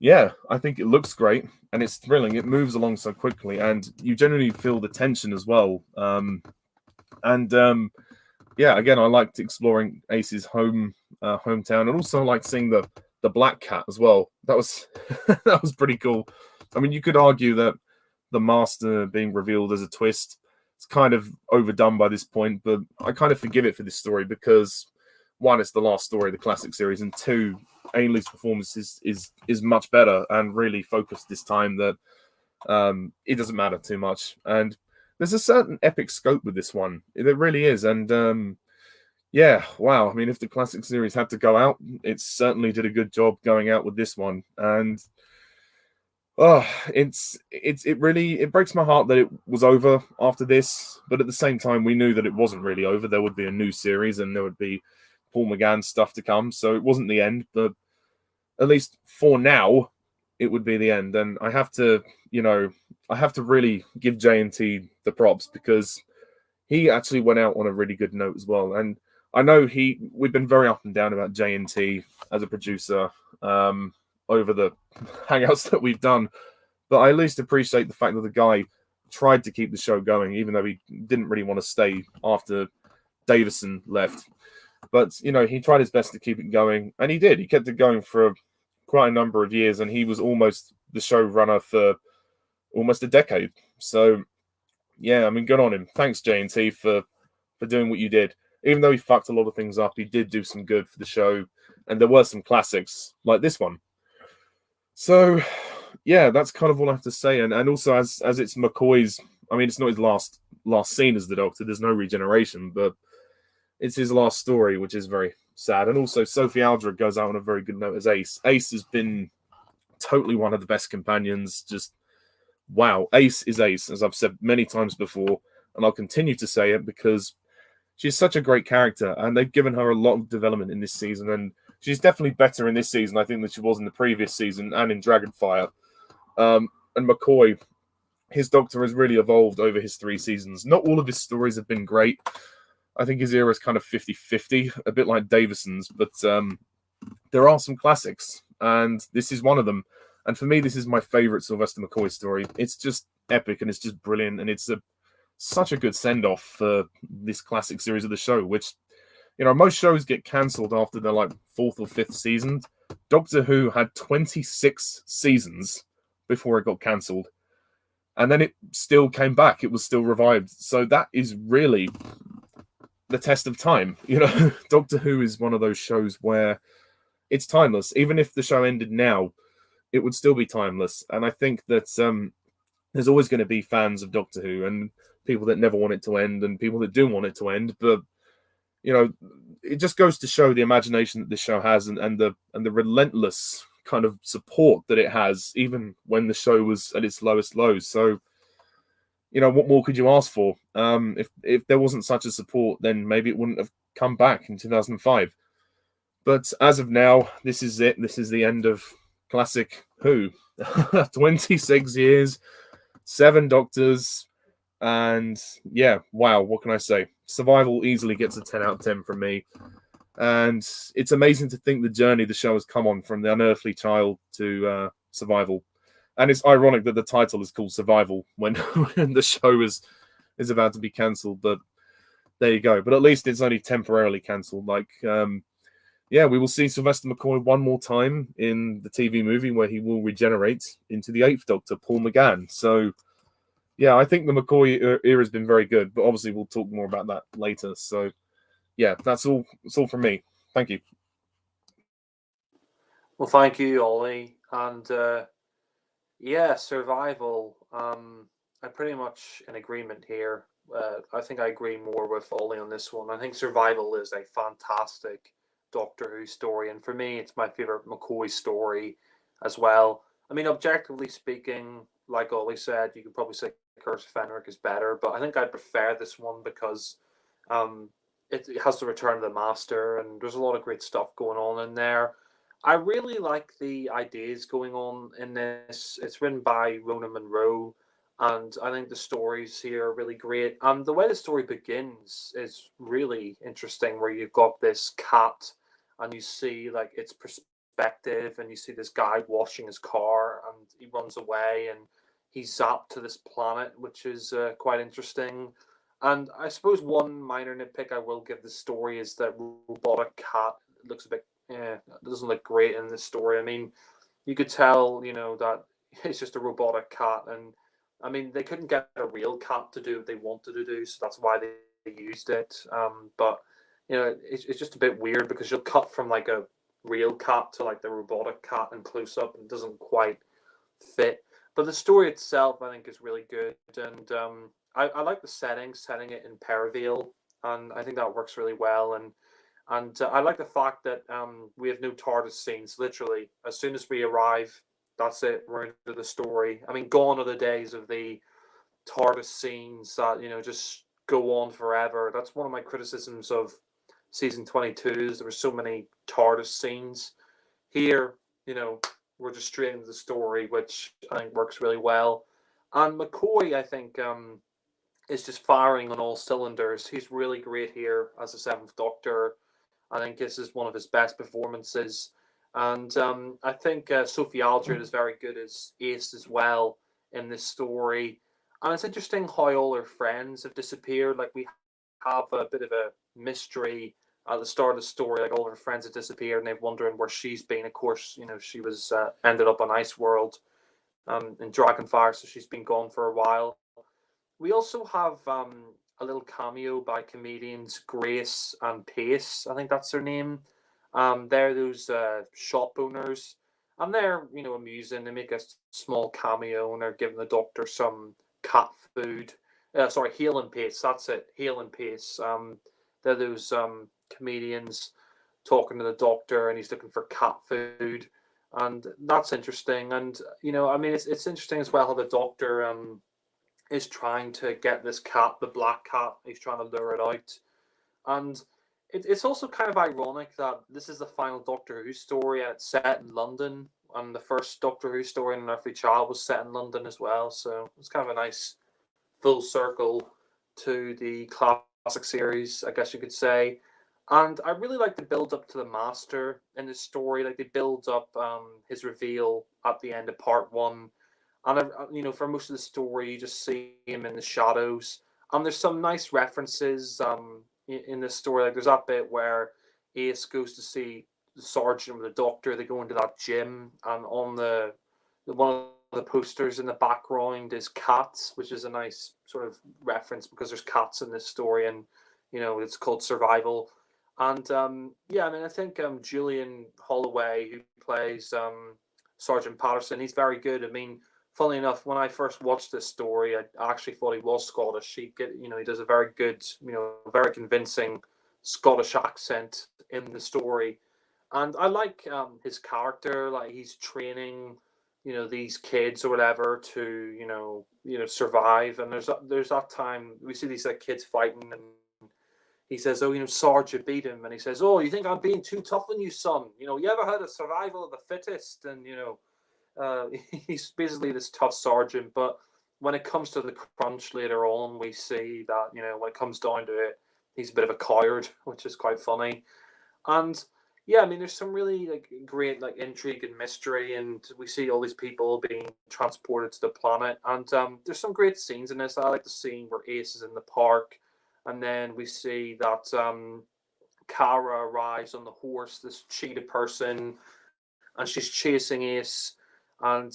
yeah, I think it looks great and it's thrilling. It moves along so quickly, and you generally feel the tension as well. And yeah, again, I liked exploring Ace's hometown, and also like seeing the Black Cat as well. That was that was pretty cool. I mean, you could argue that the Master being revealed as a twist, it's kind of overdone by this point, but I kind of forgive it for this story because one, it's the last story of the classic series, and two, Ainley's performance is much better and really focused this time that it doesn't matter too much. And there's a certain epic scope with this one. There really is. And yeah, wow. I mean, if the classic series had to go out, it certainly did a good job going out with this one. And oh, it really it breaks my heart that it was over after this. But at the same time, we knew that it wasn't really over. There would be a new series and there would be Paul McGann stuff to come. So it wasn't the end, but at least for now, it would be the end. And I have to, I have to really give J&T the props because he actually went out on a really good note as well. And I know we've been very up and down about J&T as a producer over the hangouts that we've done, but I at least appreciate the fact that the guy tried to keep the show going, even though he didn't really want to stay after Davison left. But he tried his best to keep it going, and he did. He kept it going for quite a number of years, and he was almost the showrunner for almost a decade. So, yeah, I mean, good on him. Thanks, J&T, for doing what you did. Even though he fucked a lot of things up, he did do some good for the show, and there were some classics like this one. So, yeah, that's kind of all I have to say. And also, as it's McCoy's, I mean, it's not his last scene as the Doctor. There's no regeneration, but it's his last story, which is very sad. And also, Sophie Aldred goes out on a very good note as Ace. Ace has been totally one of the best companions. Just wow, Ace is Ace, as I've said many times before, and I'll continue to say it because she's such a great character, and they've given her a lot of development in this season, and she's definitely better in this season, I think, than she was in the previous season and in Dragonfire. And McCoy, his Doctor has really evolved over his 3 seasons. Not all of his stories have been great. I think his era is kind of 50-50, a bit like Davison's, but there are some classics, and this is one of them. And for me, this is my favorite Sylvester McCoy story. It's just epic, and it's just brilliant, and it's such a good send-off for this classic series of the show, which, most shows get cancelled after their, 4th or 5th season. Doctor Who had 26 seasons before it got cancelled, and then it still came back. It was still revived. So that is really the test of time. Doctor Who is one of those shows where it's timeless. Even if the show ended now, it would still be timeless. And I think that there's always going to be fans of Doctor Who and people that never want it to end and people that do want it to end. But it just goes to show the imagination that this show has and the relentless kind of support that it has, even when the show was at its lowest lows. So, what more could you ask for? If there wasn't such a support, then maybe it wouldn't have come back in 2005. But as of now, this is it. This is the end of Classic Who. 26 years, 7 Doctors, and yeah, wow, what can I say? Survival easily gets a 10 out of 10 from me. And it's amazing to think the journey the show has come on from the unearthly child to Survival. And it's ironic that the title is called Survival when the show is about to be cancelled. But there you go. But at least it's only temporarily cancelled. Yeah, we will see Sylvester McCoy one more time in the TV movie where he will regenerate into the 8th Doctor, Paul McGann. So, yeah, I think the McCoy era has been very good. But obviously, we'll talk more about that later. So, yeah, that's all. That's all from me. Thank you. Well, thank you, Ollie. And yeah, Survival. I'm pretty much in agreement here. I think I agree more with Ollie on this one. I think Survival is a fantastic Doctor Who story, and for me, it's my favorite McCoy story as well. I mean, objectively speaking, like Ollie said, you could probably say Curse of Fenric is better, but I think I prefer this one because it has the Return of the Master, and there's a lot of great stuff going on in there. I really like the ideas going on in this. It's written by Rona Munro, and I think the stories here are really great. And the way the story begins is really interesting, where you've got this cat, and you see its perspective, and you see this guy washing his car, and he runs away, and he's zapped to this planet, which is quite interesting. And I suppose one minor nitpick I will give the story is that robotic cat looks a bit, yeah, it doesn't look great in this story. I mean, you could tell, that it's just a robotic cat, and I mean, they couldn't get a real cat to do what they wanted to do, so that's why they used it. But it's just a bit weird because you'll cut from like a real cat to like the robotic cat in close up, and it doesn't quite fit. But the story itself, I think, is really good, and I like the setting it in Perivale, and I think that works really well. And I like the fact that we have no TARDIS scenes. Literally, as soon as we arrive, that's it. We're into the story. I mean, gone are the days of the TARDIS scenes that just go on forever. That's one of my criticisms of season 22. Is there were so many TARDIS scenes. Here, we're just straight into the story, which I think works really well. And McCoy, I think, is just firing on all cylinders. He's really great here as the Seventh Doctor. I think this is one of his best performances. And I think Sophie Aldred is very good as Ace as well in this story. And it's interesting how all her friends have disappeared. Like, we have a bit of a mystery at the start of the story. Like, all her friends have disappeared, and they're wondering where she's been. Of course, she was ended up on Ice World in Dragonfire, so she's been gone for a while. We also have a little cameo by comedians Grace and Pace. I think that's their name. They're those shop owners, and they're amusing. They make a small cameo, and they're giving the Doctor some cat food. Sorry, Hale and Pace. That's it, Hale and Pace. They're those comedians talking to the Doctor, and he's looking for cat food, and that's interesting. And I mean, it's interesting as well how the Doctor is trying to get this cat, the black cat. He's trying to lure it out, and it's also kind of ironic that this is the final Doctor Who story, and it's set in London. And the first Doctor Who story in An Earthly Child was set in London as well. So it's kind of a nice full circle to the classic series, I guess you could say. And I really like the build up to the Master in this story. Like, they build up his reveal at the end of part one. And for most of the story, you just see him in the shadows. There's some nice references in this story. Like, there's that bit where Ace goes to see the Sergeant with the Doctor. They go into that gym, and on the one of the posters in the background is cats, which is a nice sort of reference because there's cats in this story, and it's called Survival. And yeah, I mean, I think Julian Holloway, who plays Sergeant Patterson, he's very good. I mean, funnily enough, when I first watched this story, I actually thought he was Scottish. He does a very good, very convincing Scottish accent in the story, and I like his character. Like, he's training, these kids or whatever to, survive. And there's that time we see these kids fighting, and he says, "Oh, Sarge, you beat him," and he says, "Oh, you think I'm being too tough on you, son? You ever heard of survival of the fittest?" And he's basically this tough sergeant, but when it comes to the crunch later on, we see that when it comes down to it, he's a bit of a coward, which is quite funny. And yeah, I mean, there's some really great intrigue and mystery, and we see all these people being transported to the planet, and there's some great scenes in this. I like the scene where Ace is in the park, and then we see that Kara arrives on the horse, this cheetah person, and she's chasing Ace. And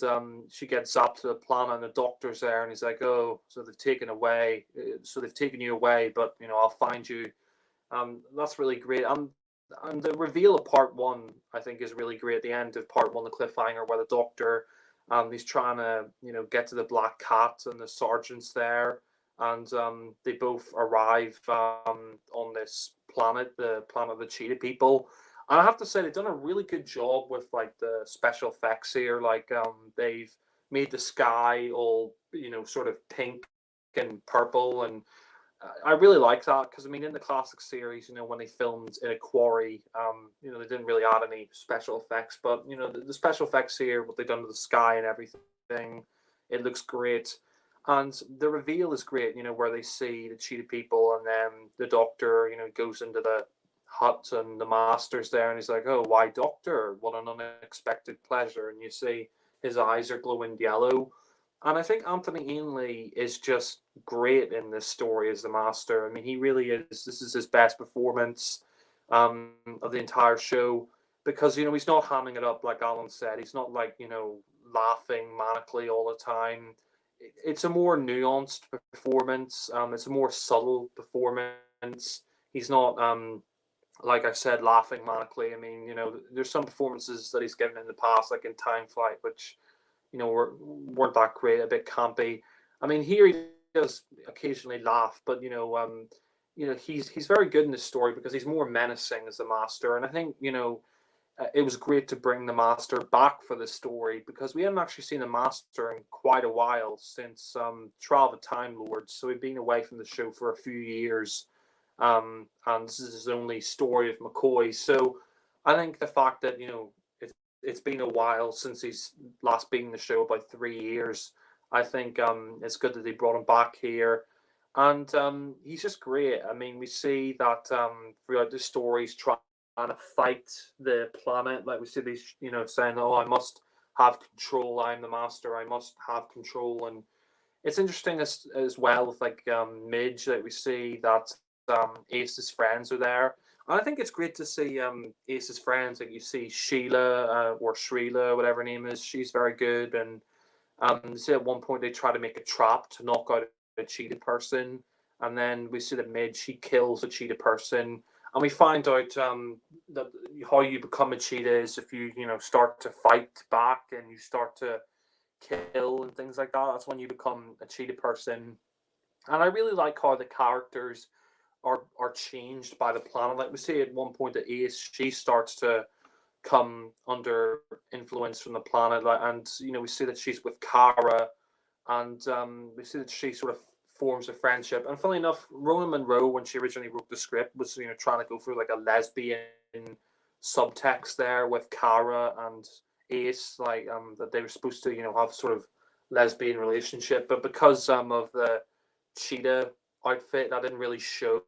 she gets zapped to the planet, and the Doctor's there, and he's like, "Oh, so they've taken you away, but I'll find you." That's really great. And the reveal of part one, I think, is really great. At the end of part one, the cliffhanger where the Doctor, he's trying to get to the Black Cat, and the Sergeant's there, and they both arrive on this planet, the planet of the Cheetah People. And I have to say, they've done a really good job with the special effects here. Like, they've made the sky all sort of pink and purple, and I really like that because I mean, in the classic series, when they filmed in a quarry, they didn't really add any special effects, but the special effects here, what they've done to the sky and everything, it looks great. And the reveal is great, where they see the Cheetah People, and then the Doctor, goes into the hut, and the master's there, and he's like, "Oh, why, Doctor? What an unexpected pleasure!" And you see his eyes are glowing yellow, and I think Anthony Ainley is just great in this story as the master. I mean, he really is. This is his best performance of the entire show because he's not hamming it up like Alan said. He's not like laughing manically all the time. It's a more nuanced performance. It's a more subtle performance. He's not like I said, laughing manically. I mean, there's some performances that he's given in the past, like in Time Flight, which weren't that great, a bit campy. I mean, here he does occasionally laugh, but he's very good in this story because he's more menacing as the master, and I think it was great to bring the master back for the story because we hadn't actually seen the master in quite a while since Trial of the Time Lords, so he'd been away from the show for a few years, and this is his only story of McCoy. So I think the fact that it's been a while since he's last been in the show, about 3 years. I think it's good that they brought him back here, and he's just great. I mean, we see that throughout the story, he's trying to fight the planet. Like we see these, saying, "Oh, I must have control. I'm the master. I must have control." And it's interesting as well with like Midge, that we see that Ace's friends are there. And I think it's great to see Ace's friends. Like you see Sheila or Shrila, whatever her name is. She's very good. And you see at one point they try to make a trap to knock out a cheetah person. And then we see that Midge, she kills a cheetah person. And we find out that how you become a cheetah is if you start to fight back and you start to kill and things like that. That's when you become a cheetah person. And I really like how the characters are changed by the planet. Like we see at one point that Ace, she starts to come under influence from the planet, and we see that she's with Kara, and we see that she sort of forms a friendship. And funnily enough, Rona Munro, when she originally wrote the script, was trying to go through like a lesbian subtext there with Kara and Ace, like that they were supposed to have sort of lesbian relationship, but because of the cheetah outfit, that didn't really show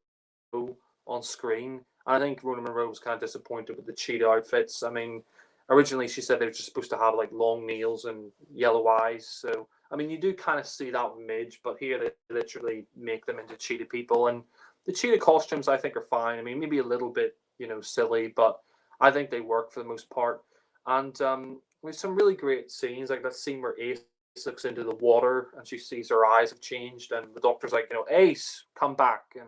on screen. And I think Rona Munro was kind of disappointed with the cheetah outfits. I mean, originally she said they were just supposed to have like long nails and yellow eyes. So I mean, you do kind of see that with Midge, but here they literally make them into cheetah people. And the cheetah costumes, I think, are fine. I mean, maybe a little bit, silly, but I think they work for the most part. And with some really great scenes, like that scene where Ace looks into the water and she sees her eyes have changed, and the doctor's like, Ace, come back, and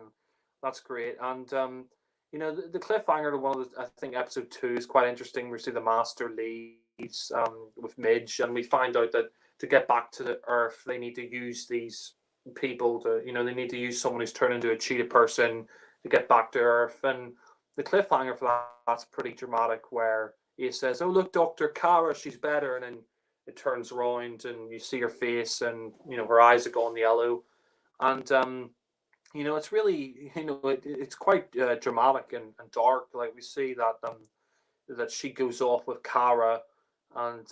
that's great. And the cliffhanger to one of the, I think episode 2 is quite interesting. We see the master leaves with Midge, and we find out that to get back to the Earth, they need to use these people to, they need to use someone who's turned into a cheetah person to get back to Earth. And the cliffhanger for that's pretty dramatic, where he says, "Oh, look, Dr. Kara, she's better." And then it turns around and you see her face, and, her eyes are gone yellow. And, it's really, it's quite dramatic and dark. Like we see that that she goes off with Kara, and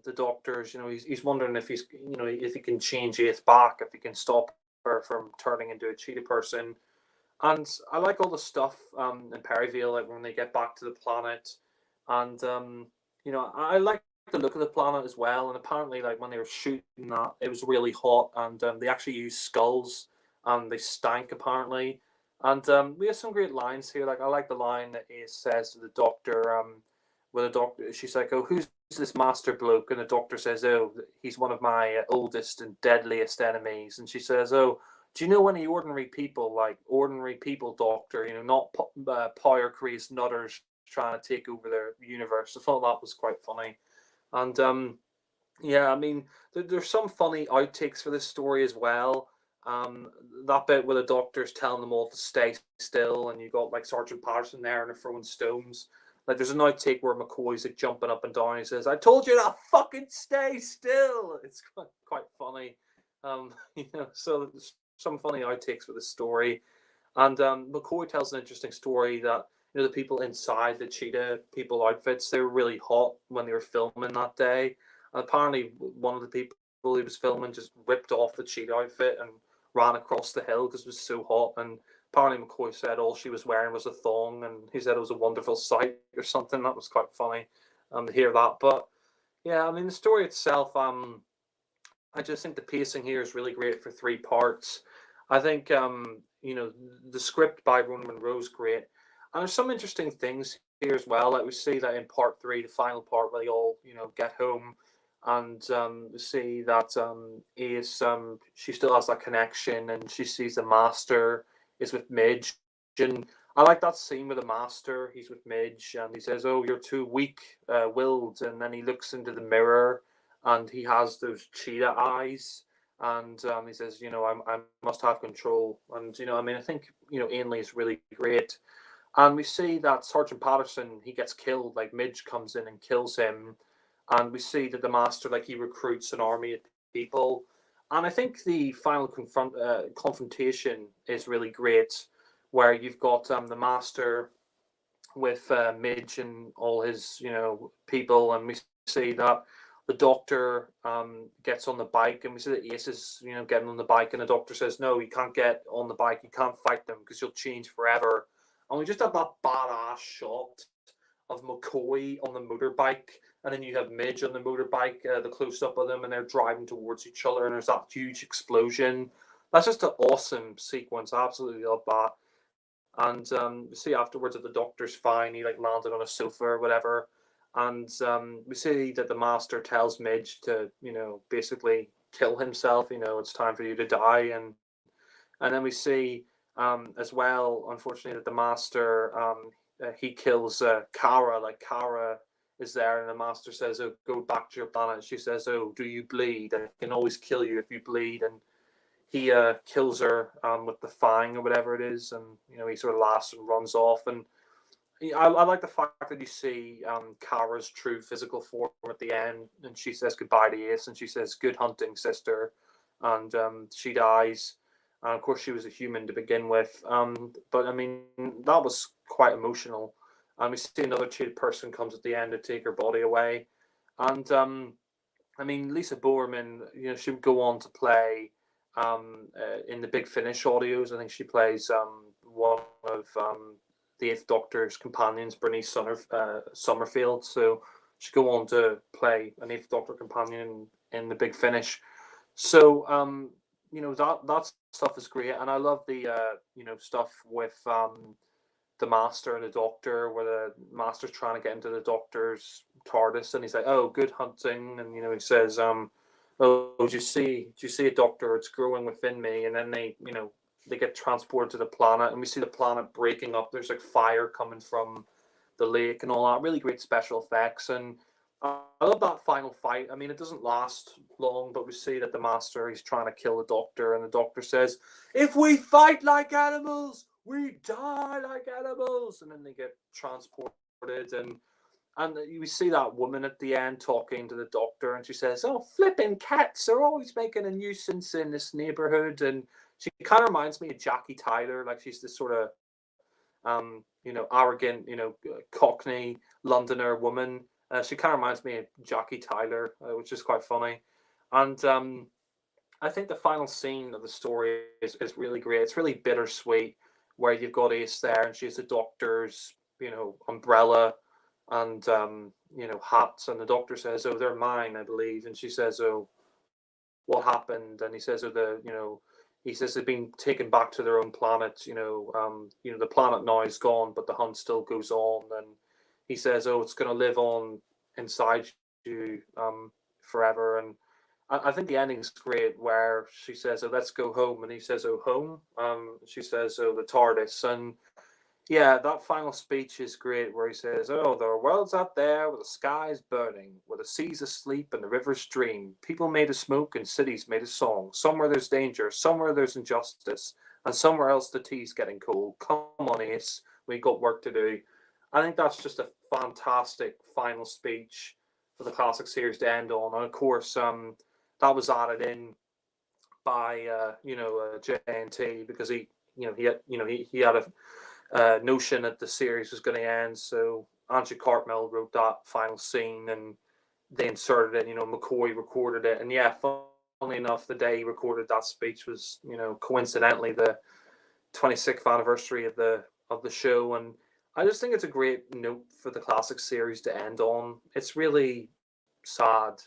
the doctors, he's wondering if if he can change Ace back, if he can stop her from turning into a cheetah person. And I like all the stuff in Perryville, like when they get back to the planet, and I like the look of the planet as well. And apparently, like when they were shooting that, it was really hot, and they actually used skulls, and they stank apparently. And we have some great lines here. Like I like the line that Ace says to the doctor. With the doctor, she's like, "Oh, who's this master bloke?" And the doctor says, "Oh, he's one of my oldest and deadliest enemies." And she says, "Oh, do you know any ordinary people, like ordinary people, doctor? Not power crazed nutters trying to take over the universe." I thought that was quite funny. And yeah, I mean, there's some funny outtakes for this story as well. That bit where the doctor's telling them all to stay still, and you got like Sergeant Patterson there and they're throwing stones. Like there's an outtake where McCoy's like jumping up and down. He says, "I told you to fucking stay still." It's quite funny. So there's some funny outtakes for the story. And McCoy tells an interesting story that the people inside the cheetah people outfits, they were really hot when they were filming that day. And apparently one of the people he was filming just whipped off the cheetah outfit and ran across the hill because it was so hot. And apparently McCoy said all she was wearing was a thong, and he said it was a wonderful sight or something. That was quite funny to hear that. But yeah, I mean, the story itself, I just think the pacing here is really great for 3 parts. I think the script by Ronan Munro is great, and there's some interesting things here as well. Like we see that in part 3, the final part, where they all get home, and we see that Ace she still has that connection, and she sees the Master is with Midge, and I like that scene with the Master. He's with Midge, and he says, "Oh, you're too weak willed," and then he looks into the mirror, and he has those cheetah eyes, and he says, I must have control. And I mean, I think Ainley is really great, and we see that Sergeant Patterson, he gets killed. Like, Midge comes in and kills him, and we see that the Master, like, he recruits an army of people, and I think the final confrontation is really great, where you've got the Master with Midge and all his people, and we see that the Doctor gets on the bike, and we see that Ace is getting on the bike, and the Doctor says, "No, you can't get on the bike. You can't fight them because you'll change forever." And we just have that badass shot of McCoy on the motorbike, and then you have Midge on the motorbike, the close up of them, and they're driving towards each other, and there's that huge explosion. That's just an awesome sequence. I absolutely love that. And we see afterwards that the Doctor's fine. He like landed on a sofa or whatever. And we see that the Master tells Midge to, basically kill himself. It's time for you to die. And then we see as well, unfortunately, that the Master he kills Kara. Like, Kara is there, and the Master says, "Oh, go back to your planet." And she says, "Oh, do you bleed? I can always kill you if you bleed." And he kills her with the fang or whatever it is, and he sort of laughs and runs off. And I like the fact that you see Kara's true physical form at the end, and she says goodbye to Ace, and she says, "Good hunting, sister," and she dies. And of course, she was a human to begin with, but I mean, that was quite emotional. And we see another cheated person comes at the end to take her body away, and I mean, Lisa Bowerman, she would go on to play in the Big Finish audios. I think she plays one of the Eighth Doctor's companions, Bernice Summerfield. So she go on to play an Eighth Doctor companion in the Big Finish. So that stuff is great, and I love the stuff with the Master and the Doctor, where the Master's trying to get into the Doctor's TARDIS, and he's like, "Oh, good hunting," and he says, "Oh, do you see a Doctor? It's growing within me." And then they get transported to the planet, and we see the planet breaking up. There's like fire coming from the lake and all that. Really great special effects, and I love that final fight. I mean, it doesn't last long, but we see that the Master, he's trying to kill the Doctor, and the Doctor says, "If we fight like animals, we die like animals." And then they get transported, and we see that woman at the end talking to the Doctor, and she says, "Oh, flipping cats are always making a nuisance in this neighborhood." And she kind of reminds me of Jackie Tyler. Like, she's this sort of arrogant, Cockney Londoner woman. She kind of reminds me of Jackie Tyler, which is quite funny. And I think the final scene of the story is really great. It's really bittersweet, where you've got Ace there, and she's the Doctor's, umbrella and hats, and the Doctor says, "Oh, they're mine, I believe." And she says, "Oh, what happened?" And he says, "Oh, he says they've been taken back to their own planet. The planet now is gone, but the hunt still goes on." And he says, "Oh, it's going to live on inside you forever." And I think the ending's great, where she says, "Oh, let's go home," and he says, "Oh, home." She says, "Oh, the TARDIS." And yeah, that final speech is great, where he says, "Oh, there are worlds out there where the sky is burning, where the sea's asleep and the rivers dream. People made of smoke and cities made of song. Somewhere there's danger, somewhere there's injustice, and somewhere else the tea's getting cold. Come on, Ace, we got work to do." I think that's just a fantastic final speech for the classic series to end on. And of course, that was added in by JNT, because he had a notion that the series was going to end. So Andrew Cartmel wrote that final scene, and they inserted it. McCoy recorded it, and yeah, funnily enough, the day he recorded that speech was, coincidentally, the 26th anniversary of the show, and I just think it's a great note for the classic series to end on. It's really sad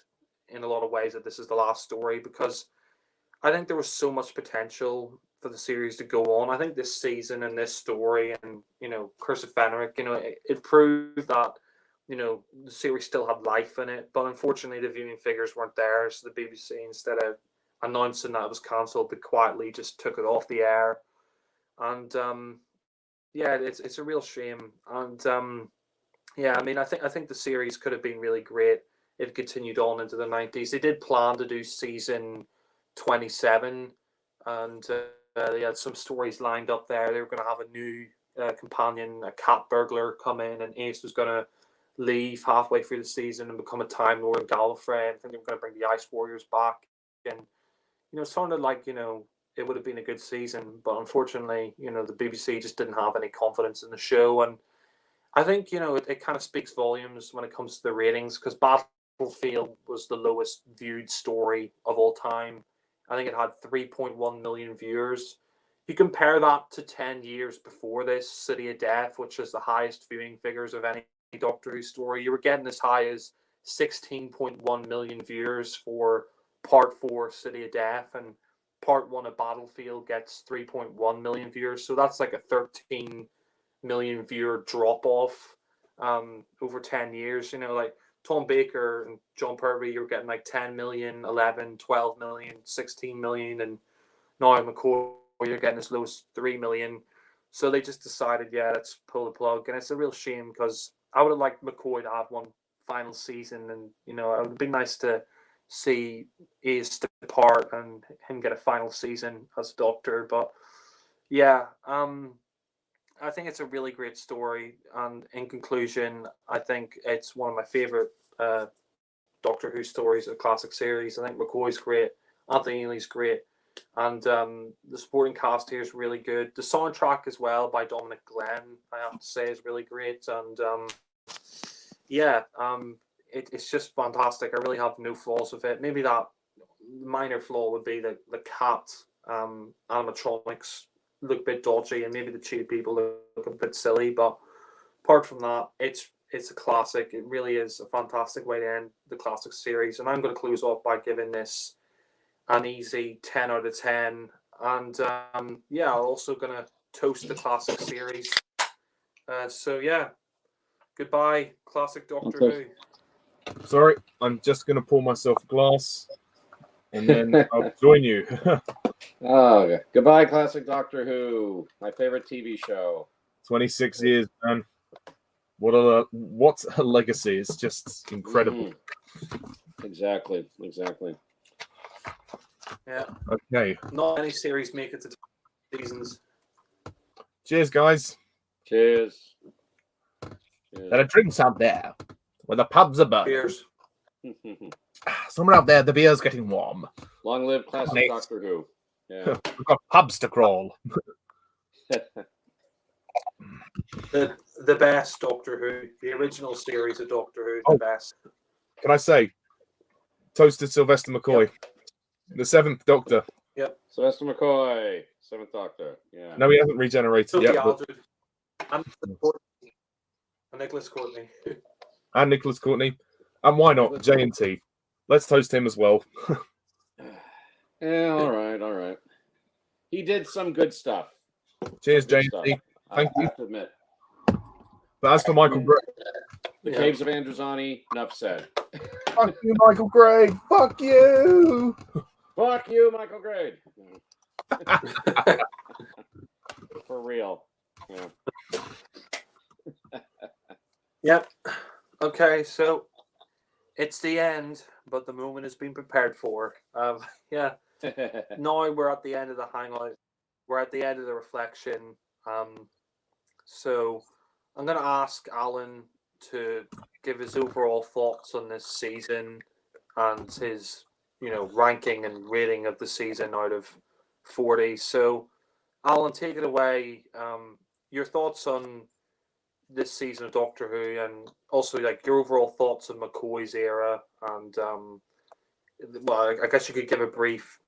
in a lot of ways that this is the last story, because I think there was so much potential for the series to go on. I think this season and this story and, Curse of Fenric, it proved that, the series still had life in it. But unfortunately, the viewing figures weren't there. So the BBC, instead of announcing that it was cancelled, they quietly just took it off the air. And yeah, it's a real shame. And yeah, I mean, I think the series could have been really great if it continued on into the 90s. They did plan to do season 27, and they had some stories lined up there. They were going to have a new companion, a cat burglar, come in, and Ace was going to leave halfway through the season and become a Time Lord in Gallifrey. I think they were going to bring the Ice Warriors back, and it sounded like it would have been a good season, but unfortunately, the BBC just didn't have any confidence in the show, and I think it kind of speaks volumes when it comes to the ratings, because Battlefield was the lowest viewed story of all time. I think it had 3.1 million viewers. You compare that to 10 years before this, City of Death, which is the highest viewing figures of any Doctor Who story. You were getting as high as 16.1 million viewers for Part 4, City of Death, and Part 1 of Battlefield gets 3.1 million viewers. So that's like a 13 million viewer drop off over 10 years. Like Tom Baker and John Pertwee, you were getting like 10 million, 11, 12 million, 16 million, and now McCoy, you're getting as low as 3 million. So they just decided, yeah, let's pull the plug. And it's a real shame, because I would have liked McCoy to have one final season, and it would be nice to see Ace depart and him get a final season as Doctor. But yeah, I think it's a really great story. And in conclusion, I think it's one of my favorite Doctor Who stories of the classic series. I think McCoy's great, Anthony Ely's great, and the supporting cast here is really good. The soundtrack as well by Dominic Glenn, I have to say, is really great. And yeah, it's just fantastic. I really have no flaws with it. Maybe that minor flaw would be the cat animatronics look a bit dodgy, and maybe the cheetah people look a bit silly. But apart from that, it's a classic. It really is a fantastic way to end the classic series. And I'm going to close off by giving this an easy 10 out of 10. And yeah, I'm also going to toast the classic series. So yeah, goodbye, classic Doctor Who. Sorry, I'm just going to pour myself a glass, and then I'll join you. Oh, goodbye, classic Doctor Who, my favorite TV show. 26 years, man. What a legacy! It's just incredible. Exactly. Yeah. Okay. Not many series make it to 20 seasons. Cheers, guys. Cheers. There are drinks out there where the pubs are burning. Cheers. Somewhere out there, the beer's getting warm. Long live classic Nice. Doctor Who. Yeah. We've got pubs to crawl. The best Doctor Who, the original series of Doctor Who, the best. Can I say, toasted Sylvester McCoy, the 7th Doctor. Yep. Sylvester McCoy, 7th Doctor. Yeah. No, he hasn't regenerated Sophie yet. But... and Nicholas Courtney. And Nicholas Courtney. And why not J&T? Let's toast him as well. Yeah, all right. He did some good stuff. Cheers, Good J&T. stuff. Thank I you. have to admit. But as for Michael Gray, The Caves of Androzani, enough said. fuck you, Michael Gray. Fuck you. Fuck you, Michael Grade. For real. Yeah. Yep. Okay, so it's the end, but the moment has been prepared for. Yeah. Now we're at the end of the hangout. We're at the end of the reflection. So I'm going to ask Alan to give his overall thoughts on this season and his, ranking and rating of the season out of 40. So, Alan, take it away. Your thoughts on this season of Doctor Who, and also like your overall thoughts on McCoy's era, and well, I guess you could give a brief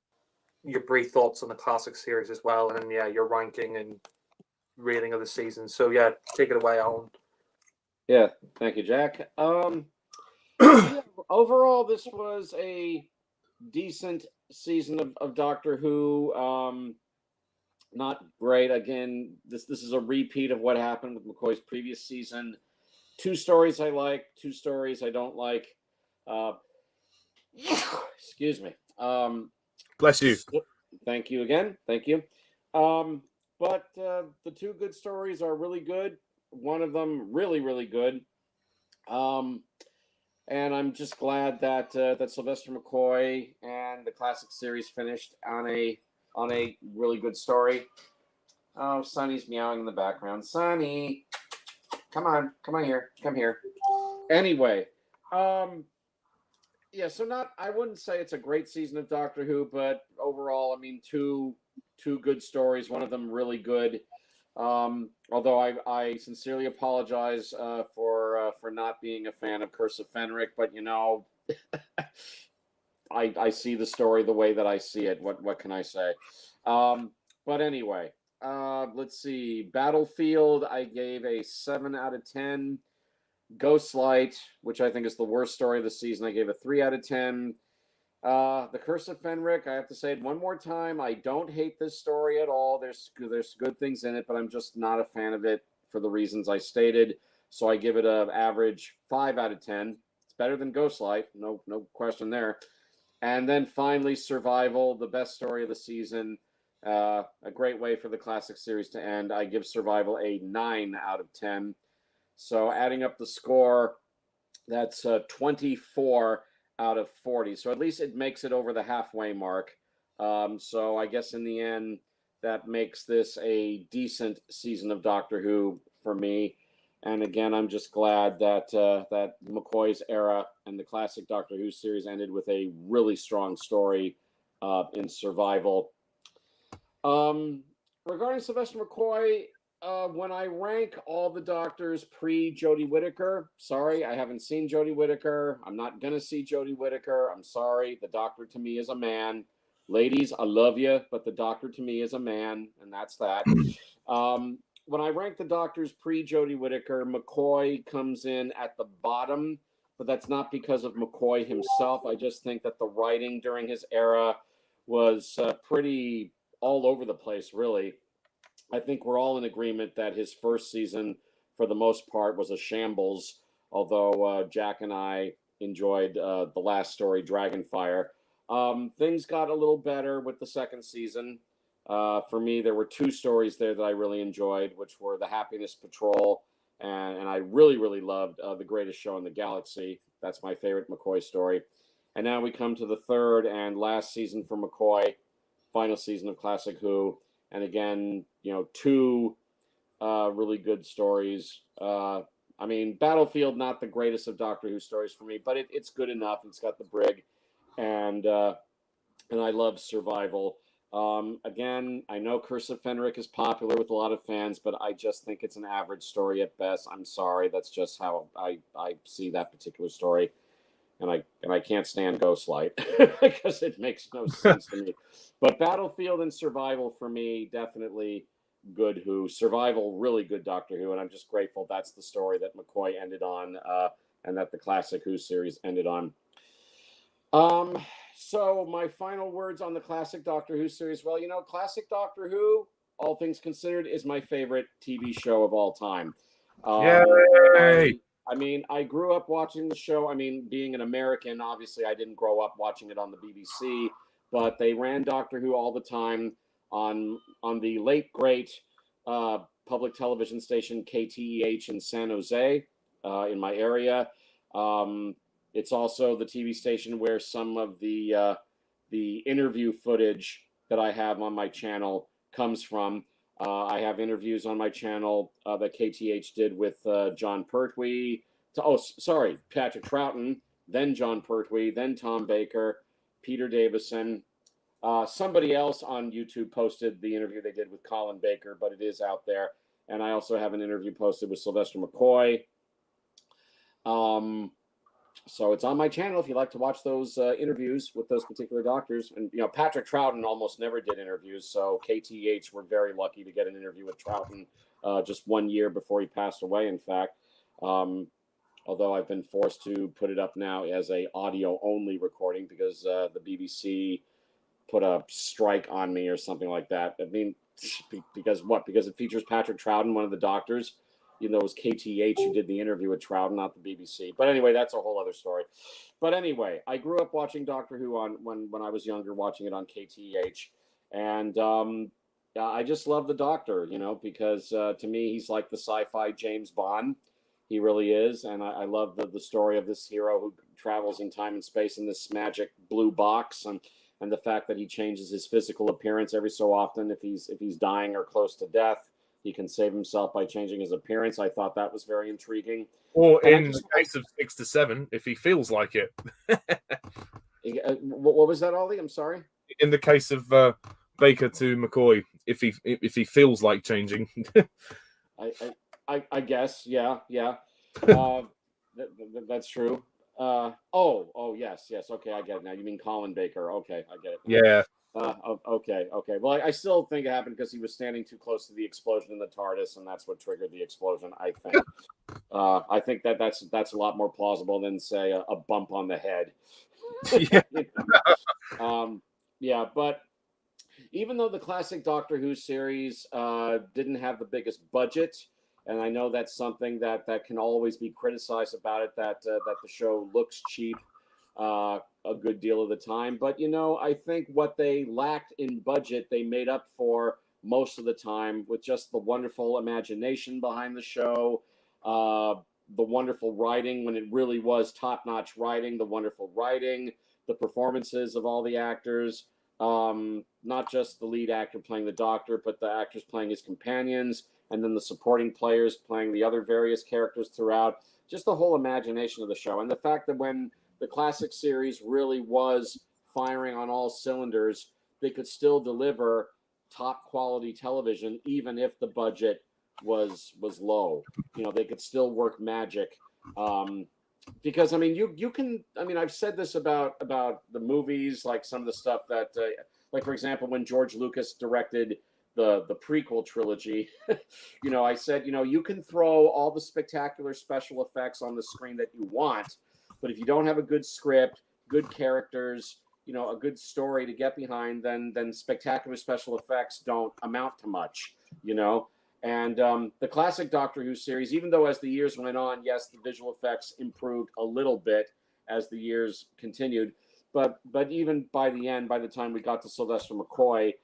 your brief thoughts on the classic series as well, and yeah, your ranking and rating of the season. So yeah, take it away, Alan. Yeah, thank you, Jack. Yeah, overall, this was a decent season of Doctor Who. Not great. Again, this is a repeat of what happened with McCoy's previous season. 2 stories I like, 2 stories I don't like. Uh, excuse me. Bless you. Thank you again. Thank you. But the 2 good stories are really good. One of them really, really good. And I'm just glad that that Sylvester McCoy and the classic series finished on a really good story. Oh, Sonny's meowing in the background. Sonny, come on here, come here. Anyway, yeah. So I wouldn't say it's a great season of Doctor Who, but overall, I mean, two good stories. One of them really good. Although I sincerely apologize for not being a fan of Curse of Fenric, but you know, I see the story the way that I see it. What can I say? But anyway, let's see. Battlefield, I gave a 7 out of 10. Ghostlight, which I think is the worst story of the season, I gave a 3 out of 10. The Curse of Fenric, I have to say it one more time. I don't hate this story at all. There's good things in it, but I'm just not a fan of it for the reasons I stated. So I give it an average 5 out of 10. It's better than Ghostlight, no question there. And then finally, Survival, the best story of the season. A great way for the classic series to end. I give Survival a 9 out of 10. So adding up the score, that's 24 out of 40. So at least it makes it over the halfway mark. So I guess in the end, that makes this a decent season of Doctor Who for me. And again, I'm just glad that that McCoy's era and the classic Doctor Who series ended with a really strong story in Survival. Regarding Sylvester McCoy, when I rank all the Doctors pre Jodie Whittaker, sorry, I haven't seen Jodie Whittaker. I'm not gonna see Jodie Whittaker. I'm sorry. The Doctor to me is a man. Ladies, I love you, but the Doctor to me is a man, and that's that. When I rank the Doctors pre Jodie Whittaker, McCoy comes in at the bottom, but that's not because of McCoy himself. I just think that the writing during his era was pretty all over the place, really. I think we're all in agreement that his first season, for the most part, was a shambles, although Jack and I enjoyed the last story, Dragonfire. Things got a little better with the second season. For me, there were 2 stories there that I really enjoyed, which were The Happiness Patrol, and I really, really loved The Greatest Show in the Galaxy. That's my favorite McCoy story. And now we come to the third and last season for McCoy, final season of Classic Who. And again, you know, 2 really good stories. I mean, Battlefield, not the greatest of Doctor Who stories for me, but it's good enough. It's got the brig, and I love Survival. Again, I know Curse of Fenric is popular with a lot of fans, but I just think it's an average story at best. I'm sorry, that's just how I see that particular story. And I can't stand Ghostlight because it makes no sense to me. But Battlefield and Survival for me, definitely good Who. Survival, really good Doctor Who, and I'm just grateful that's the story that McCoy ended on, and that the Classic Who series ended on. So my final words on the Classic Doctor Who series. Well, you know, Classic Doctor Who, all things considered, is my favorite TV show of all time. Yay! I mean, I grew up watching the show. I mean, being an American, obviously, I didn't grow up watching it on the BBC, but they ran Doctor Who all the time on the late great public television station KTEH in San Jose, in my area. It's also the TV station where some of the interview footage that I have on my channel comes from. I have interviews on my channel that KTH did with John Pertwee. Patrick Troughton, then John Pertwee, then Tom Baker, Peter Davison. Somebody else on YouTube posted the interview they did with Colin Baker, but it is out there. And I also have an interview posted with Sylvester McCoy. So it's on my channel if you like to watch those interviews with those particular doctors. And Patrick Troughton almost never did interviews, so KTH were very lucky to get an interview with Troughton just 1 year before he passed away. In fact, although I've been forced to put it up now as a audio only recording because the BBC put a strike on me or something like that. I mean, because what? Because it features Patrick Troughton, one of the doctors. Even though it was KTH who did the interview with Troughton, not the BBC. But anyway, that's a whole other story. But anyway, I grew up watching Doctor Who when I was younger, watching it on KTH, and I just love the Doctor, because to me he's like the sci-fi James Bond. He really is, and I love the story of this hero who travels in time and space in this magic blue box, and the fact that he changes his physical appearance every so often if he's dying or close to death. He can save himself by changing his appearance. I thought that was very intriguing. Or in the case of 6 to 7, if he feels like it. What was that, Ollie? I'm sorry. In the case of Baker to McCoy, if he feels like changing. I guess, yeah. That's true. Oh, yes. Okay, I get it now. You mean Colin Baker? Okay, I get it. Yeah. Okay. Well, I still think it happened because he was standing too close to the explosion in the TARDIS, and that's what triggered the explosion. I think. I think that's a lot more plausible than say a bump on the head. Yeah. But even though the classic Doctor Who series didn't have the biggest budget, and I know that's something that can always be criticized about it, that the show looks cheap a good deal of the time. But, I think what they lacked in budget, they made up for most of the time with just the wonderful imagination behind the show, the wonderful writing when it really was top-notch writing, the wonderful writing, the performances of all the actors, not just the lead actor playing the Doctor, but the actors playing his companions, and then the supporting players playing the other various characters throughout. Just the whole imagination of the show. And the fact that when the classic series really was firing on all cylinders, they could still deliver top quality television, even if the budget was low. They could still work magic. Because you can. I've said this about the movies, like some of the stuff that, like for example, when George Lucas directed the prequel trilogy, I said, you can throw all the spectacular special effects on the screen that you want, but if you don't have a good script, good characters, a good story to get behind, then spectacular special effects don't amount to much, And the classic Doctor Who series, even though as the years went on, yes, the visual effects improved a little bit as the years continued, but even by the end, by the time we got to Sylvester McCoy,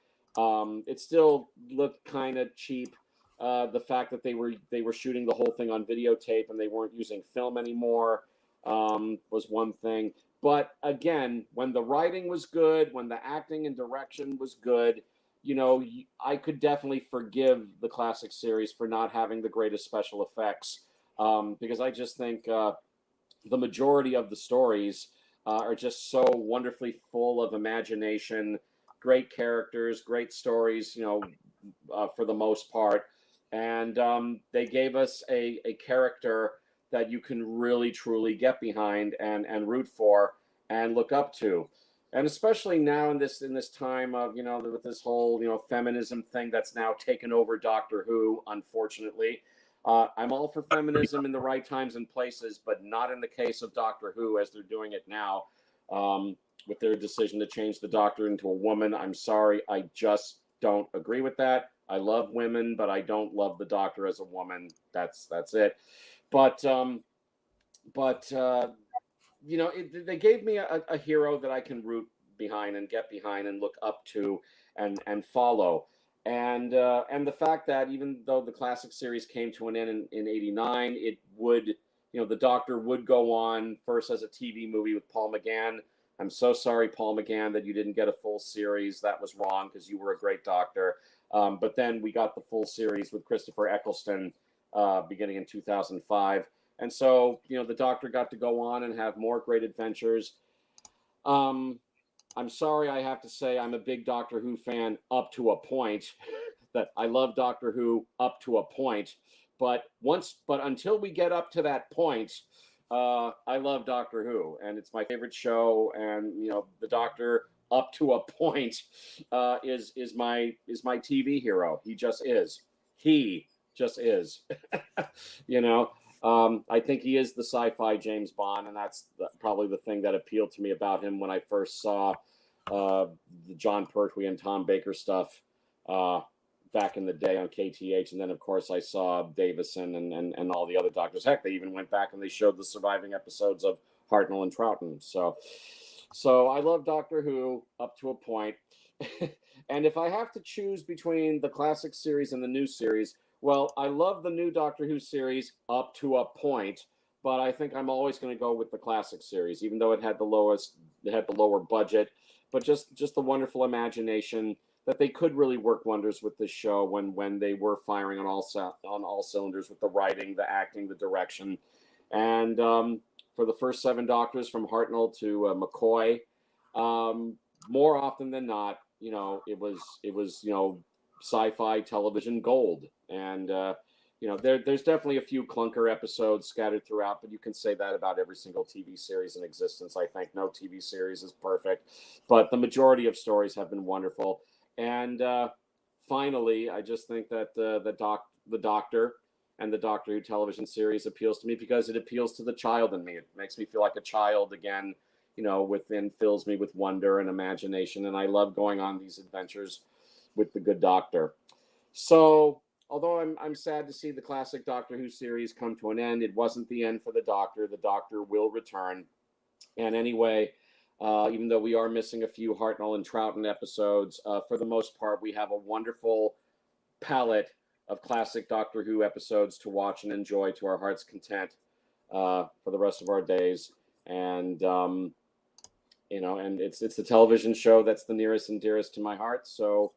it still looked kind of cheap. The fact that they were shooting the whole thing on videotape and they weren't using film anymore was one thing. But again, when the writing was good, when the acting and direction was good, I could definitely forgive the classic series for not having the greatest special effects, because I just think the majority of the stories are just so wonderfully full of imagination, great characters, great stories, for the most part. And they gave us a character that you can really, truly get behind and root for and look up to. And especially now in this time of, with this whole, feminism thing that's now taken over Doctor Who, unfortunately. I'm all for feminism in the right times and places, but not in the case of Doctor Who as they're doing it now, with their decision to change the Doctor into a woman. I'm sorry, I just don't agree with that. I love women, but I don't love the Doctor as a woman. That's it. But they gave me a hero that I can root behind and get behind and look up to and follow. And the fact that even though the classic series came to an end in 89, it would, the Doctor would go on first as a TV movie with Paul McGann. I'm so sorry, Paul McGann, that you didn't get a full series. That was wrong because you were a great Doctor. But then we got the full series with Christopher Eccleston beginning in 2005. And so, the Doctor got to go on and have more great adventures. I'm sorry, I have to say I'm a big Doctor Who fan up to a point. That I love Doctor Who up to a point. But until we get up to that point, I love Doctor Who, and it's my favorite show. And the Doctor, up to a point, is my TV hero. He just is. He just is. you know, I think he is the sci-fi James Bond, and that's probably the thing that appealed to me about him when I first saw the John Pertwee and Tom Baker stuff back in the day on KTH. And then, of course, I saw Davison and all the other Doctors. Heck, they even went back and they showed the surviving episodes of Hartnell and Troughton. So I love Doctor Who up to a point. And if I have to choose between the classic series and the new series, well, I love the new Doctor Who series up to a point, but I think I'm always going to go with the classic series, even though it had the lower budget, but just the wonderful imagination that they could really work wonders with this show when they were firing on all cylinders with the writing, the acting, the direction. And for the first 7 Doctors, from Hartnell to McCoy, more often than not, it was sci-fi television gold. And there's definitely a few clunker episodes scattered throughout, but you can say that about every single TV series in existence. I think no TV series is perfect, but the majority of stories have been wonderful. And finally, I just think that the Doctor and the Doctor Who television series appeals to me because it appeals to the child in me. It makes me feel like a child again, fills me with wonder and imagination. And I love going on these adventures with the good Doctor. So, although I'm sad to see the classic Doctor Who series come to an end, it wasn't the end for the Doctor. The Doctor will return. And anyway, even though we are missing a few Hartnell and Troughton episodes, for the most part, we have a wonderful palette of classic Doctor Who episodes to watch and enjoy to our heart's content for the rest of our days. And and it's the television show that's the nearest and dearest to my heart. So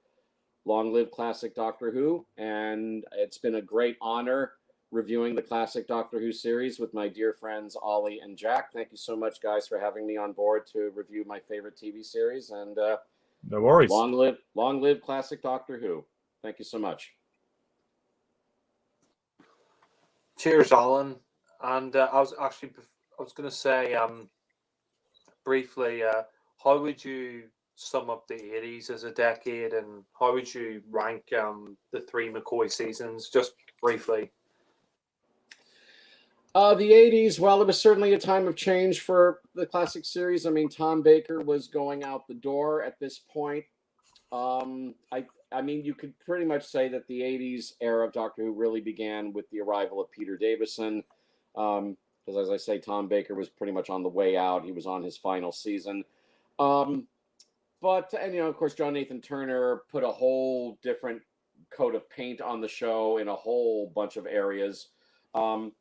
long live classic Doctor Who, and it's been a great honor reviewing the classic Doctor Who series with my dear friends Ollie and Jack. Thank you so much, guys, for having me on board to review my favorite TV series. And no worries. Long live classic Doctor Who. Thank you so much. Cheers, Alan. And I was going to say briefly, how would you sum up the 80s as a decade, and how would you rank the 3 McCoy seasons, just briefly? The 80s, well, it was certainly a time of change for the classic series. I mean, Tom Baker was going out the door at this point. I mean, you could pretty much say that the 80s era of Doctor Who really began with the arrival of Peter Davison. Because as I say, Tom Baker was pretty much on the way out. He was on his final season. But of course, John Nathan Turner put a whole different coat of paint on the show in a whole bunch of areas. And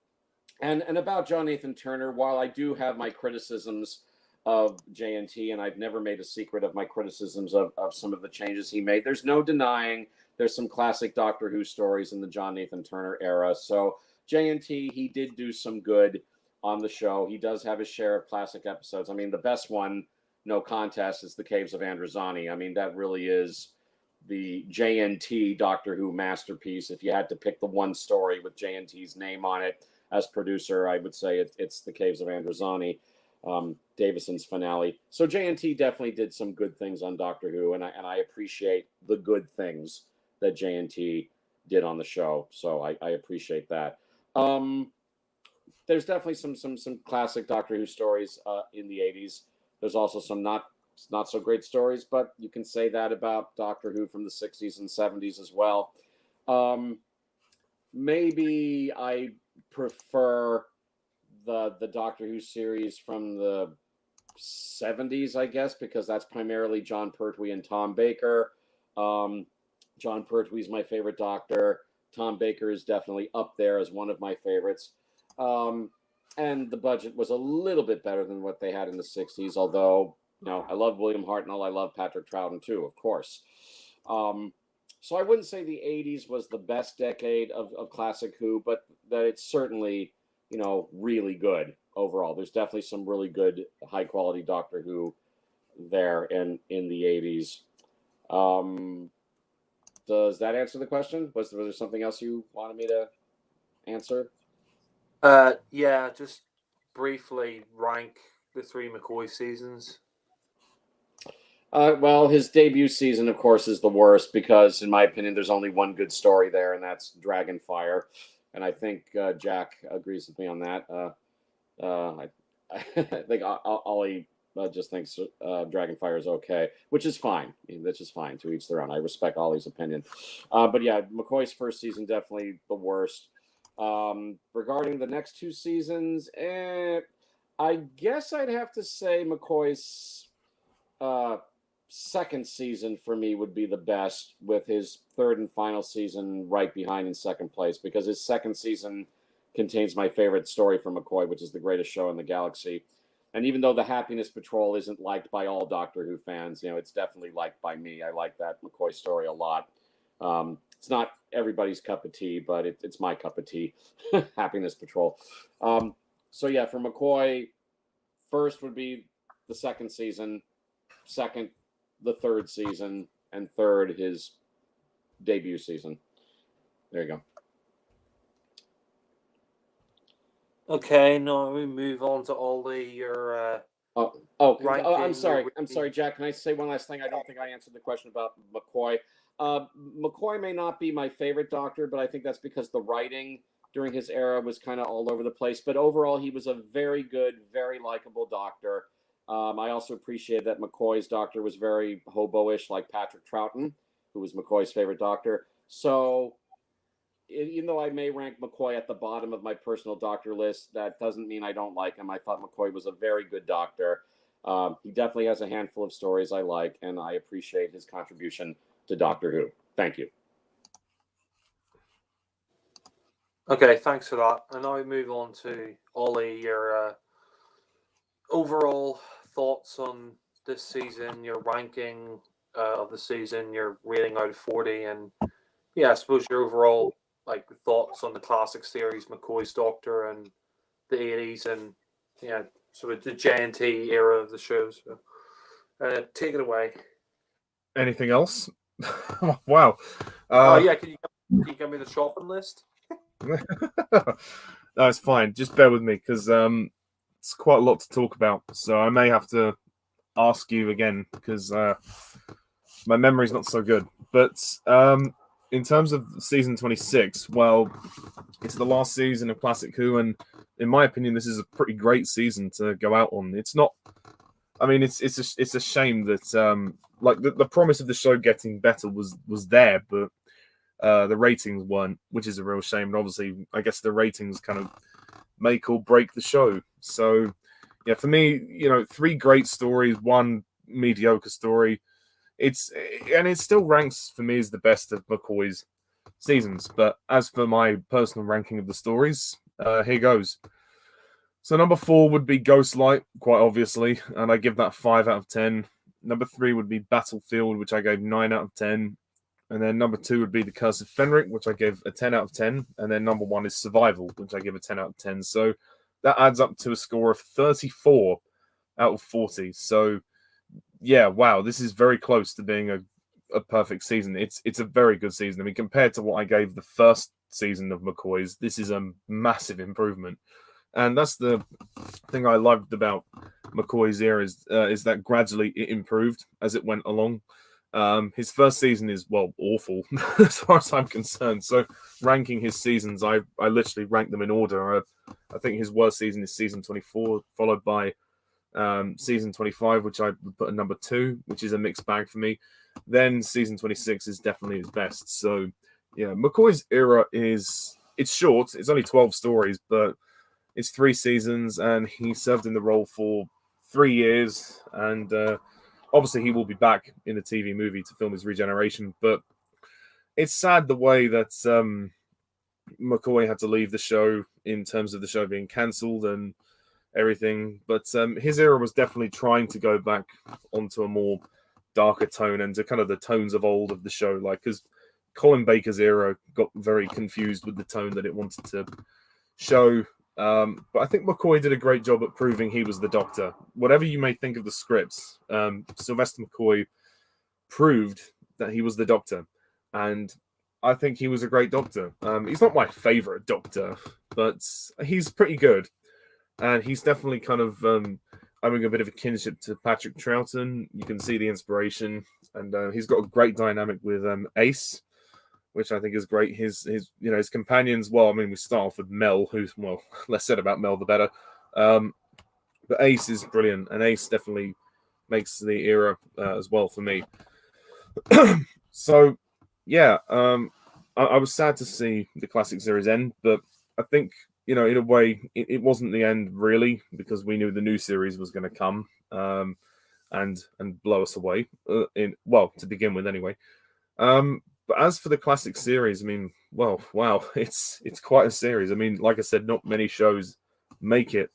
about John Nathan Turner, while I do have my criticisms of JNT, and I've never made a secret of my criticisms of some of the changes he made, there's no denying there's some classic Doctor Who stories in the John Nathan Turner era. So JNT, he did do some good on the show. He does have his share of classic episodes. I mean, the best one, no contest, is The Caves of Androzani. I mean, that really is the JNT Doctor Who masterpiece. If you had to pick the one story with JNT's name on it as producer, I would say it's The Caves of Androzani, Davison's finale. So JNT definitely did some good things on Doctor Who, and I appreciate the good things that JNT did on the show. So I appreciate that. There's definitely some classic Doctor Who stories in the 80s. There's also some not so great stories, but you can say that about Doctor Who from the 60s and 70s as well. Maybe I prefer the Doctor Who series from the 70s, I guess, because that's primarily John Pertwee and Tom Baker. John Pertwee's my favorite Doctor. Tom Baker is definitely up there as one of my favorites. And the budget was a little bit better than what they had in the 60s, although, I love William Hartnell. I love Patrick Troughton too, of course. So I wouldn't say the 80s was the best decade of classic Who, but that it's certainly, really good overall. There's definitely some really good, high quality Doctor Who there in the 80s. Does that answer the question? Was there something else you wanted me to answer? Yeah, just briefly rank the 3 McCoy seasons? Well, his debut season, of course, is the worst because, in my opinion, there's only one good story there, and that's Dragonfire. And I think Jack agrees with me on that. I think Ollie just thinks Dragonfire is okay, which is fine. I mean, that's just fine. To each their own. I respect Ollie's opinion. But yeah, McCoy's first season definitely the worst. Regarding the next 2 seasons, I guess I'd have to say McCoy's second season for me would be the best, with his third and final season right behind in second place, because his second season contains my favorite story from McCoy, which is The Greatest Show in the Galaxy. And even though the Happiness Patrol isn't liked by all Doctor Who fans, it's definitely liked by me. I like that McCoy story a lot. It's not everybody's cup of tea, but it's my cup of tea. Happiness Patrol. So yeah, for McCoy, first would be the second season, second the third season, and third his debut season. There you go. Okay, now we move on to Ollie. Your I'm sorry. ranking. I'm sorry, Jack. Can I say one last thing? I don't think I answered the question about McCoy. McCoy may not be my favorite Doctor, but I think that's because the writing during his era was kind of all over the place. But overall, he was a very good, very likable Doctor. I also appreciate that McCoy's Doctor was very hobo-ish, like Patrick Troughton, who was McCoy's favorite Doctor. So even though I may rank McCoy at the bottom of my personal Doctor list, that doesn't mean I don't like him. I thought McCoy was a very good Doctor. He definitely has a handful of stories I like, and I appreciate his contribution to Doctor Who. Thank you. Okay, thanks for that. And now we move on to Ollie. Your overall thoughts on this season, your ranking of the season, your rating out of 40, and yeah, I suppose your overall thoughts on the classic series, McCoy's Doctor, and the 80s, and sort of the JNT era of the show. So take it away. Anything else? Wow. Yeah, can you give me the shopping list? No, it's fine. Just bear with me because it's quite a lot to talk about. So I may have to ask you again because my memory's not so good. But in terms of season 26, well, it's the last season of Classic Who, and in my opinion, this is a pretty great season to go out on. It's not. I mean, it's a shame that the promise of the show getting better was there, but the ratings weren't, which is a real shame. And obviously, I guess the ratings kind of make or break the show. So, yeah, for me, 3 great stories, 1 mediocre story. It still ranks for me as the best of McCoy's seasons. But as for my personal ranking of the stories, here goes. So number 4 would be Ghostlight, quite obviously, and I give that 5 out of 10. Number 3 would be Battlefield, which I gave 9 out of 10. And then number 2 would be The Curse of Fenric, which I gave a 10 out of 10. And then number 1 is Survival, which I give a 10 out of 10. So that adds up to a score of 34 out of 40. So, yeah, wow, this is very close to being a perfect season. It's a very good season. I mean, compared to what I gave the first season of McCoy's, this is a massive improvement. And that's the thing I loved about McCoy's era is that gradually it improved as it went along. His first season is, well, awful as far as I'm concerned. So ranking his seasons, I literally rank them in order. I think his worst season is season 24, followed by season 25, which I would put at number 2, which is a mixed bag for me. Then season 26 is definitely his best. So, yeah, McCoy's era it's short. It's only 12 stories, but it's 3 seasons, and he served in the role for 3 years. And obviously, he will be back in the TV movie to film his regeneration. But it's sad the way that McCoy had to leave the show in terms of the show being cancelled and everything. But his era was definitely trying to go back onto a more darker tone and to kind of the tones of old of the show. Because Colin Baker's era got very confused with the tone that it wanted to show. But I think McCoy did a great job at proving he was the Doctor. Whatever you may think of the scripts, Sylvester McCoy proved that he was the Doctor. And I think he was a great Doctor. He's not my favorite Doctor, but he's pretty good. and he's definitely kind of having a bit of a kinship to Patrick Troughton. You can see the inspiration, and he's got a great dynamic with Ace, which I think is great. His companions. Well, I mean, we start off with Mel, who's less said about Mel the better. But Ace is brilliant, and Ace definitely makes the era as well for me. So, yeah, I was sad to see the classic series end, but I think, in a way, it wasn't the end really, because we knew the new series was going to come and blow us away. To begin with, anyway. But as for the classic series, I mean, wow, it's quite a series. I mean, like I said, not many shows make it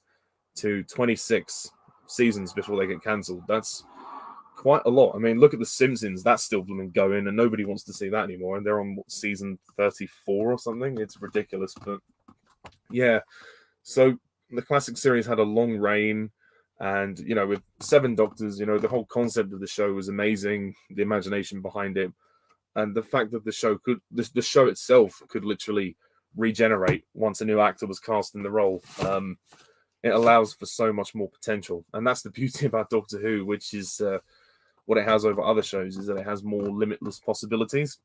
to 26 seasons before they get cancelled. That's quite a lot. I mean, look at The Simpsons. That's still going, and nobody wants to see that anymore. And they're on season 34 or something. It's ridiculous. But yeah, so the classic series had a long reign. And, with 7 Doctors, the whole concept of the show was amazing. The imagination behind it. And the fact that the show itself could literally regenerate once a new actor was cast in the role. It allows for so much more potential. And that's the beauty about Doctor Who, which is what it has over other shows, is that it has more limitless possibilities.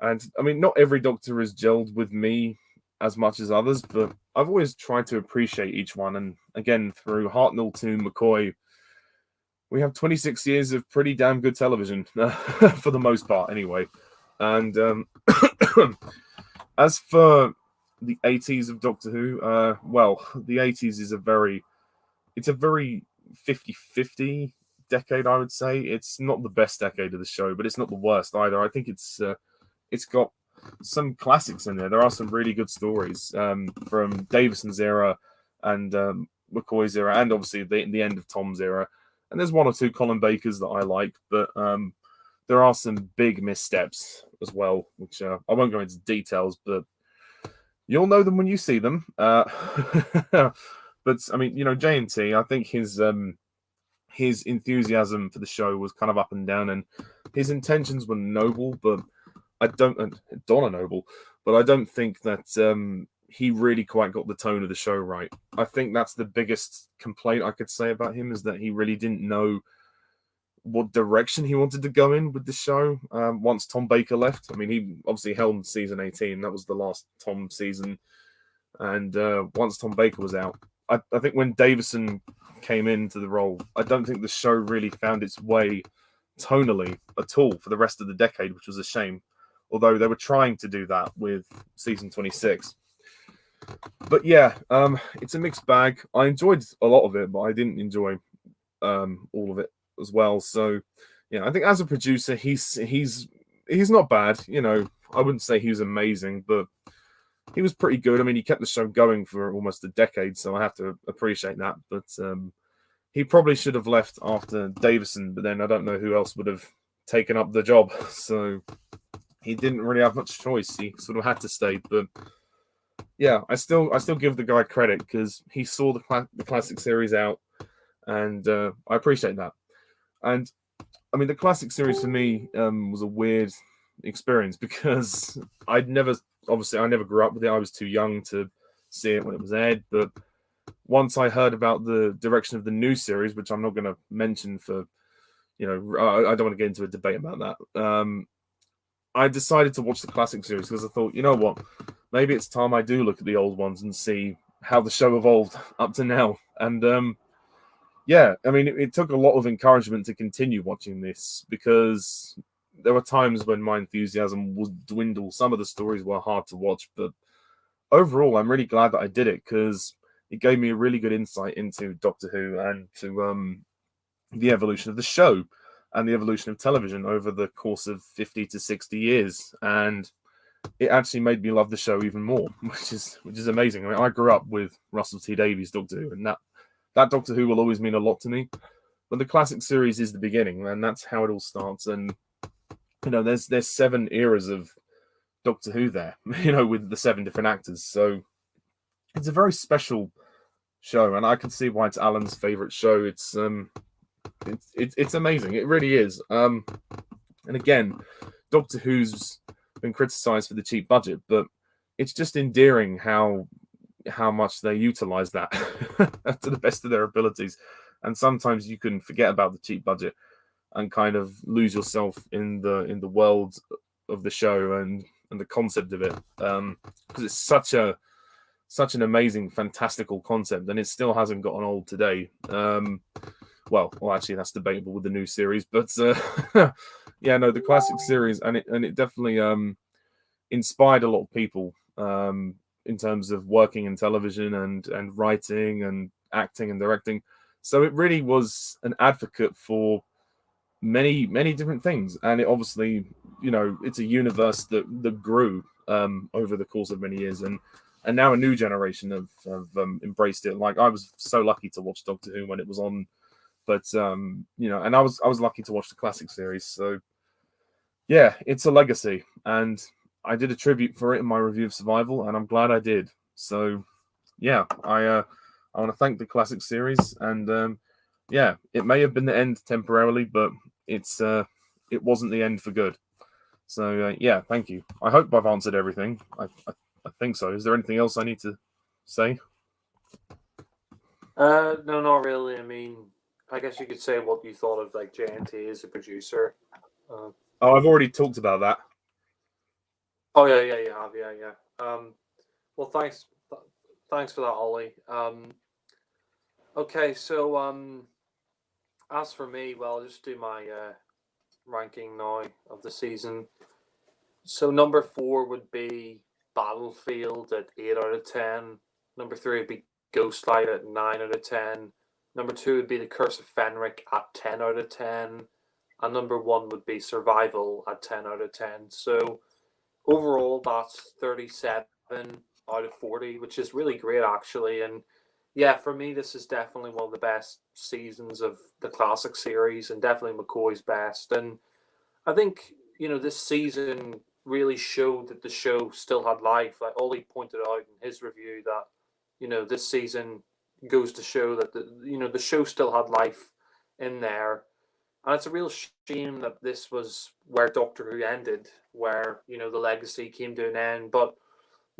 And, I mean, not every Doctor is gelled with me as much as others, but I've always tried to appreciate each one. And, again, through Hartnell to McCoy, we have 26 years of pretty damn good television, for the most part, anyway. And as for the 80s of Doctor Who, the 80s is a very 50-50 decade, I would say. It's not the best decade of the show, but it's not the worst either. I think it's got some classics in there. There are some really good stories from Davison's era and McCoy's era, and obviously the end of Tom's era. And there's 1 or 2 Colin Bakers that I like, but there are some big missteps as well, which I won't go into details, but you'll know them when you see them. But I mean, JNT, I think his enthusiasm for the show was kind of up and down, and his intentions were noble, but Donna noble, but I don't think that he really quite got the tone of the show right. I think that's the biggest complaint I could say about him, is that he really didn't know what direction he wanted to go in with the show once Tom Baker left. I mean, he obviously helmed season 18. That was the last Tom season. And once Tom Baker was out, I think when Davison came into the role, I don't think the show really found its way tonally at all for the rest of the decade, which was a shame. Although they were trying to do that with season 26. But yeah, it's a mixed bag. I enjoyed a lot of it, but I didn't enjoy all of it as well. So, yeah, I think as a producer, he's not bad. I wouldn't say he was amazing, but he was pretty good. I mean, he kept the show going for almost a decade, so I have to appreciate that. But he probably should have left after Davison, but then I don't know who else would have taken up the job. So he didn't really have much choice. He sort of had to stay. But yeah, I still give the guy credit, because he saw the classic series out, and I appreciate that. And I mean, the classic series for me was a weird experience, because I never grew up with it. I was too young to see it when it was aired. But once I heard about the direction of the new series, which I'm not going to mention for, I don't want to get into a debate about that. I decided to watch the classic series because I thought, you know what, maybe it's time I do look at the old ones and see how the show evolved up to now. And yeah, I mean, it took a lot of encouragement to continue watching this, because there were times when my enthusiasm would dwindle. Some of the stories were hard to watch, but overall, I'm really glad that I did it, because it gave me a really good insight into Doctor Who and to the evolution of the show and the evolution of television over the course of 50 to 60 years. And it actually made me love the show even more, which is amazing. I mean, I grew up with Russell T Davies' Doctor Who, and that Doctor Who will always mean a lot to me. But the classic series is the beginning, and that's how it all starts. And there's 7 eras of Doctor Who there, with the 7 different actors. So it's a very special show, and I can see why it's Alan's favorite show. It's amazing. It really is. And again, Doctor Who's been criticized for the cheap budget, but it's just endearing how how much they utilize that to the best of their abilities. And sometimes you can forget about the cheap budget and kind of lose yourself in the world of the show and the concept of it, because it's such an amazing, fantastical concept, and it still hasn't gotten old today. Well, actually, that's debatable with the new series, but yeah, no, the classic series, and it definitely inspired a lot of people in terms of working in television and writing and acting and directing. So it really was an advocate for many different things, and it obviously, it's a universe that grew over the course of many years, and now a new generation have embraced it. Like, I was so lucky to watch Doctor Who when it was on, but and I was lucky to watch the classic series. So yeah, it's a legacy, and I did a tribute for it in my review of Survival, and I'm glad I did. So yeah, I want to thank the classic series, and yeah, it may have been the end temporarily, but it wasn't the end for good. So yeah, thank you. I hope I've answered everything. I think so. Is there anything else I need to say? No, not really. I mean, I guess you could say what you thought of like JNT as a producer. Oh, I've already talked about that. Oh yeah, you have, yeah. Well, thanks for that, Ollie. Okay, so as for me, well, I'll just do my ranking now of the season. So number 4 would be Battlefield at 8 out of 10. Number 3 would be Ghostlight at 9 out of 10. Number 2 would be The Curse of Fenric at 10 out of 10. And number 1 would be Survival at 10 out of 10. So overall, that's 37 out of 40, which is really great, actually. And yeah, for me, this is definitely one of the best seasons of the classic series, and definitely McCoy's best. And I think, this season really showed that the show still had life. Like Ollie pointed out in his review that, this season goes to show that the show still had life in there. And it's a real shame that this was where Doctor Who ended, where, the legacy came to an end. But,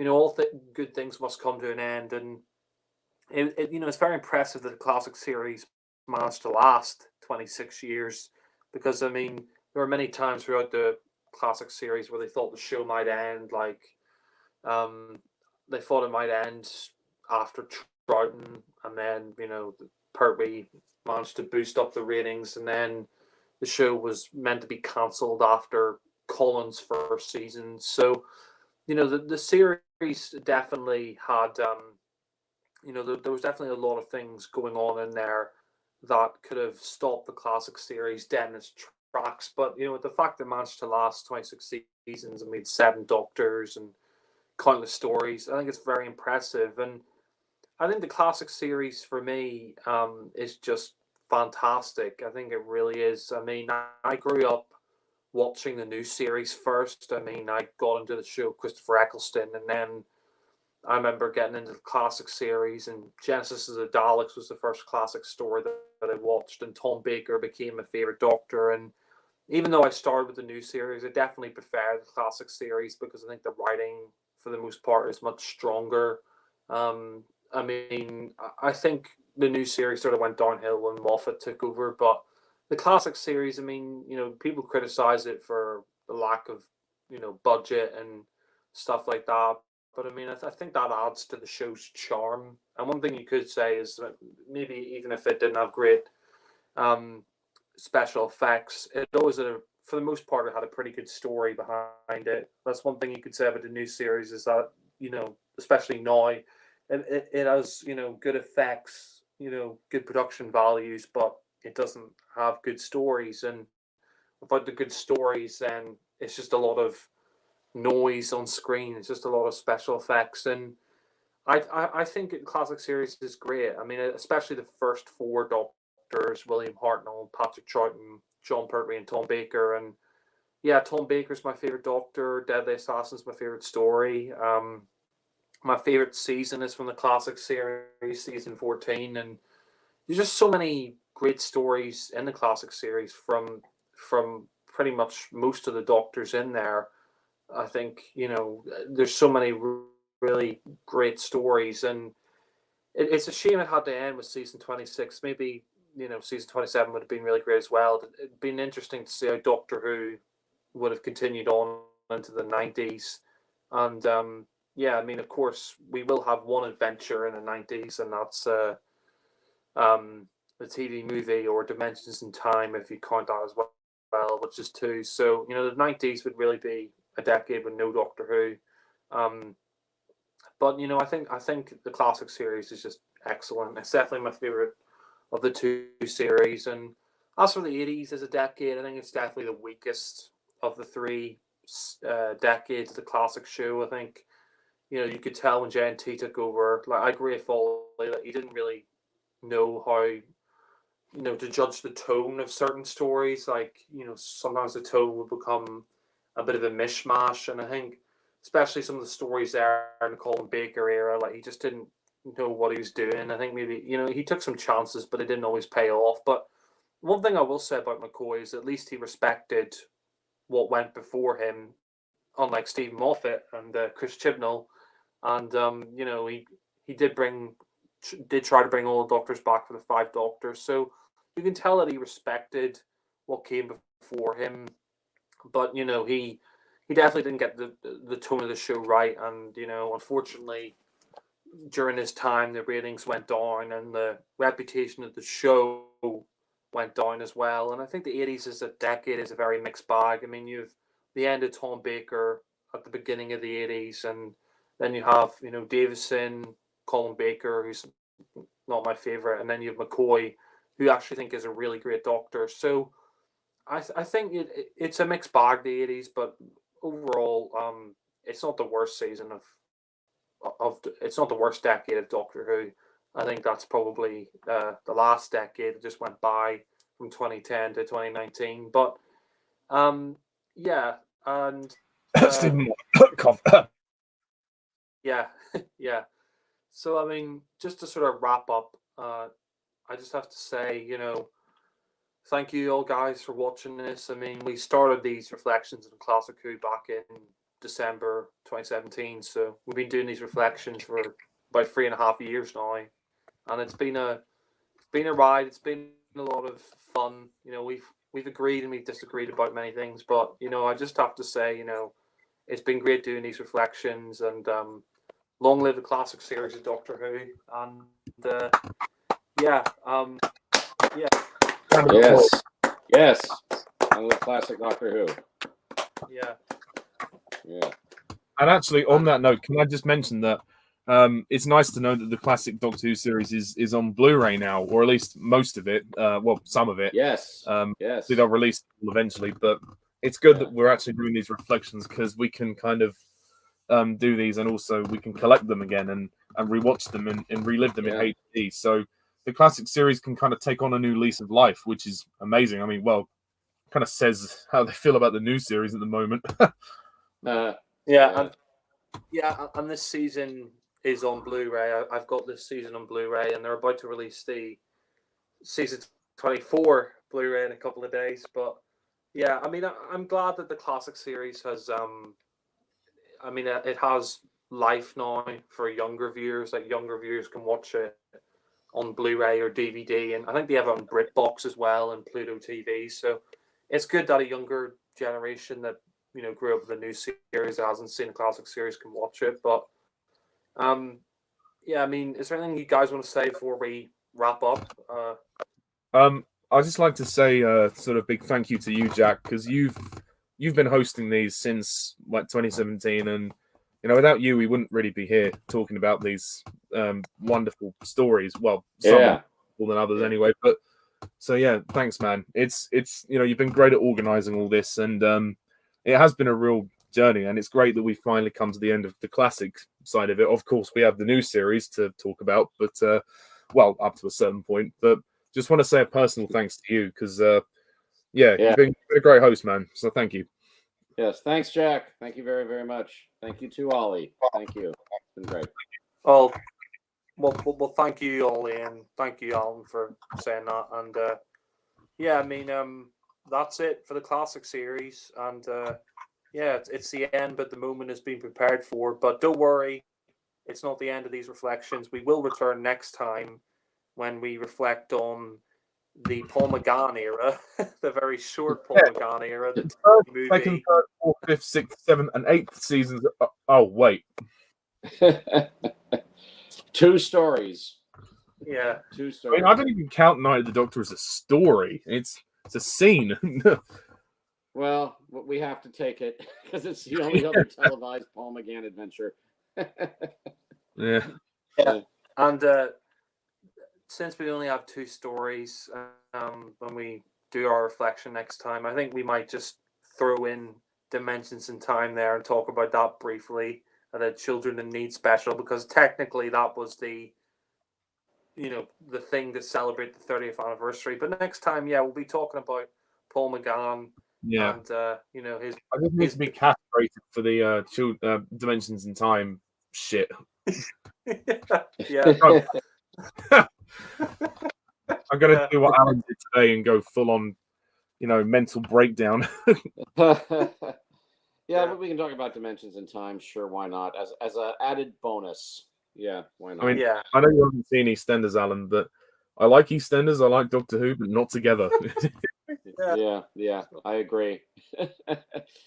all good things must come to an end. And, it's very impressive that the classic series managed to last 26 years. Because, I mean, there were many times throughout the classic series where they thought the show might end. Like, they thought it might end after Troughton. And then, Pertwee managed to boost up the ratings, and then the show was meant to be cancelled after Collins' first season. So, the series definitely had, there was definitely a lot of things going on in there that could have stopped the classic series dead in its tracks. But, with the fact that it managed to last 26 seasons and made 7 Doctors and countless stories, I think it's very impressive. And I think the classic series for me is just fantastic. I think it really is. I mean, I grew up watching the new series first. I mean, I got into the show Christopher Eccleston, and then I remember getting into the classic series, and Genesis of the Daleks was the first classic story that I watched, and Tom Baker became my favorite Doctor. And even though I started with the new series, I definitely prefer the classic series because I think the writing, for the most part, is much stronger. I mean, I think the new series sort of went downhill when Moffat took over, but the classic series, I mean, people criticize it for the lack of, budget and stuff like that. But I mean, I think that adds to the show's charm. And one thing you could say is that maybe even if it didn't have great special effects, it always for the most part, it had a pretty good story behind it. That's one thing you could say about the new series is that, especially now, it has, good effects, good production values, but it doesn't have good stories. And without the good stories, then it's just a lot of noise on screen. It's just a lot of special effects. And I think classic series is great. I mean, especially the first 4 Doctors, William Hartnell, Patrick Troughton, John Pertwee, and Tom Baker. And yeah, Tom Baker's my favorite Doctor. Deadly Assassin's my favorite story. My favorite season is from the classic series, season 14, and there's just so many great stories in the classic series from pretty much most of the Doctors in there. I think there's so many really great stories, and it's a shame it had to end with season 26. Maybe season 27 would have been really great as well. It'd been interesting to see how Doctor Who would have continued on into the 90s, and yeah, I mean, of course, we will have one adventure in the 90s, and that's the TV movie, or Dimensions in Time, if you count that as well, which is two. So the 90s would really be a decade with no Doctor Who. But I think the classic series is just excellent. It's definitely my favorite of the two series. And as for the 80s as a decade, I think it's definitely the weakest of the three decades of the classic show. I think you could tell when JNT took over. Like, I agree with Foley that he didn't really know how to judge the tone of certain stories. Like, sometimes the tone would become a bit of a mishmash, and I think especially some of the stories there in the Colin Baker era, like, he just didn't know what he was doing. I think maybe he took some chances, but it didn't always pay off. But one thing I will say about McCoy is at least he respected what went before him, unlike Stephen Moffat and Chris Chibnall, and he did try to bring all the Doctors back for the Five Doctors. So you can tell that he respected what came before him, but he definitely didn't get the tone of the show right, and unfortunately, during his time, the ratings went down and the reputation of the show went down as well. And I think the 80s as a decade is a very mixed bag. I mean, you've the end of Tom Baker at the beginning of the 80s, and then you have Davison, Colin Baker, who's not my favorite, and then you have McCoy, who I actually think is a really great Doctor. So I think it's a mixed bag, the 80s, but overall, it's not the worst season it's not the worst decade of Doctor Who. I think that's probably the last decade that just went by from 2010 to 2019. But yeah, and Stephen cough. yeah, yeah. So I mean, just to sort of wrap up, I just have to say, thank you all guys for watching this. I mean, we started these reflections on Classic Who back in December 2017, so we've been doing these reflections for about 3.5 years now, and it's been a ride. It's been a lot of fun. We've agreed and we've disagreed about many things, but I just have to say, it's been great doing these reflections, and long live the classic series of Doctor Who, and yeah, yeah. Yes. I love classic Doctor Who. Yeah. Yeah. And actually, on that note, can I just mention that it's nice to know that the classic Doctor Who series is on Blu-ray now, or at least most of it. Well, some of it. Yes. Yes. They'll release it eventually, but it's good that we're actually doing these reflections because we can kind of do these, and also we can collect them again and rewatch them and relive them in HD. So the classic series can kind of take on a new lease of life, which is amazing. I mean, well, kind of says how they feel about the new series at the moment. And this season is on Blu-ray. I've got this season on Blu-ray, and they're about to release the season 24 Blu-ray in a couple of days. But yeah, I mean, I'm glad that the classic series has it has life now for younger viewers. Like, younger viewers can watch it on Blu-ray or DVD, and I think they have it on BritBox as well and Pluto TV. So it's good that a younger generation that grew up with the new series that hasn't seen the classic series can watch it. But yeah, I mean, is there anything you guys want to say before we wrap up? I'd just like to say sort of big thank you to you, Jack, because you've been hosting these since like 2017, and without you, we wouldn't really be here talking about these wonderful stories. Well, some more than others anyway. But so yeah, thanks, man. It's you've been great at organizing all this, and it has been a real journey, and it's great that we finally come to the end of the classic side of it. Of course, we have the new series to talk about, but well, up to a certain point. But just want to say a personal thanks to you because you've been a great host, man. So thank you. Yes, thanks, Jack. Thank you very, very much. Thank you to Ollie. Thank you. It's been great. Well, thank you, Ollie, and thank you, Alan, for saying that. And yeah, I mean, that's it for the classic series. And yeah, it's the end, but the moment is being prepared for. But don't worry, it's not the end of these reflections. We will return next time when we reflect on the Paul McGann era, the very short Paul McGann era, the First, TV second, movie. third, fourth, fifth, sixth, seventh, and eighth seasons. Oh wait, 2 stories. Yeah, 2 I mean, stories. I don't even count Night of the Doctor as a story. It's a scene. Well, we have to take it because it's the only other televised Paul McGann adventure. Yeah. and since we only have 2 stories, when we do our reflection next time, I think we might just throw in Dimensions in Time there and talk about that briefly, the Children in Need special, because technically that was the thing to celebrate the 30th anniversary. But next time, yeah, we'll be talking about Paul McGann Yeah. and his. I just need to be castrated for the Dimensions in Time shit. Yeah. I'm gonna do what Alan did today and go full on, mental breakdown. Yeah, but we can talk about Dimensions in Time. Sure, why not? As an added bonus. Yeah, why not? I mean, Yeah. I know you haven't seen EastEnders, Alan, but I like EastEnders. I like Doctor Who, but not together. Yeah, I agree.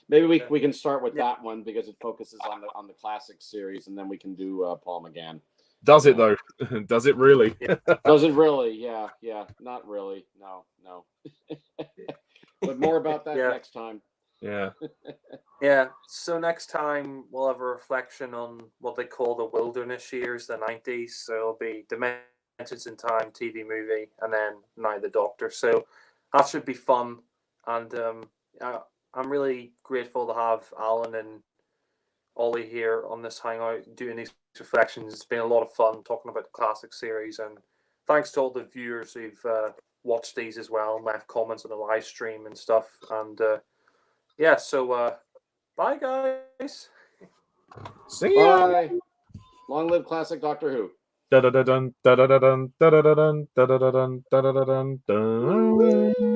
Maybe we can start with Yeah. that one because it focuses on the classic series, and then we can do Paul McGann. Does it though? Does it really? Does it really? Yeah, not really. No. But more about that next time. Yeah. Yeah. So next time we'll have a reflection on what they call the wilderness years, the 90s. So it'll be Dimensions in Time TV movie, and then Night of the Doctor. So that should be fun. And I'm really grateful to have Alan and Ollie here on this hangout doing these reflections. It's been a lot of fun talking about the classic series, and thanks to all the viewers who've watched these as well and left comments on the live stream and stuff. And so bye guys. See ya. Bye. Long live classic Doctor Who. Da da da dun da da da dun da da da dun da da da dun da da da dun dun.